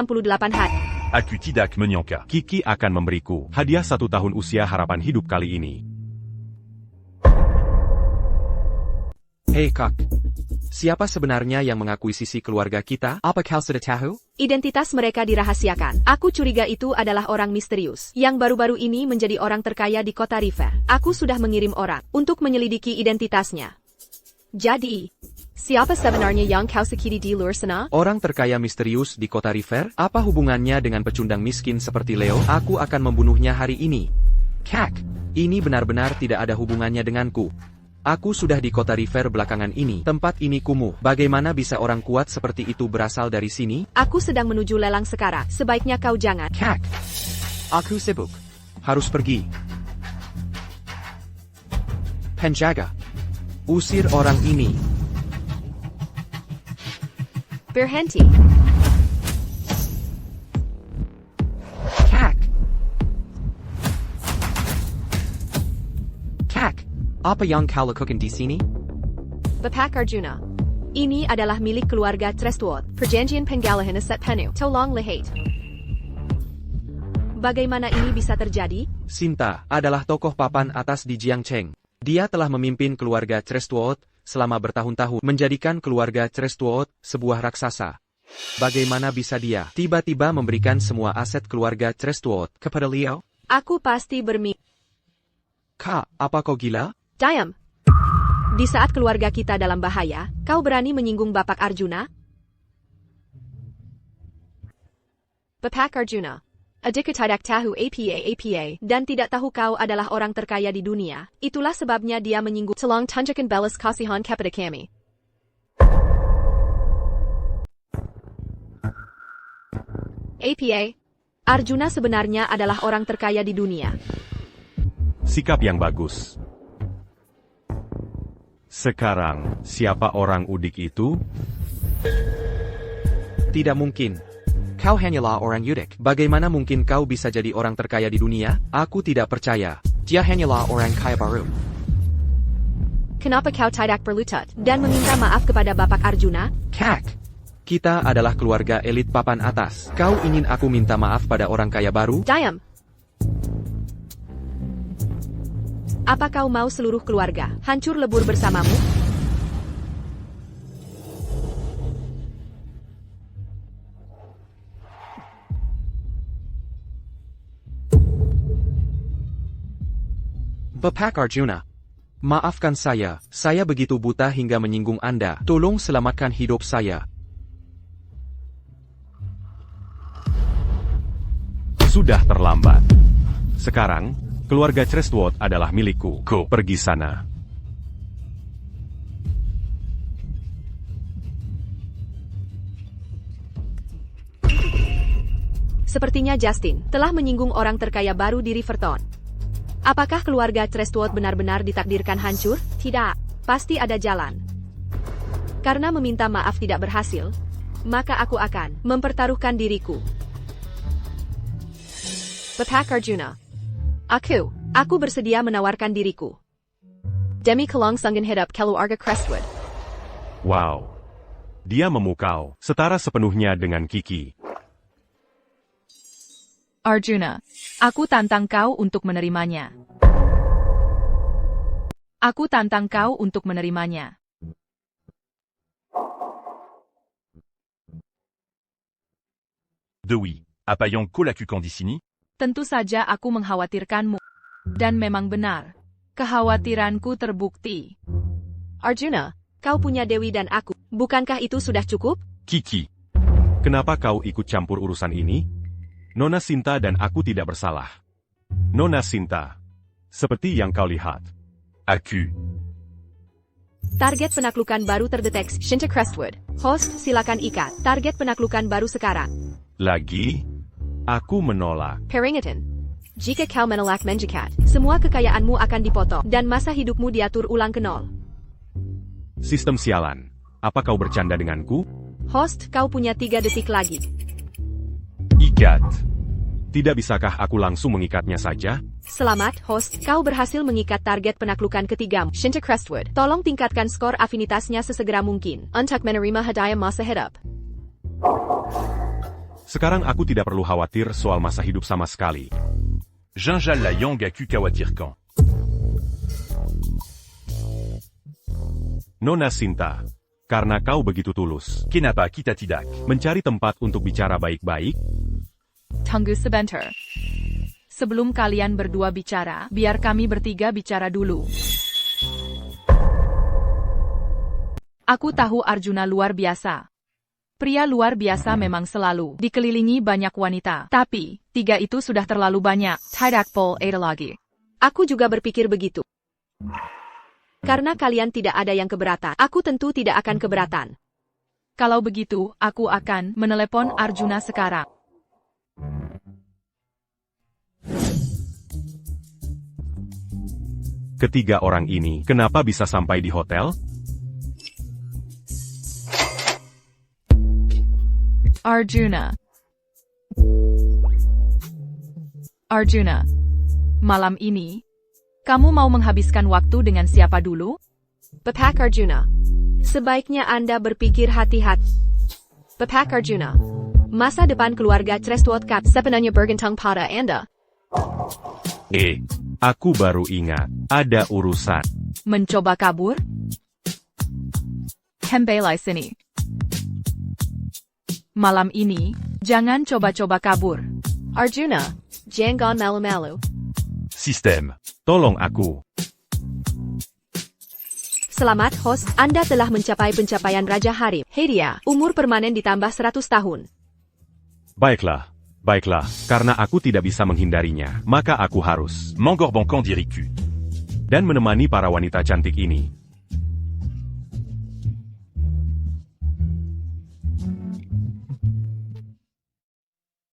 Speaker 3: hari.
Speaker 2: Aku tidak menyangka.
Speaker 1: Kiki akan memberiku hadiah 1 tahun usia harapan hidup kali ini.
Speaker 4: Hei Kak, siapa sebenarnya yang mengakuisisi keluarga kita? Apa kau sudah tahu?
Speaker 3: Identitas mereka dirahasiakan. Aku curiga itu adalah orang misterius, yang baru-baru ini menjadi orang terkaya di kota River. Aku sudah mengirim orang untuk menyelidiki identitasnya. Jadi, siapa sebenarnya yang kau sakiti di luar sana?
Speaker 4: Orang terkaya misterius di kota River? Apa hubungannya dengan pecundang miskin seperti Leo? Aku akan membunuhnya hari ini. Kak, ini benar-benar tidak ada hubungannya denganku. Aku sudah di kota River belakangan ini. Tempat ini kumuh. Bagaimana bisa orang kuat seperti itu berasal dari sini?
Speaker 3: Aku sedang menuju lelang sekarang. Sebaiknya kau jangan.
Speaker 4: Kak, aku sibuk. Harus pergi. Penjaga, usir orang ini.
Speaker 3: Berhenti.
Speaker 4: Kak. Kak, apa yang kau lakukan di sini?
Speaker 3: Bapak Arjuna. Ini adalah milik keluarga Trestwood. Perjanjian penggalahan set penuh. Tolong lihat. Bagaimana ini bisa terjadi?
Speaker 4: Sinta adalah tokoh papan atas di Jiangcheng. Dia telah memimpin keluarga Trestwood selama bertahun-tahun, menjadikan keluarga Trestwood sebuah raksasa. Bagaimana bisa dia tiba-tiba memberikan semua aset keluarga Trestwood kepada Leo?
Speaker 3: Aku pasti bermimpi.
Speaker 4: Kak, apa kau gila?
Speaker 3: Diam. Di saat keluarga kita dalam bahaya, kau berani menyinggung Bapak Arjuna? Bapak Arjuna. Adik tidak tahu apa, dan tidak tahu kau adalah orang terkaya di dunia. Itulah sebabnya dia menyinggung. Tolong tunjukkan belas kasihan kepada kami. Apa? Arjuna sebenarnya adalah orang terkaya di dunia.
Speaker 1: Sikap yang bagus. Sekarang, siapa orang udik itu?
Speaker 4: Tidak mungkin. Kau hanyalah orang udik. Bagaimana mungkin kau bisa jadi orang terkaya di dunia? Aku tidak percaya. Dia hanyalah orang kaya baru.
Speaker 3: Kenapa kau tidak berlutut dan meminta maaf kepada Bapak Arjuna?
Speaker 4: Kak, kita adalah keluarga elit papan atas. Kau ingin aku minta maaf pada orang kaya baru?
Speaker 3: Diam. Apa kau mau seluruh keluarga hancur lebur bersamamu?
Speaker 4: Bapak Arjuna, maafkan saya begitu buta hingga menyinggung Anda. Tolong selamatkan hidup saya.
Speaker 1: Sudah terlambat. Sekarang, keluarga Trestwood adalah milikku. Go, pergi sana.
Speaker 3: Sepertinya Justin telah menyinggung orang terkaya baru di Riverton. Apakah keluarga Trestwood benar-benar ditakdirkan hancur? Tidak, pasti ada jalan. Karena meminta maaf tidak berhasil, maka aku akan mempertaruhkan diriku. Bapak Arjuna. Aku bersedia menawarkan diriku. Demi kelangsungan hidup keluarga Crestwood.
Speaker 1: Wow. Dia memukau, setara sepenuhnya dengan Kiki.
Speaker 5: Arjuna, aku tantang kau untuk menerimanya. Aku tantang kau untuk menerimanya.
Speaker 2: Dewi, apa yang kau lakukan di sini?
Speaker 5: Tentu saja aku mengkhawatirkanmu. Dan memang benar. Kekhawatiranku terbukti.
Speaker 3: Arjuna, kau punya Dewi dan aku. Bukankah itu sudah cukup?
Speaker 1: Kiki. Kenapa kau ikut campur urusan ini? Nona Sinta dan aku tidak bersalah. Nona Sinta. Seperti yang kau lihat.
Speaker 2: Aku.
Speaker 3: Target penaklukan baru terdeteksi. Shinta Crestwood. Host, silakan ikat. Target penaklukan baru sekarang.
Speaker 1: Lagi? Aku menolak.
Speaker 3: Peringatan. Jika kau menolak menjikat, semua kekayaanmu akan dipotong dan masa hidupmu diatur ulang ke nol.
Speaker 1: Sistem sialan. Apa kau bercanda denganku?
Speaker 3: Host, kau punya 3 detik lagi.
Speaker 1: Ikat. Tidak bisakah aku langsung mengikatnya saja?
Speaker 3: Selamat, host. Kau berhasil mengikat target penaklukan ketigamu. Shinta Crestwood. Tolong tingkatkan skor afinitasnya sesegera mungkin untuk menerima hadiah masa hidup.
Speaker 1: Sekarang aku tidak perlu khawatir soal masa hidup sama sekali.
Speaker 2: Jinjal la yang aku khawatirkan.
Speaker 1: Nona Sinta, karena kau begitu tulus,
Speaker 2: Kenapa kita tidak?
Speaker 1: mencari tempat untuk bicara baik-baik,
Speaker 5: Tunggu sebentar. Sebelum kalian berdua bicara, biar kami bertiga bicara dulu. Aku tahu Arjuna luar biasa. Pria luar biasa memang selalu dikelilingi banyak wanita. Tapi, 3 itu sudah terlalu banyak. Tidak ada lagi.
Speaker 3: Aku juga berpikir begitu. Karena kalian tidak ada yang keberatan, aku tentu tidak akan keberatan.
Speaker 5: Kalau begitu, aku akan menelepon Arjuna sekarang.
Speaker 1: ketiga orang ini kenapa bisa sampai di hotel?
Speaker 5: Arjuna. Arjuna. Malam ini, kamu mau menghabiskan waktu dengan siapa dulu?
Speaker 3: Bapak Arjuna. Sebaiknya Anda berpikir hati-hati. Bapak Arjuna. Masa depan keluarga Treswot sepenuhnya bergantung pada Anda.
Speaker 1: Aku baru ingat, ada urusan.
Speaker 5: Mencoba kabur? Kembali sini. Malam ini, jangan coba-coba kabur.
Speaker 3: Arjuna. Jangan malu-malu.
Speaker 2: Système.
Speaker 1: Tolong aku.
Speaker 3: Selamat host, Anda telah mencapai pencapaian Raja Harim. Hadiah, umur permanen ditambah 100 tahun.
Speaker 1: Baiklah, karena aku tidak bisa menghindarinya, maka aku harus.
Speaker 2: Mangorbankan diriku.
Speaker 1: Dan menemani para wanita cantik ini.